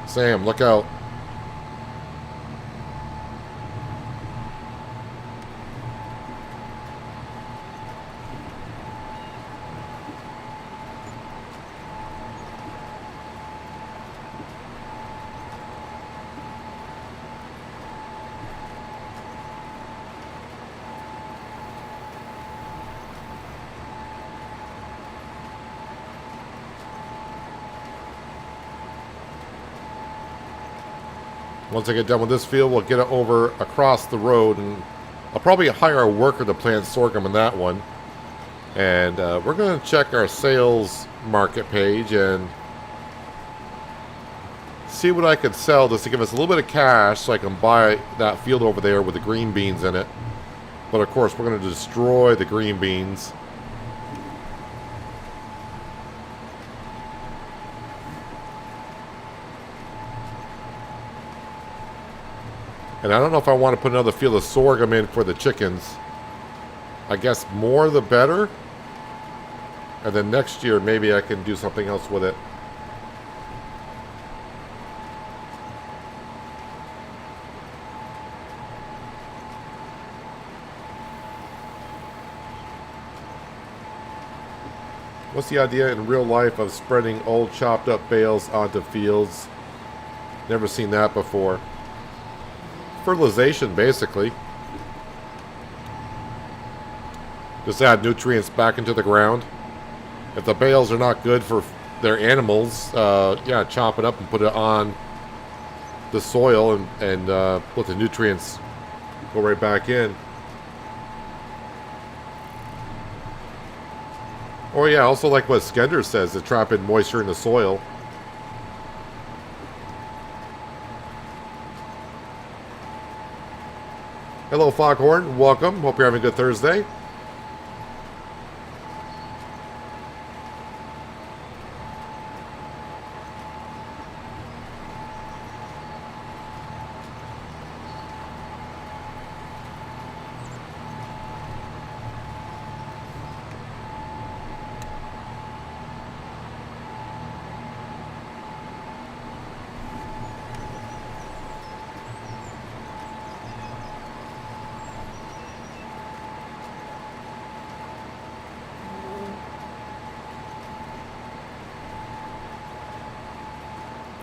Sam, look out. Once I get done with this field, we'll get it over across the road, and I'll probably hire a worker to plant sorghum in that one. And we're going to check our sales market page and see what I could sell just to give us a little bit of cash so I can buy that field over there with the green beans in it. But of course, we're going to destroy the green beans. And I don't know if I want to put another field of sorghum in for the chickens. I guess more the better. And then next year, maybe I can do something else with it. What's the idea in real life of spreading old chopped up bales onto fields? Never seen that before. Fertilization, basically. Just add nutrients back into the ground. If the bales are not good for their animals, yeah, chop it up and put it on the soil and let the nutrients go right back in. Oh yeah, also like what Skender says, to trap in moisture in the soil. Hello, Foghorn. Welcome. Hope you're having a good Thursday.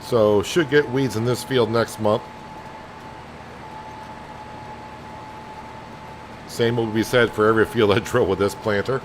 So, should get weeds in this field next month. Same will be said for every field I drill with this planter.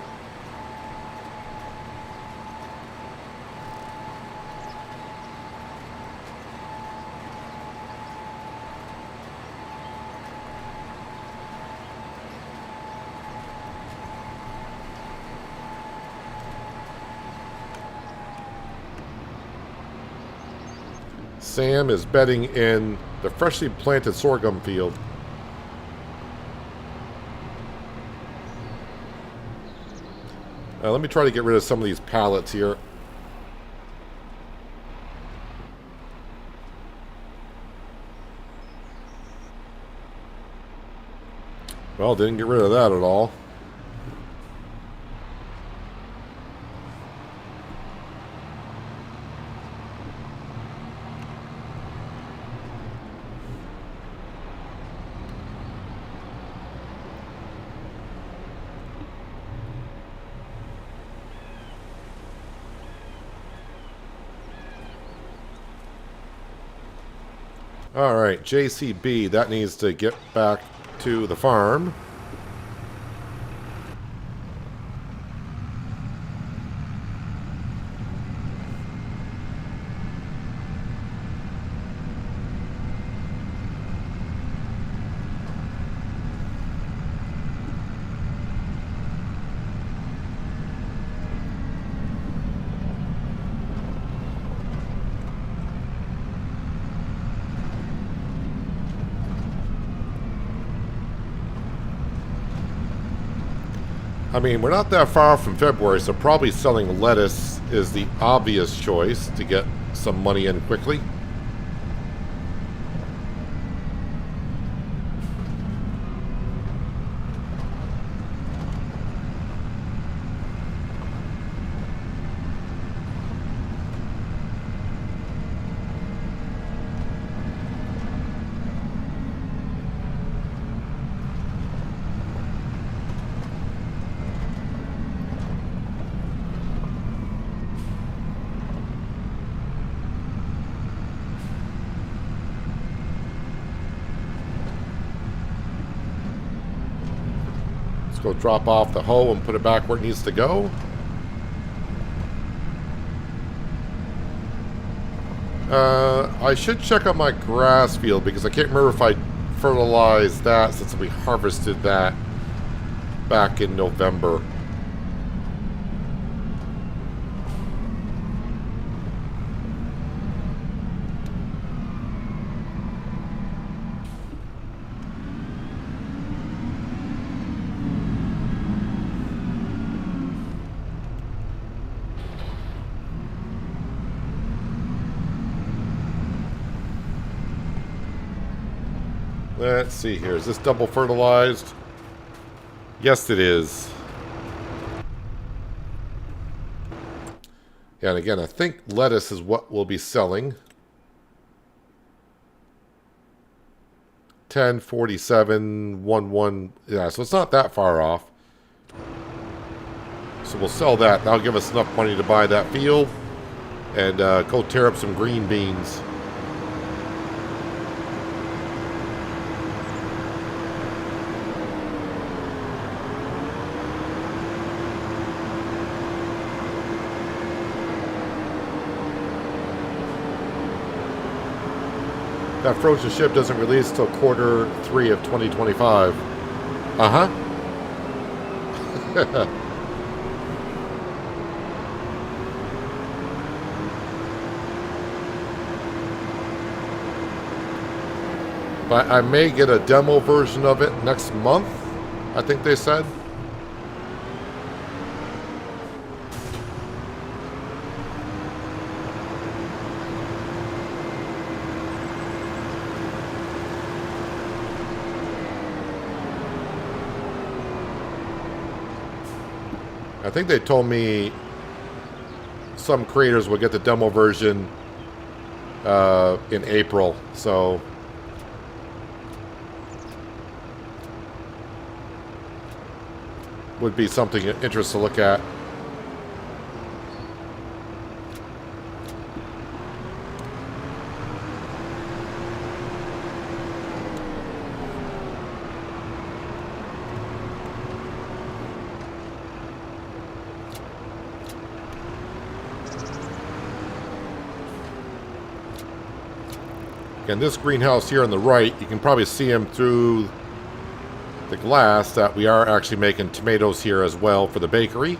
Sam is bedding in the freshly planted sorghum field. Let me try to get rid of some of these pallets here. Well, didn't get rid of that at all. Alright, JCB, that needs to get back to the farm. I mean, we're not that far from February, so probably selling lettuce is the obvious choice to get some money in quickly. Let's go drop off the hoe and put it back where it needs to go. I should check out my grass field because I can't remember if I fertilized that since we harvested that back in November. Let's see here. Is this double fertilized? Yes, it is. Yeah, and again, I think lettuce is what we'll be selling. 1047 11. Yeah, so it's not that far off. So we'll sell that. That'll give us enough money to buy that field and go tear up some green beans. That frozen ship doesn't release till Q3 of 2025. Uh-huh. But I may get a demo version of it next month, I think they said. I think they told me some creators will get the demo version in April, so would be something of interest to look at. And this greenhouse here on the right, you can probably see them through the glass that we are actually making tomatoes here as well for the bakery.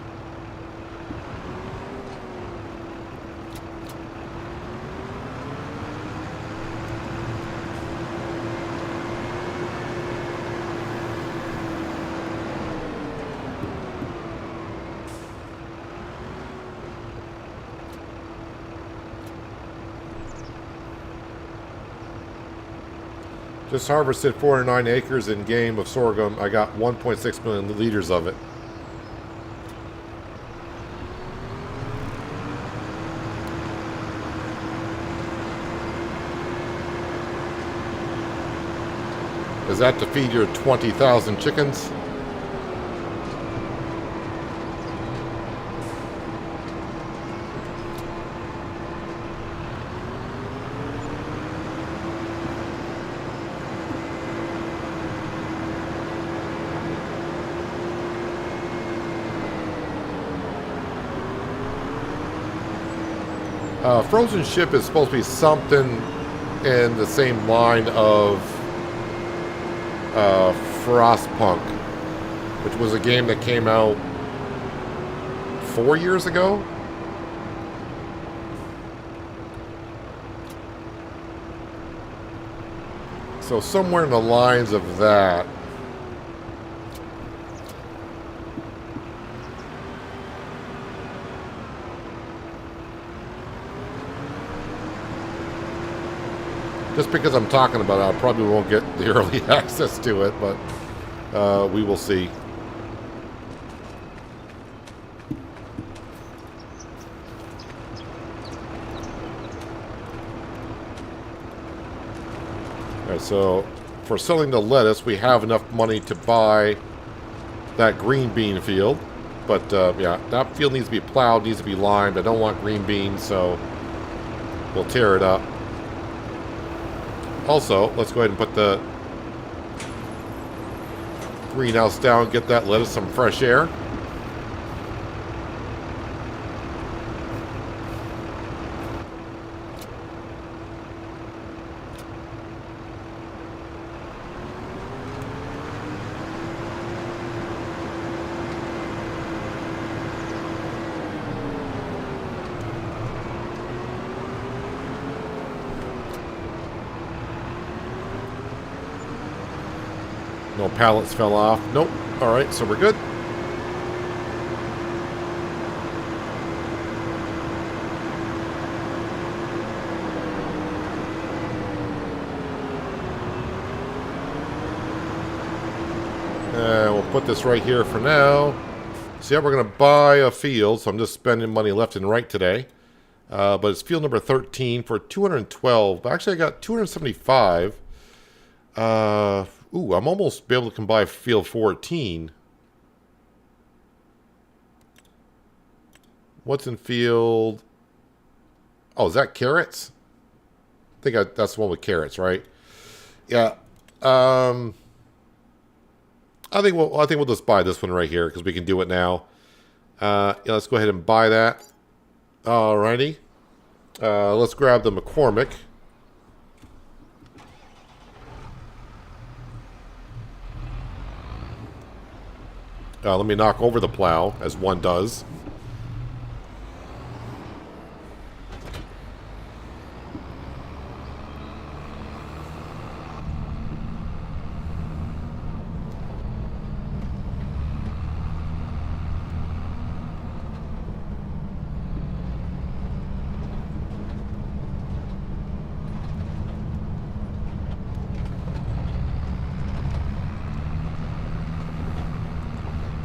Just harvested 409 acres in game of sorghum. I got 1.6 million liters of it. Is that to feed your 20,000 chickens? Frozen Ship is supposed to be something in the same line of Frostpunk, which was a game that came out 4 years ago. So somewhere in the lines of that. Just because I'm talking about it, I probably won't get the early access to it, but we will see. Alright, so for selling the lettuce, we have enough money to buy that green bean field. But yeah, that field needs to be plowed, needs to be limed. I don't want green beans, so we'll tear it up. Also, let's go ahead and put the greenhouse down, get that lettuce some fresh air. No pallets fell off. Nope. Alright, so we're good. And we'll put this right here for now. So yeah, we're going to buy a field, so I'm just spending money left and right today. But it's field number 13 for 212. Actually, I got 275. Ooh, I'm almost be able to buy field 14. What's in field? Oh, is that carrots? I think that's the one with carrots, right? Yeah. I think we'll just buy this one right here because we can do it now. Yeah, let's go ahead and buy that. Alrighty. Let's grab the McCormick. Let me knock over the plow, as one does.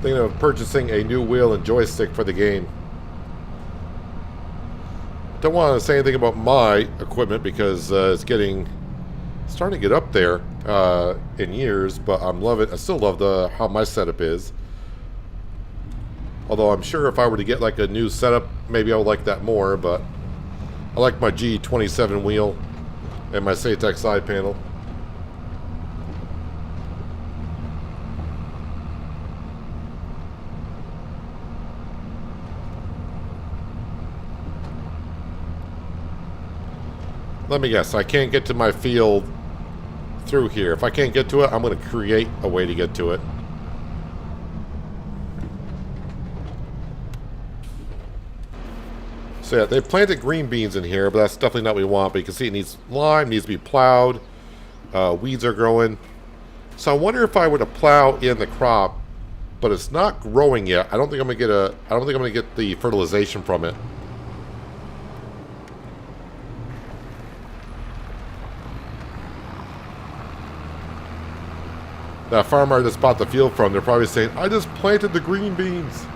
Thinking of purchasing a new wheel and joystick for the game. Don't want to say anything about my equipment because it's starting to get up there in years, but I still love how my setup is. Although I'm sure if I were to get like a new setup, maybe I would like that more, but I like my G27 wheel and my Satex side panel. Let me guess, I can't get to my field through here. If I can't get to it, I'm going to create a way to get to it. So yeah, they've planted green beans in here, but that's definitely not what we want. But you can see it needs lime, needs to be plowed. Weeds are growing. So I wonder if I were to plow in the crop, but it's not growing yet. I don't think I'm going to get the fertilization from it. That farmer I just bought the field from, they're probably saying, I just planted the green beans.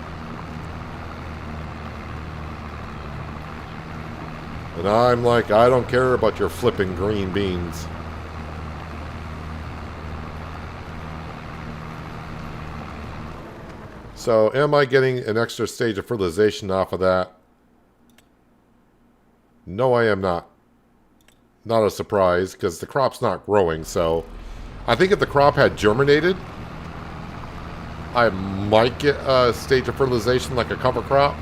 And I'm like, I don't care about your flipping green beans. So, am I getting an extra stage of fertilization off of that? No, I am not. Not a surprise, because the crop's not growing, so... I think if the crop had germinated, I might get a stage of fertilization like a cover crop.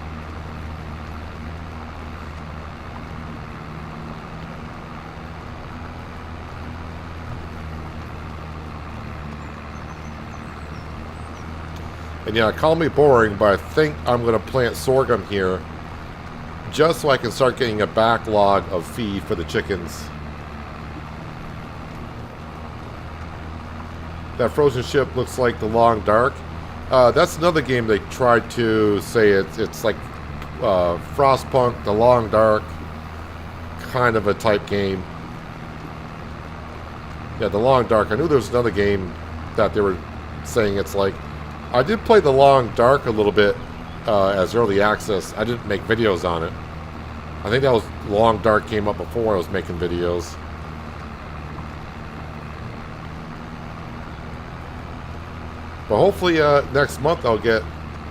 And yeah, call me boring, but I think I'm going to plant sorghum here just so I can start getting a backlog of feed for the chickens. That frozen ship looks like the Long Dark. That's another game they tried to say it's like Frostpunk, the Long Dark, kind of a type game. Yeah, the Long Dark. I knew there was another game that they were saying it's like. I did play the Long Dark a little bit as early access. I didn't make videos on it. I think that was Long Dark came up before I was making videos. But hopefully next month I'll get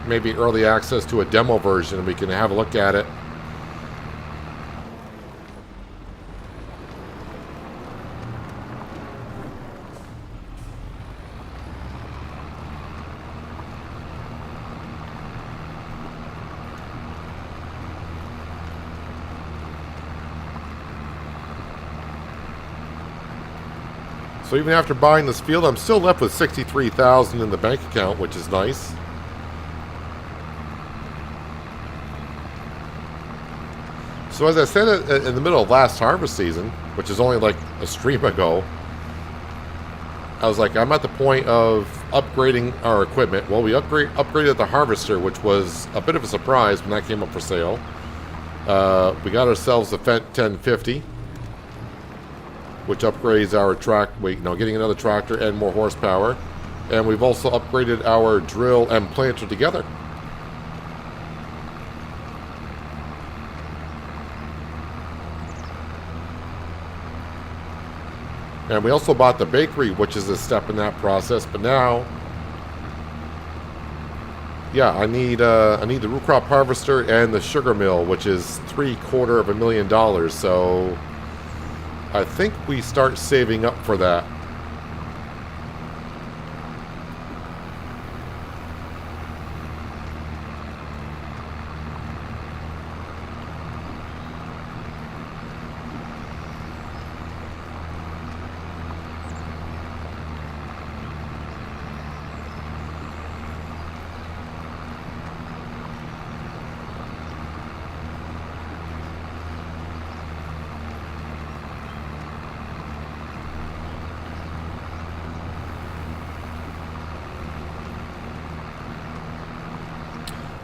maybe early access to a demo version and we can have a look at it. So even after buying this field, I'm still left with $63,000 in the bank account, which is nice. So as I said in the middle of last harvest season, which is only like a stream ago, I was like, I'm at the point of upgrading our equipment. Well, we upgraded the harvester, which was a bit of a surprise when that came up for sale. We got ourselves a Fendt 1050. Which upgrades our getting another tractor and more horsepower. And we've also upgraded our drill and planter together. And we also bought the bakery, which is a step in that process. But now, yeah, I need the root crop harvester and the sugar mill, which is $750,000. So I think we start saving up for that.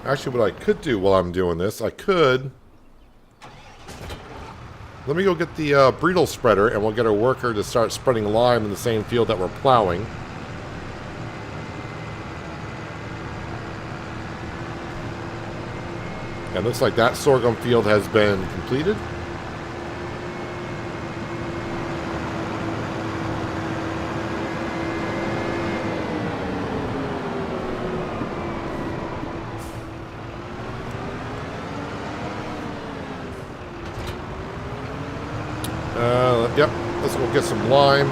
Actually, what I could do while I'm doing this, let me go get the Breedle spreader, and we'll get a worker to start spreading lime in the same field that we're plowing. And looks like that sorghum field has been completed. Yep, let's go get some lime.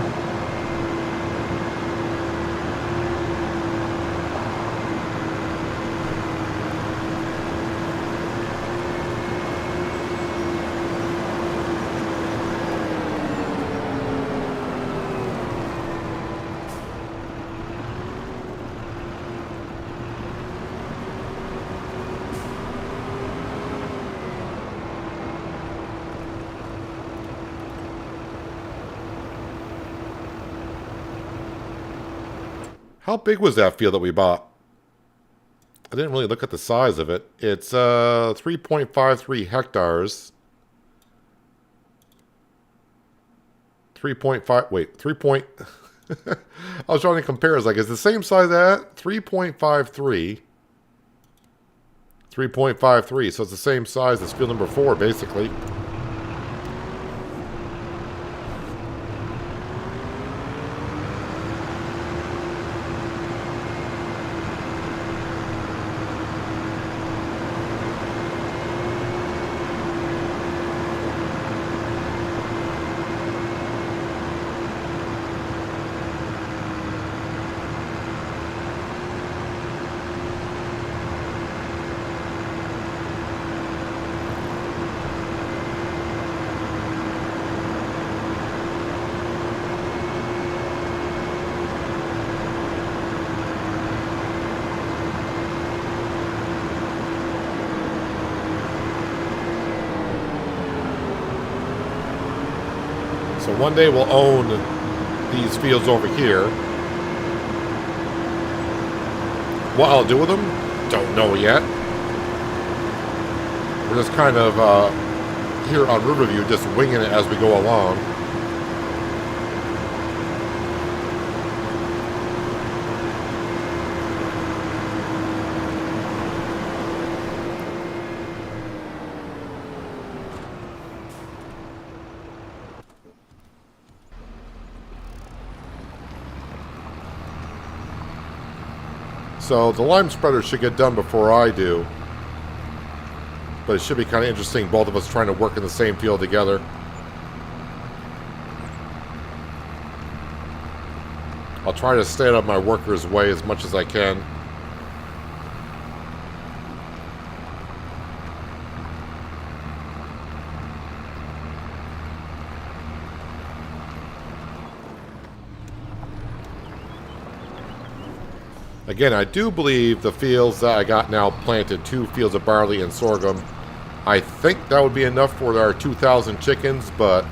How big was that field that we bought? I didn't really look at the size of it. It's 3.53 hectares. 3.5, wait, 3. I was trying to compare. It's like, it's the same size as that? 3.53. 3.53. So it's the same size as field number 4, basically. So one day we'll own these fields over here. What I'll do with them, don't know yet. We're just kind of here on Riverview, just winging it as we go along. So the lime spreader should get done before I do. But it should be kind of interesting, both of us trying to work in the same field together. I'll try to stay out of my worker's way as much as I can. Again, I do believe the fields that I got now planted, 2 fields of barley and sorghum, I think that would be enough for our 2,000 chickens, but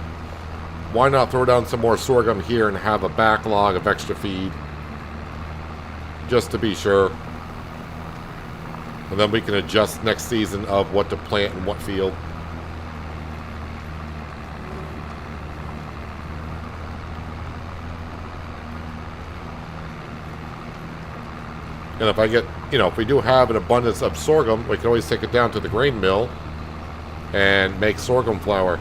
why not throw down some more sorghum here and have a backlog of extra feed, just to be sure. And then we can adjust next season of what to plant in what field. And if I get, if we do have an abundance of sorghum, we can always take it down to the grain mill and make sorghum flour.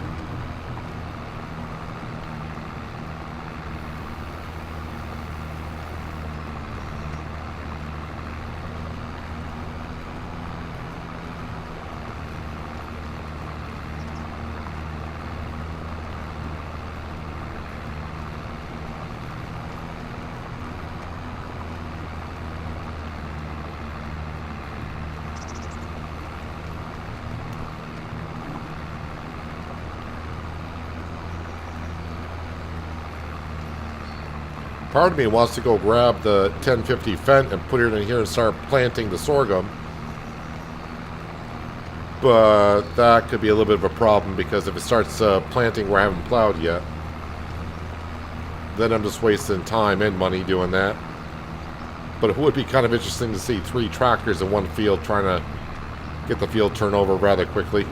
Part of me wants to go grab the 1050 Fendt and put it in here and start planting the sorghum. But that could be a little bit of a problem, because if it starts planting where I haven't plowed yet, then I'm just wasting time and money doing that. But it would be kind of interesting to see 3 tractors in one field trying to get the field turned over rather quickly.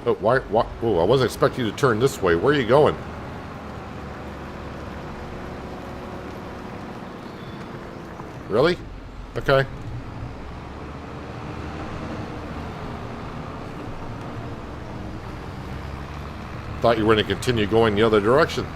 Oh, why? Oh, I wasn't expecting you to turn this way. Where are you going? Really? Okay. Thought you were going to continue going the other direction.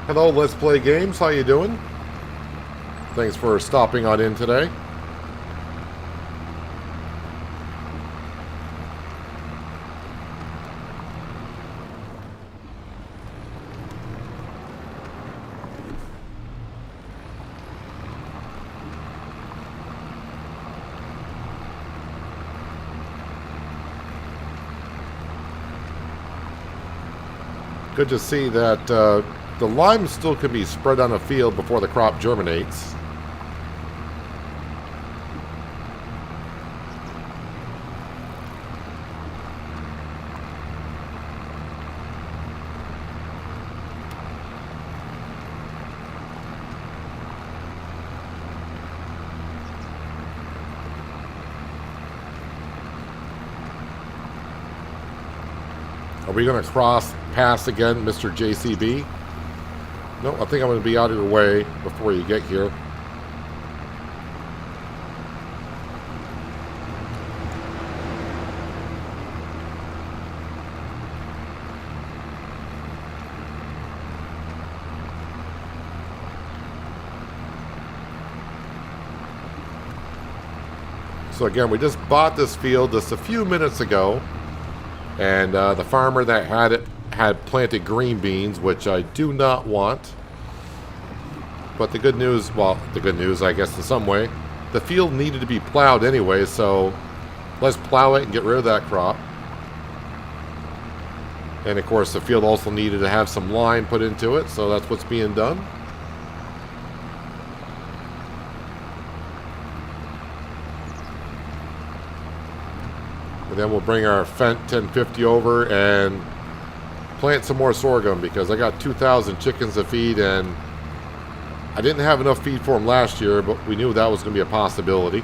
Hello, Let's Play Games. How you doing? Thanks for stopping on in today. Good to see that the lime still can be spread on a field before the crop germinates. Are we going to cross paths again, Mr. JCB? No, I think I'm going to be out of your way before you get here. So again, we just bought this field just a few minutes ago. And the farmer that had it had planted green beans, which I do not want. But the good news, well, the good news, I guess, in some way, the field needed to be plowed anyway, so let's plow it and get rid of that crop. And of course, the field also needed to have some lime put into it, so that's what's being done. And then we'll bring our Fendt 1050 over and plant some more sorghum, because I got 2,000 chickens to feed, and I didn't have enough feed for them last year, but we knew that was going to be a possibility.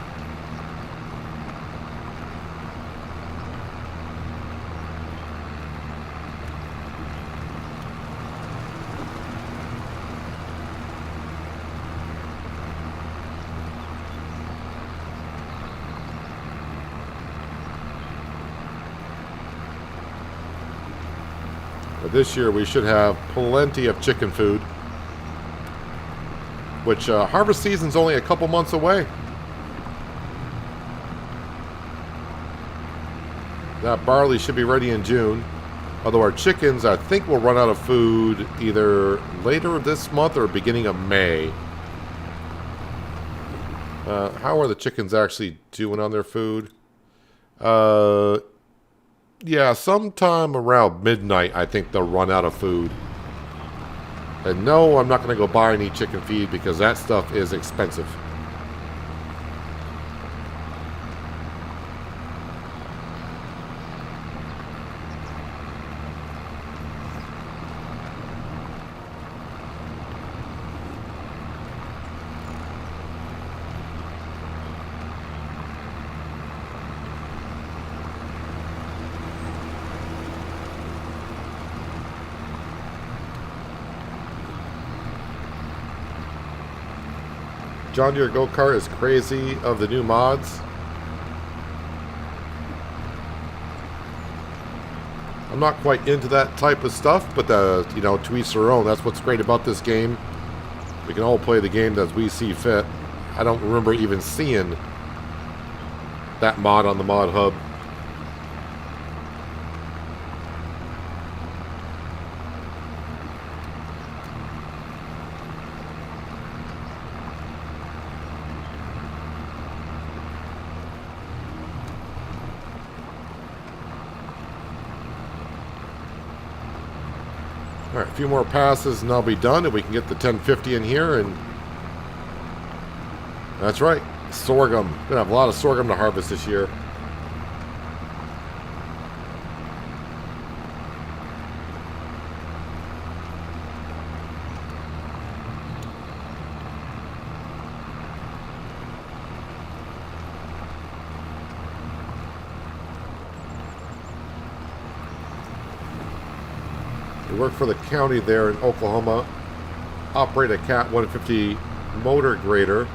This year we should have plenty of chicken food, which harvest season's only a couple months away. That barley should be ready in June, although our chickens, I think, will run out of food either later this month or beginning of May. How are the chickens actually doing on their food? Yeah, sometime around midnight, I think they'll run out of food. And no, I'm not going to go buy any chicken feed, because that stuff is expensive. John Deere Go-Kart is crazy of the new mods. I'm not quite into that type of stuff, but you know, to each their own. That's what's great about this game. We can all play the game as we see fit. I don't remember even seeing that mod on the mod hub. All right, a few more passes and I'll be done, and we can get the 1050 in here. And that's right, sorghum. Gonna have a lot of sorghum to harvest this year. We work for the county there in Oklahoma, operate a Cat 150 motor grader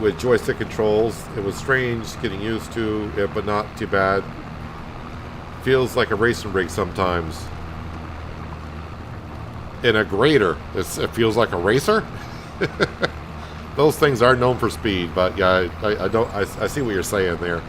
with joystick controls. It was strange getting used to it, but not too bad. Feels like a racing rig sometimes. In a grader, it feels like a racer. Those things are known for speed, but yeah, I see what you're saying there.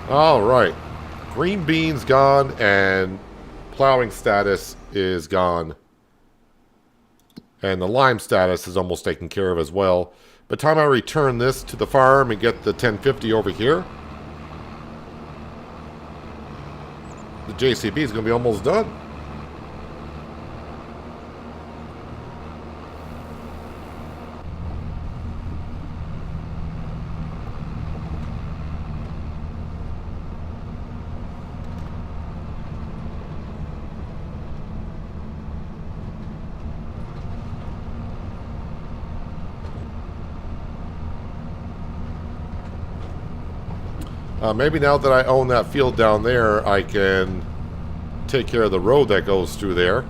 All right. Green beans gone and plowing status is gone. And the lime status is almost taken care of as well. By the time I return this to the farm and get the 1050 over here, the JCB is going to be almost done. Maybe now that I own that field down there, I can take care of the road that goes through there.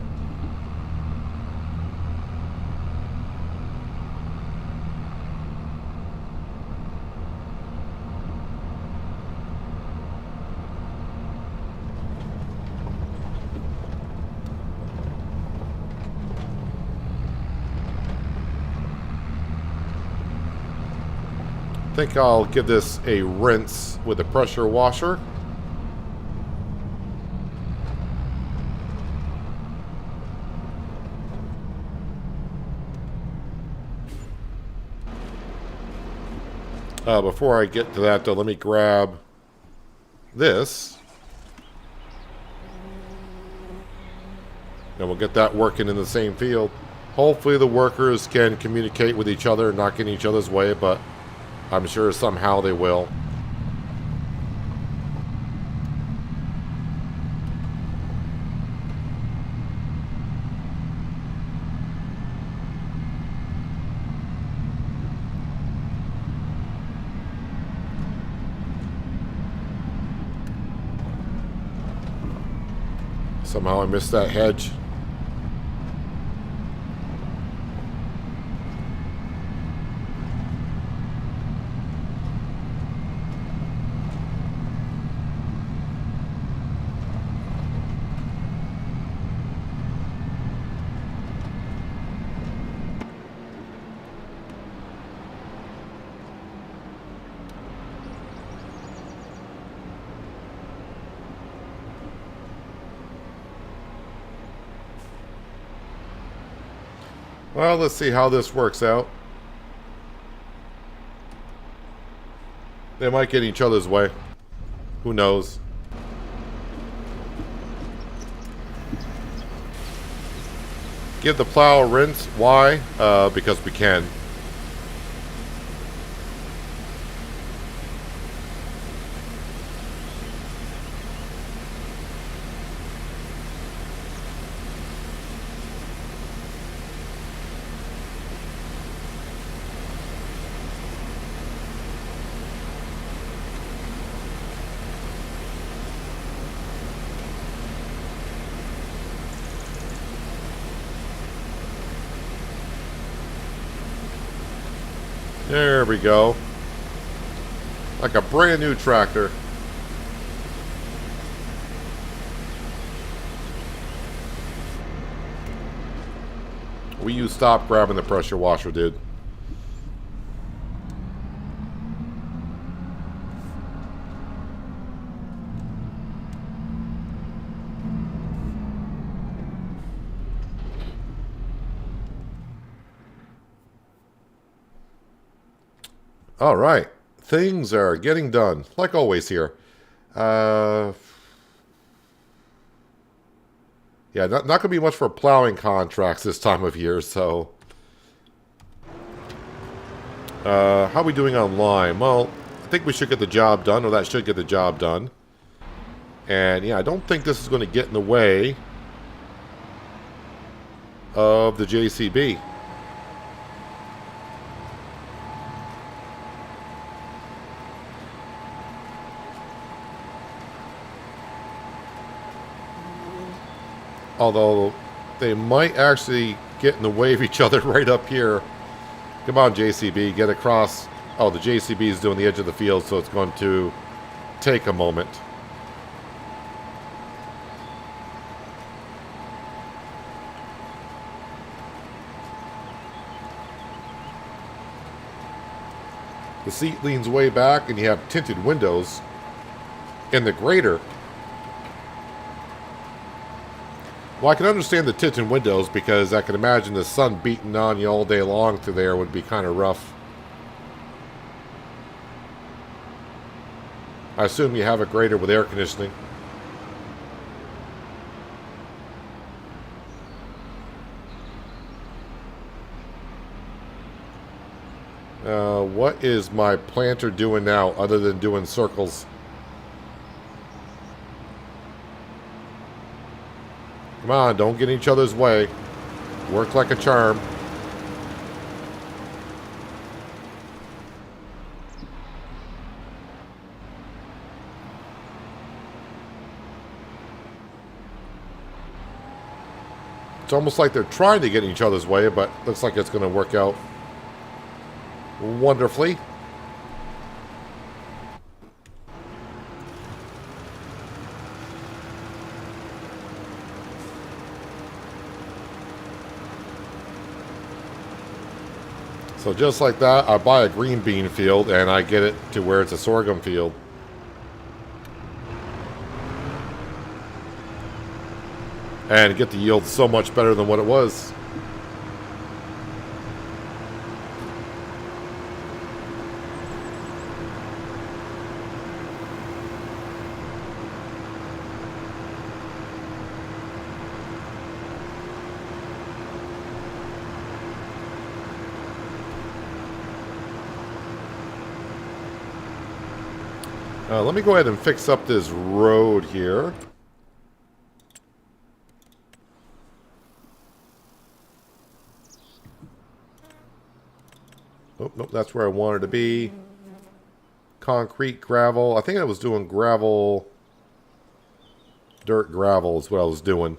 I think I'll give this a rinse with a pressure washer. Before I get to that, though, let me grab this. And we'll get that working in the same field. Hopefully the workers can communicate with each other and not get in each other's way, but I'm sure somehow they will. Somehow I missed that hedge. Well, let's see how this works out. They might get in each other's way. Who knows? Give the plow a rinse. Why? Because we can. There we go. Like a brand new tractor. Will you stop grabbing the pressure washer, dude? All right, things are getting done, like always here. Yeah, not going to be much for plowing contracts this time of year, so... how are we doing on lime? Well, I think we should get the job done, or that should get the job done. And yeah, I don't think this is going to get in the way of the JCB. Although they might actually get in the way of each other right up here. Come on, JCB, get across. Oh, the JCB is doing the edge of the field, so it's going to take a moment. The seat leans way back, and you have tinted windows. in the grader. Well, I can understand the tinted windows because I can imagine the sun beating on you all day long through there would be kind of rough. I assume you have a grader with air conditioning. What is my planter doing now other than doing circles? Come on, don't get in each other's way. Work like a charm. It's almost like they're trying to get in each other's way, but looks like it's going to work out wonderfully. So just like that, I buy a green bean field and I get it to where it's a sorghum field. And get the yield so much better than what it was. Let me go ahead and fix up this road here. Oh, nope, that's where I wanted to be. Concrete, gravel. I think I was doing gravel. Dirt gravel is what I was doing.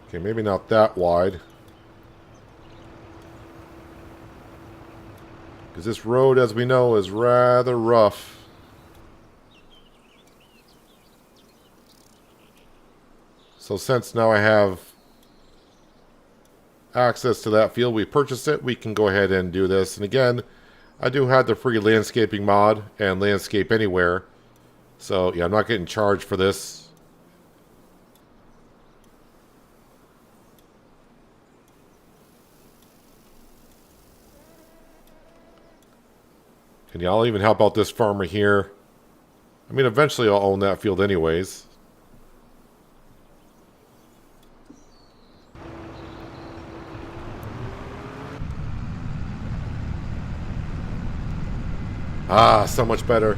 Okay, maybe not that wide. Because this road, as we know, is rather rough. So since now I have access to that field, we purchased it, we can go ahead and do this. And again, I do have the free landscaping mod and landscape anywhere. So yeah, I'm not getting charged for this. And yeah, I'll even help out this farmer here. I mean, eventually I'll own that field anyways. Ah, so much better.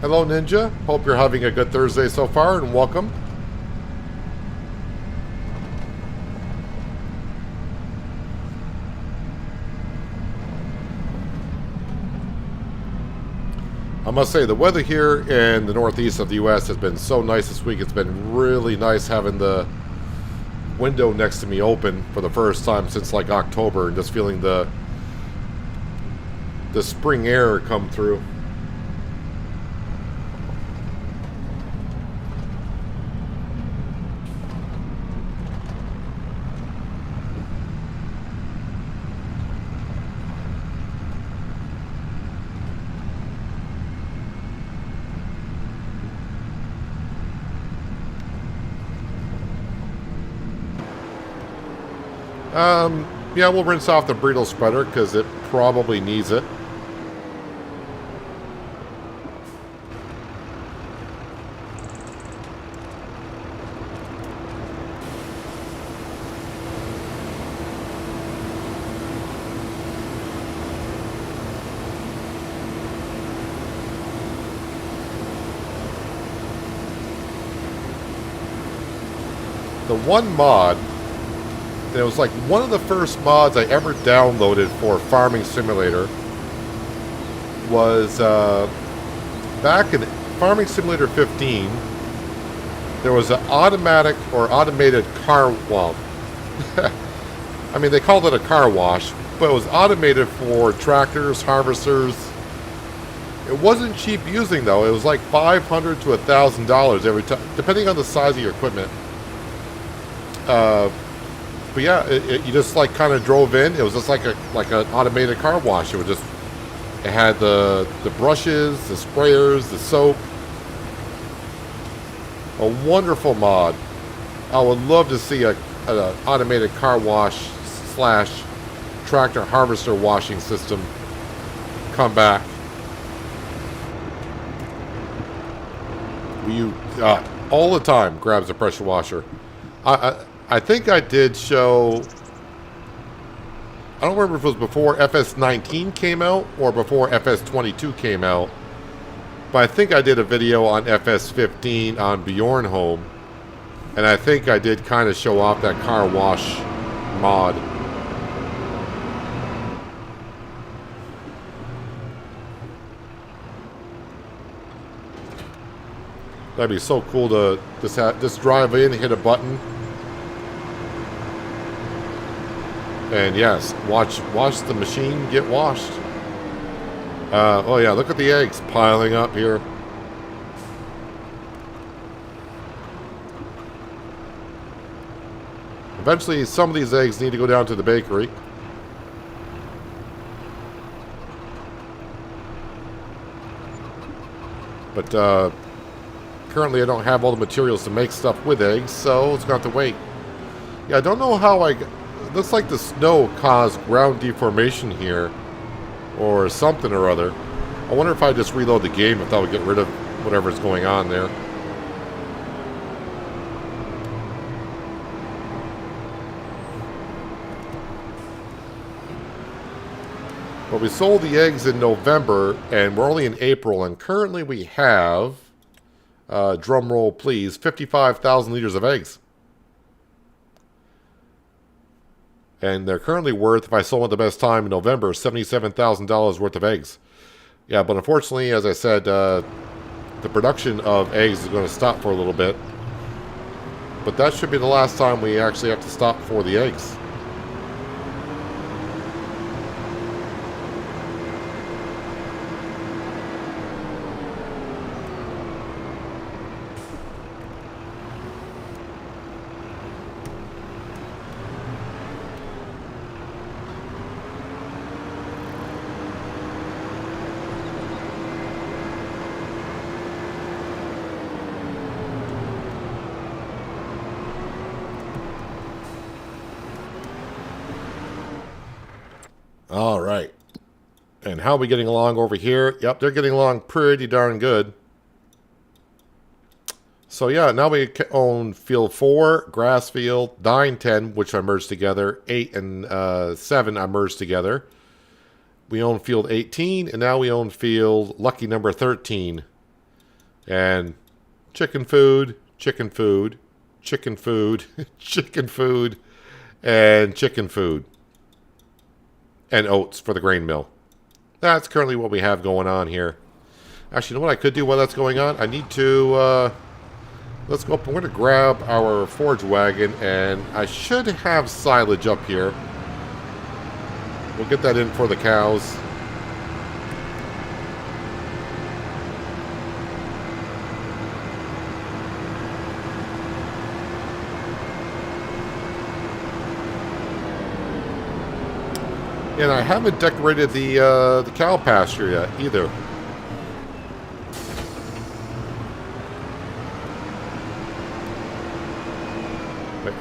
Hello, Ninja. Hope you're having a good Thursday so far, and welcome. I must say, the weather here in the northeast of the U.S. has been so nice this week. It's been really nice having the window next to me open for the first time since like October, and just feeling the spring air come through. Yeah, we'll rinse off the bridle spreader because it probably needs it. The one mod, and it was like one of the first mods I ever downloaded for Farming Simulator, was back in Farming Simulator 15. There was an automatic or automated car, well, I mean, they called it a car wash, but it was automated for tractors, harvesters. It wasn't cheap using though. It was like $500 to $1,000 every time, depending on the size of your equipment. But yeah, you just like kind of drove in. It was just like an automated car wash. It had the brushes, the sprayers, the soap. A wonderful mod. I would love to see an automated car wash / tractor harvester washing system come back. You all the time grabs a pressure washer. I think I did show. I don't remember if it was before FS19 came out or before FS22 came out, but I think I did a video on FS15 on Bjorn Home, and I think I did kind of show off that car wash mod. That'd be so cool to just drive in, hit a button, and yes, watch the machine get washed. Oh yeah, look at the eggs piling up here. Eventually, some of these eggs need to go down to the bakery. But currently I don't have all the materials to make stuff with eggs, so it's going to have to wait. Yeah, I don't know how it looks like the snow caused ground deformation here, or something or other. I wonder if I just reload the game, if that would get rid of whatever's going on there. Well, we sold the eggs in November, and we're only in April, and currently we have, drum roll please, 55,000 liters of eggs. And they're currently worth, if I sold at the best time in November, $77,000 worth of eggs. Yeah, but unfortunately, as I said, the production of eggs is going to stop for a little bit. But that should be the last time we actually have to stop for the eggs. All right. And how are we getting along over here? Yep, they're getting along pretty darn good. So yeah, now we own field 4, grass field, 9, 10, which I merged together, 8 and 7 I merged together. We own field 18, and now we own field lucky number 13. And chicken food, chicken food, chicken food, chicken food, and chicken food. And oats for the grain mill. That's currently what we have going on here. Actually, you know what I could do while that's going on? I need to, let's go up. I'm going to grab our forage wagon, and I should have silage up here. We'll get that in for the cows. And I haven't decorated the cow pasture yet either.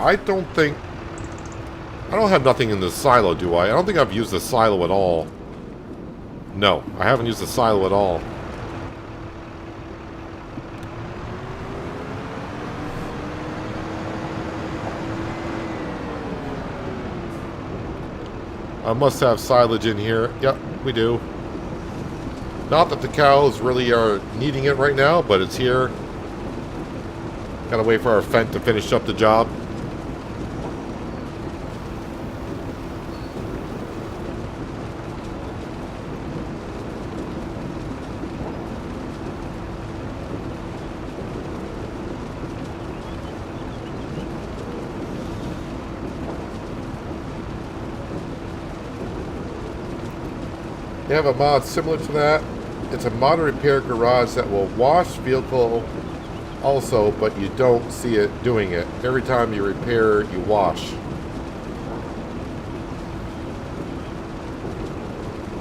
I don't have nothing in the silo, do I? I don't think I've used the silo at all. No, I haven't used the silo at all. I must have silage in here. Yep, we do. Not that the cows really are needing it right now, but it's here. Gotta wait for our Fent to finish up the job. They have a mod similar to that. It's a modern repair garage that will wash vehicle also, but you don't see it doing it. Every time you repair, you wash.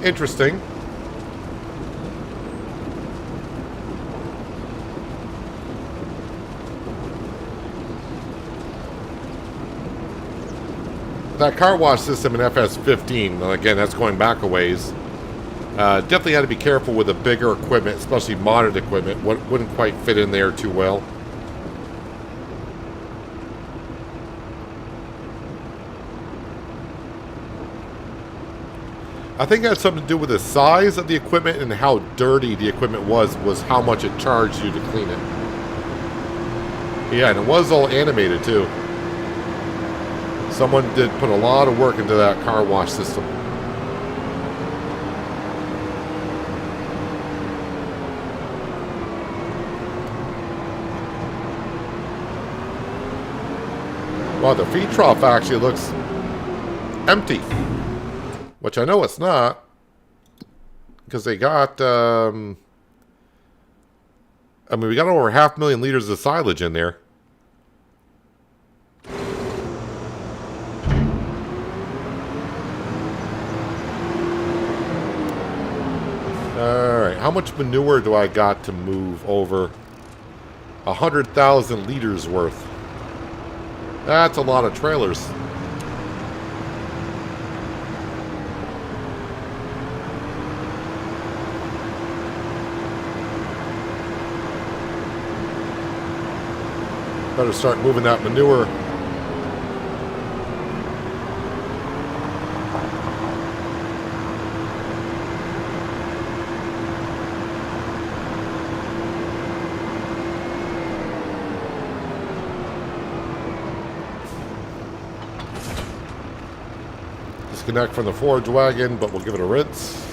Interesting. That car wash system in FS15, again, that's going back a ways. Definitely had to be careful with the bigger equipment, especially modern equipment. Wouldn't quite fit in there too well. I think it had something to do with the size of the equipment and how dirty the equipment was how much it charged you to clean it. Yeah, and it was all animated too. Someone did put a lot of work into that car wash system. Wow, the feed trough actually looks empty. Which I know it's not. Because they got, I mean, we got over 500,000 liters of silage in there. Alright, how much manure do I got to move over? 100,000 liters worth. That's a lot of trailers. Better start moving that manure. Disconnect from the forage wagon, but we'll give it a rinse.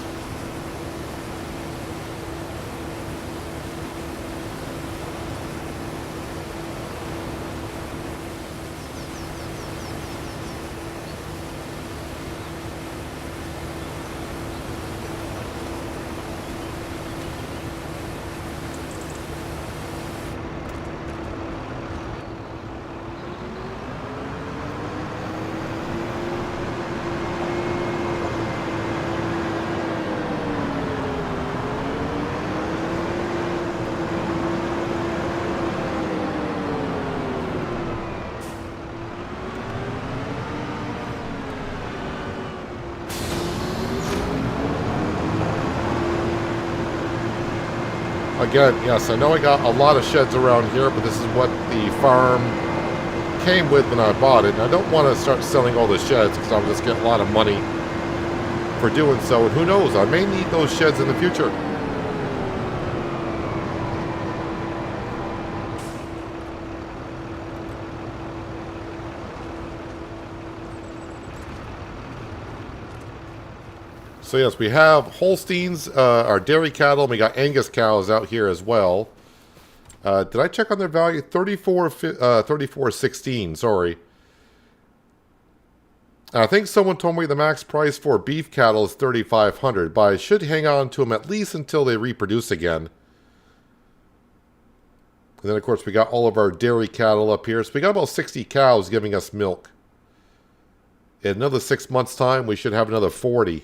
Again, yes, I know I got a lot of sheds around here, but this is what the farm came with when I bought it. And I don't want to start selling all the sheds because I'll just get a lot of money for doing so. And who knows, I may need those sheds in the future. So yes, we have Holsteins, our dairy cattle, and we got Angus cows out here as well. Did I check on their value? 34.16, sorry. I think someone told me the max price for beef cattle is $3,500, but I should hang on to them at least until they reproduce again. And then, of course, we got all of our dairy cattle up here. So we got about 60 cows giving us milk. In another 6 months' time, we should have another 40.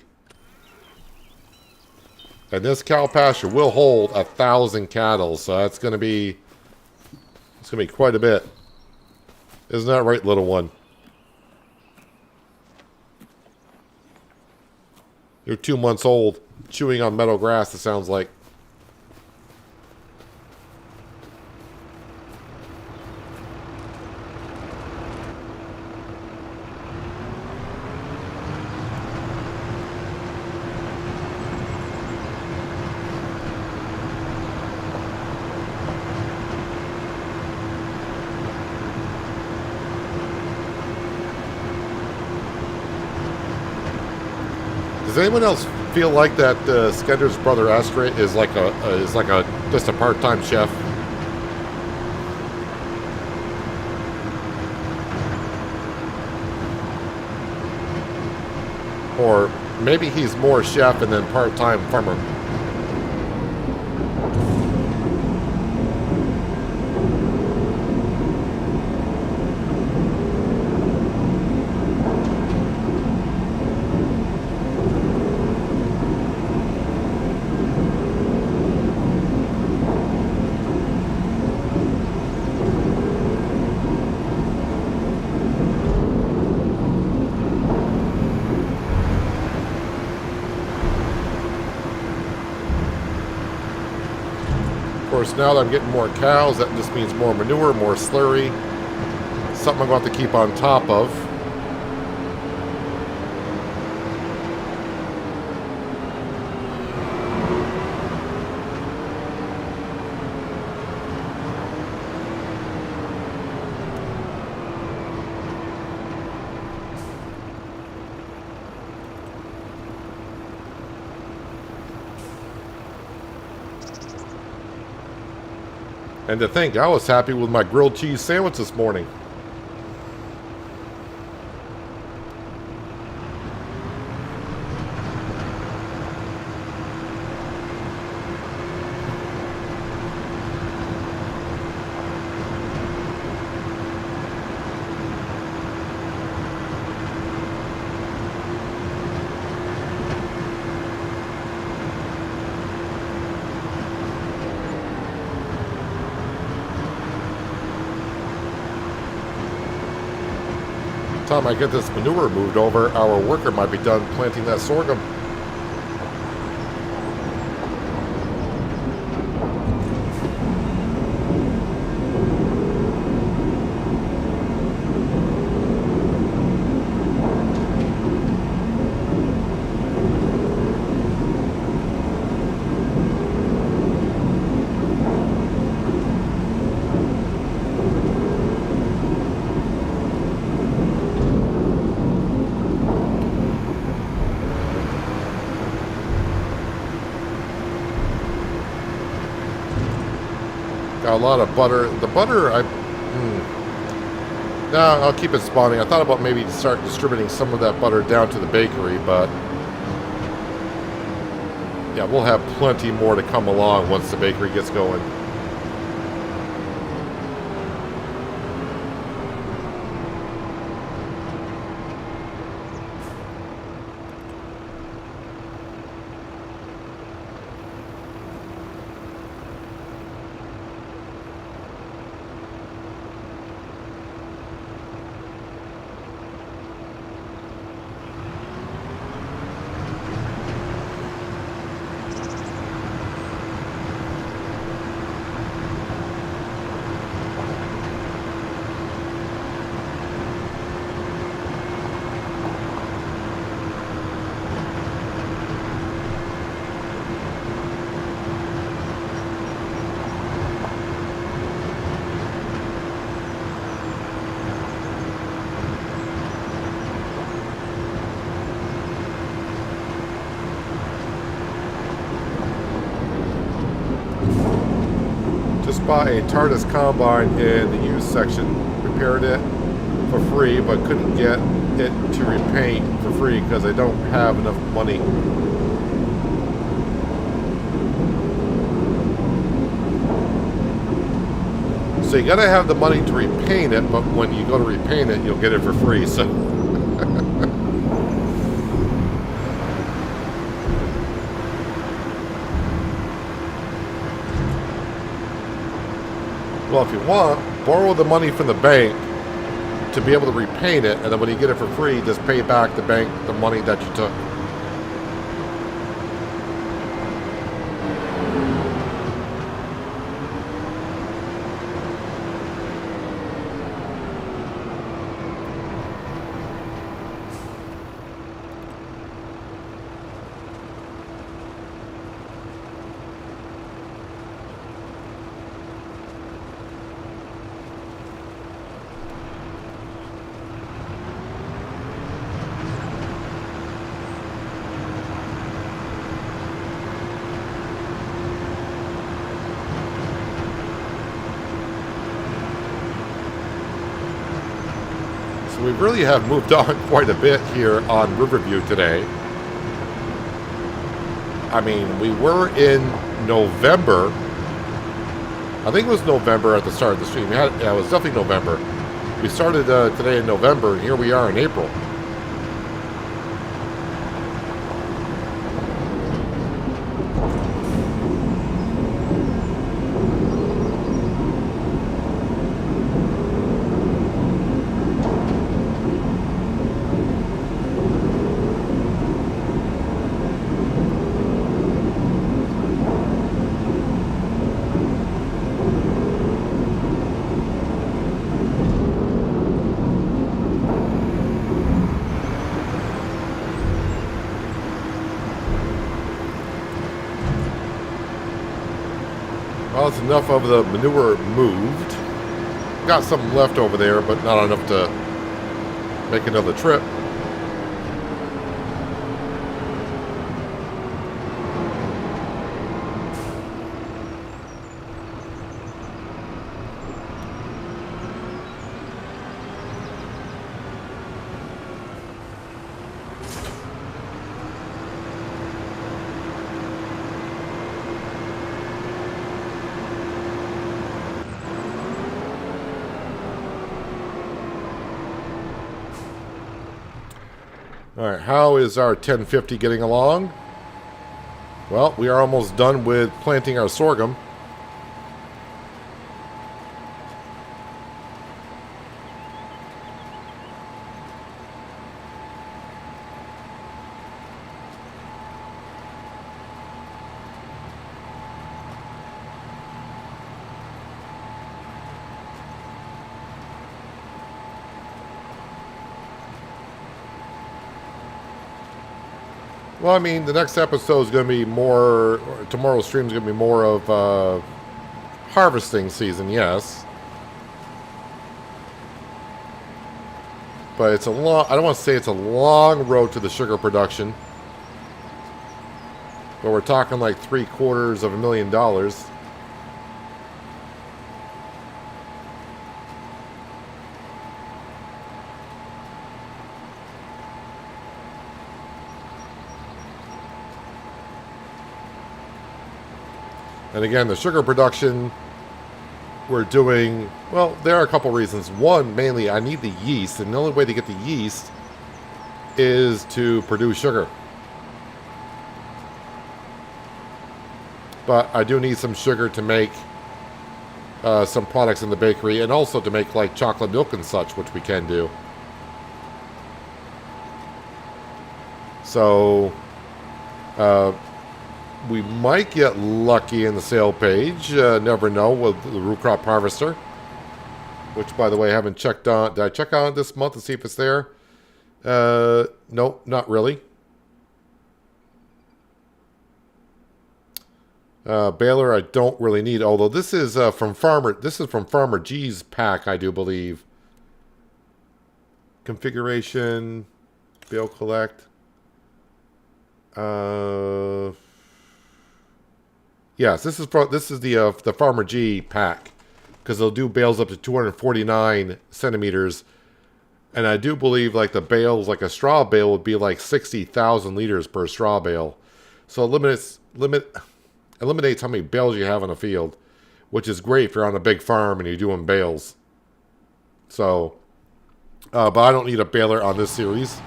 And this cow pasture will hold 1,000 cattle, so that's going to be, it's going to be quite a bit. Isn't that right, little one? You're 2 months old, chewing on meadow grass, it sounds like. Does anyone else feel like that Skender's brother Astrid is like a just a part-time chef? Or maybe he's more chef and then part-time farmer. course, now that I'm getting more cows, that just means more manure, more slurry. Something I'm going to have to keep on top of. And to think, I was happy with my grilled cheese sandwich this morning. Time I get this manure moved over, our worker might be done planting that sorghum. Got a lot of butter. The butter, no, I'll keep it spawning. I thought about maybe start distributing some of that butter down to the bakery, but yeah, we'll have plenty more to come along once the bakery gets going. Bought a TARDIS combine in the used section, repaired it for free, but couldn't get it to repaint for free because I don't have enough money. So you gotta have the money to repaint it, but when you go to repaint it, you'll get it for free. So well, if you want, borrow the money from the bank to be able to repaint it, and then when you get it for free, just pay back the bank the money that you took. We really have moved on quite a bit here on Riverview today. I mean, we were in November. I think it was November at the start of the stream. Yeah, it was definitely November. We started today in November, and here we are in April. Well, it's enough of the manure moved. Got some left over there, but not enough to make another trip. Alright, how is our 1050 getting along? Well, we are almost done with planting our sorghum. Well, I mean, the next episode is going to be more, tomorrow's stream is going to be more of harvesting season, yes. But it's a long, I don't want to say it's a long road to the sugar production. But we're talking like $750,000. And again, the sugar production we're doing, well, there are a couple reasons. One, mainly, I need the yeast, and the only way to get the yeast is to produce sugar. But I do need some sugar to make some products in the bakery, and also to make like chocolate milk and such, which we can do. So, we might get lucky in the sale page. Never know with the root crop harvester. Which, by the way, I haven't checked on. Did I check on it this month to see if it's there? No, not really. Baler, I don't really need. Although this is from Farmer. This is from Farmer G's pack, I do believe. Configuration, bale collect. Yes, this is the Farmer G pack, because they'll do bales up to 249 centimeters, and I do believe like the bales, like a straw bale would be like 60,000 liters per straw bale, so eliminates how many bales you have in a field, which is great if you're on a big farm and you're doing bales. So, but I don't need a baler on this series.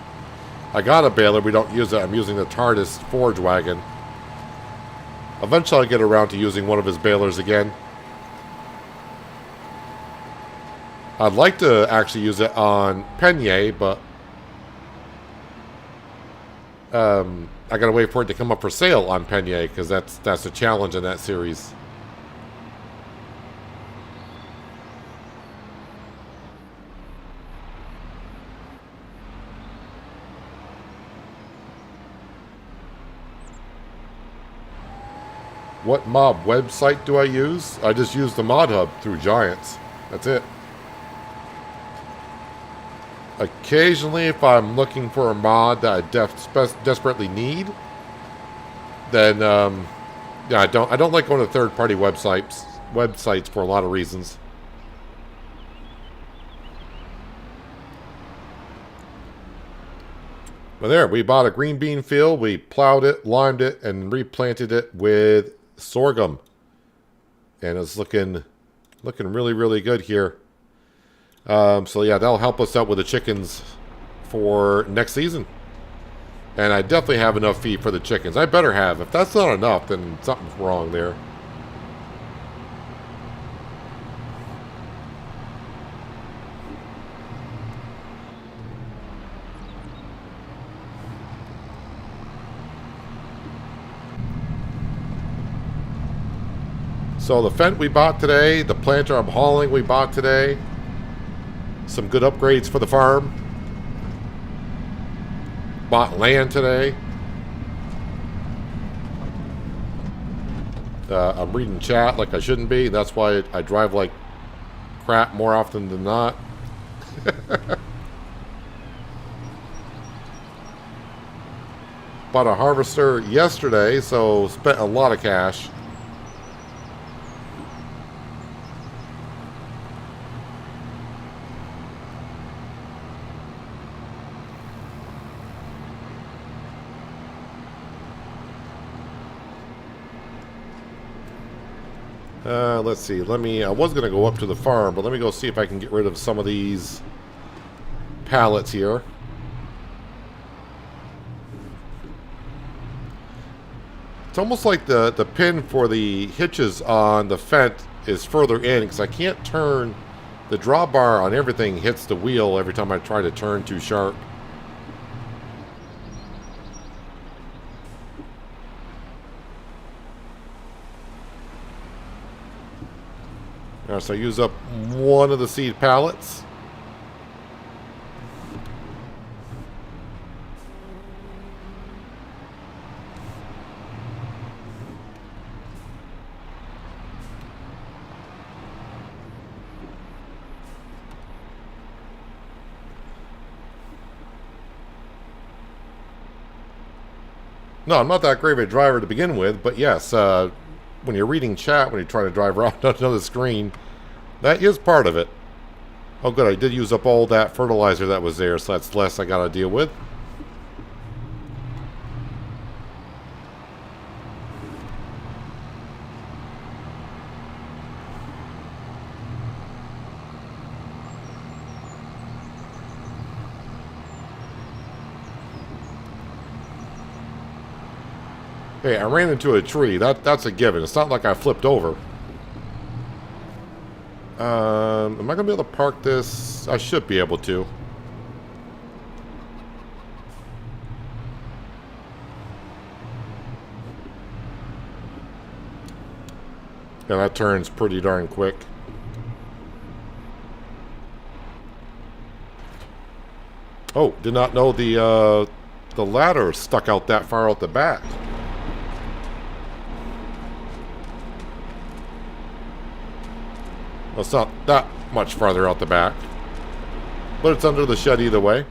I got a baler, we don't use it. I'm using the TARDIS forage wagon. Eventually I'll get around to using one of his balers again. I'd like to actually use it on Penye, but I gotta wait for it to come up for sale on Penye, because that's a challenge in that series. What mob website do I use? I just use the mod hub through Giants. That's it. Occasionally, if I'm looking for a mod that I desperately need, then yeah, I don't like going to third-party websites for a lot of reasons. But there, we bought a green bean field, we plowed it, limed it, and replanted it with sorghum, and it's looking really, really good here. So yeah, that'll help us out with the chickens for next season, and I definitely have enough feed for the chickens. I better have. If that's not enough, then something's wrong there. So the Fendt we bought today, the planter I'm hauling we bought today, some good upgrades for the farm. Bought land today. I'm reading chat like I shouldn't be. That's why I drive like crap more often than not. Bought a harvester yesterday, so spent a lot of cash. Let's see. I was going to go up to the farm, but let me go see if I can get rid of some of these pallets here. It's almost like the pin for the hitches on the fence is further in, because I can't turn. The drawbar on everything hits the wheel every time I try to turn too sharp. Alright, so I use up one of the seed pallets. No, I'm not that great of a driver to begin with, but yes, when you're reading chat, when you're trying to drive around on another screen, that is part of it. Oh good, I did use up all that fertilizer that was there, so that's less I gotta deal with. Hey, I ran into a tree. That's a given. It's not like I flipped over. Am I going to be able to park this? I should be able to. Yeah, that turns pretty darn quick. Oh, did not know the ladder stuck out that far out the back. Well, it's not that much farther out the back, but it's under the shed either way.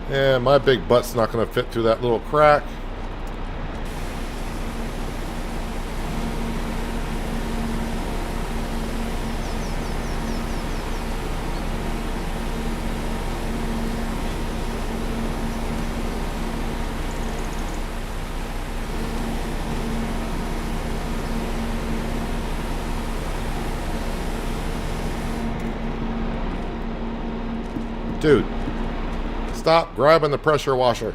And my big butt's not going to fit through that little crack. Dude, stop grabbing the pressure washer.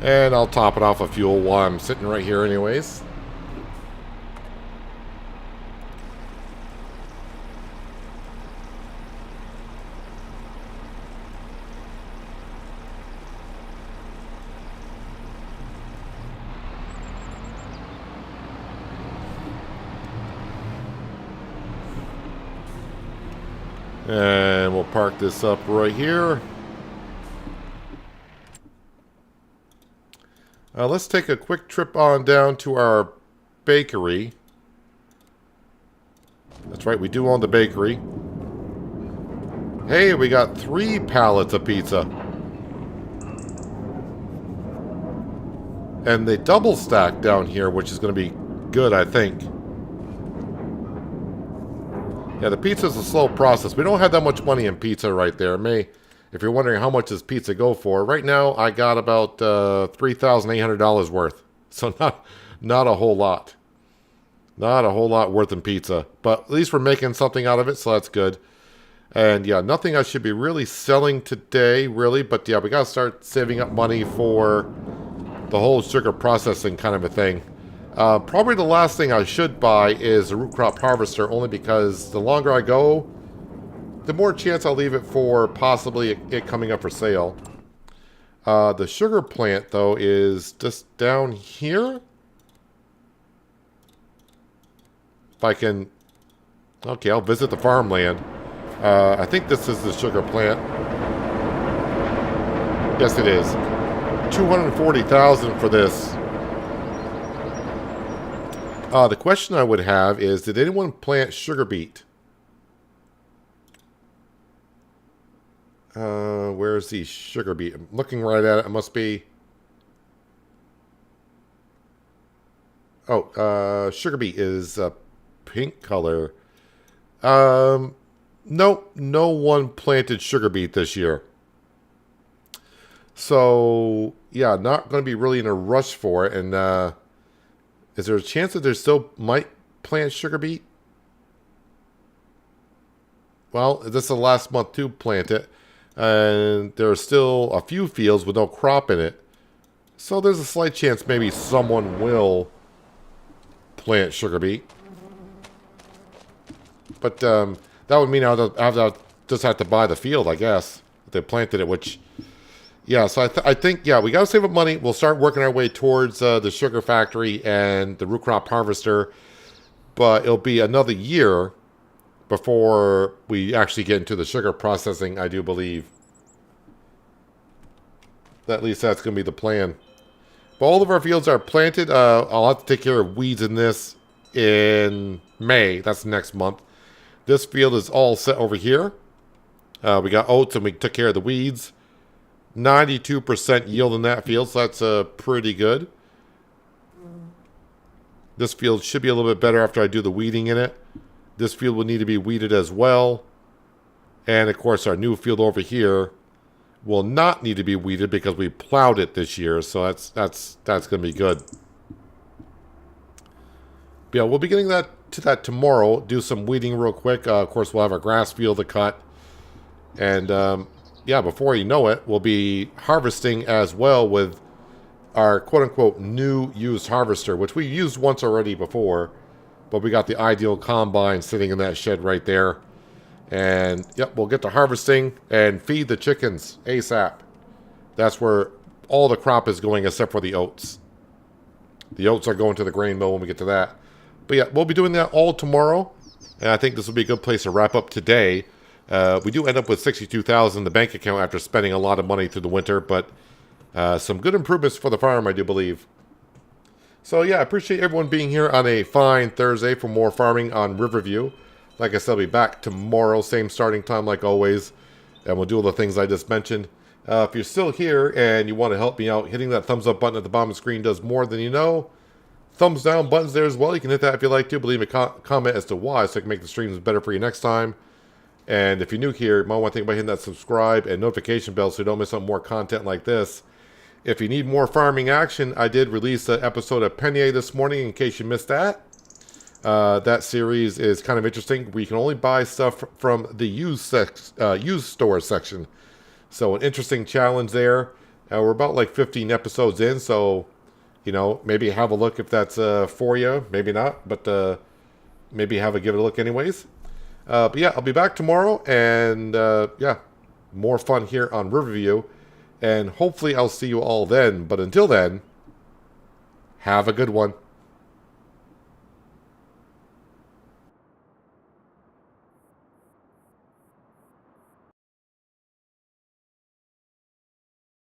And I'll top it off of fuel while I'm sitting right here anyways. And we'll park this up right here. Let's take a quick trip on down to our bakery. That's right, we do own the bakery. Hey, we got 3 pallets of pizza. And they double stack down here, which is going to be good, I think. Yeah, the pizza's a slow process. We don't have that much money in pizza right there. If you're wondering how much does pizza go for, right now I got about $3,800 worth. So not a whole lot. Not a whole lot worth in pizza. But at least we're making something out of it, so that's good. And yeah, nothing I should be really selling today, really. But yeah, we got to start saving up money for the whole sugar processing kind of a thing. Probably the last thing I should buy is a root crop harvester, only because the longer I go, the more chance I'll leave it for possibly it coming up for sale. The sugar plant, though, is just down here. If I can... Okay, I'll visit the farmland. I think this is the sugar plant. Yes, it is. 240,000 for this. The question I would have is, did anyone plant sugar beet? Where's the sugar beet? I'm looking right at it. It must be... Oh, sugar beet is a pink color. Nope, no one planted sugar beet this year. So, yeah, not going to be really in a rush for it. And is there a chance that there still might plant sugar beet? Well, this is the last month to plant it. And there are still a few fields with no crop in it. So there's a slight chance maybe someone will plant sugar beet. But that would mean I'll just have to buy the field, I guess. If they planted it, which... Yeah, so I think, yeah, we got to save up money. We'll start working our way towards the sugar factory and the root crop harvester. But it'll be another year before we actually get into the sugar processing, I do believe. At least that's going to be the plan. But all of our fields are planted. I'll have to take care of weeds in this in May. That's next month. This field is all set over here. We got oats and we took care of the weeds. 92% yield in that field, so that's pretty good. This field should be a little bit better after I do the weeding in it. This field will need to be weeded as well. And, of course, our new field over here will not need to be weeded because we plowed it this year, so that's going to be good. But yeah, we'll be getting to that tomorrow. Do some weeding real quick. Of course, we'll have our grass field to cut. And... yeah, before you know it, we'll be harvesting as well with our quote-unquote new used harvester, which we used once already before, but we got the ideal combine sitting in that shed right there. And, yep, we'll get to harvesting and feed the chickens ASAP. That's where all the crop is going except for the oats. The oats are going to the grain mill when we get to that. But, yeah, we'll be doing that all tomorrow, and I think this will be a good place to wrap up today. We do end up with $62,000 in the bank account after spending a lot of money through the winter, but some good improvements for the farm, I do believe. So, yeah, I appreciate everyone being here on a fine Thursday for more farming on Riverview. Like I said, I'll be back tomorrow, same starting time like always, and we'll do all the things I just mentioned. If you're still here and you want to help me out, hitting that thumbs up button at the bottom of the screen does more than you know. Thumbs down buttons there as well. You can hit that if you like to. Leave a comment as to why, so I can make the streams better for you next time. And if you're new here, you might want to think about hitting that subscribe and notification bell so you don't miss out more content like this. If you need more farming action, I did release an episode of Penier this morning in case you missed that. That series is kind of interesting. We can only buy stuff from the used store section. So an interesting challenge there. We're about like 15 episodes in, so, you know, maybe have a look if that's for you. Maybe not, but maybe give it a look anyways. But yeah, I'll be back tomorrow, and yeah, more fun here on Riverview, and hopefully I'll see you all then. But until then, have a good one.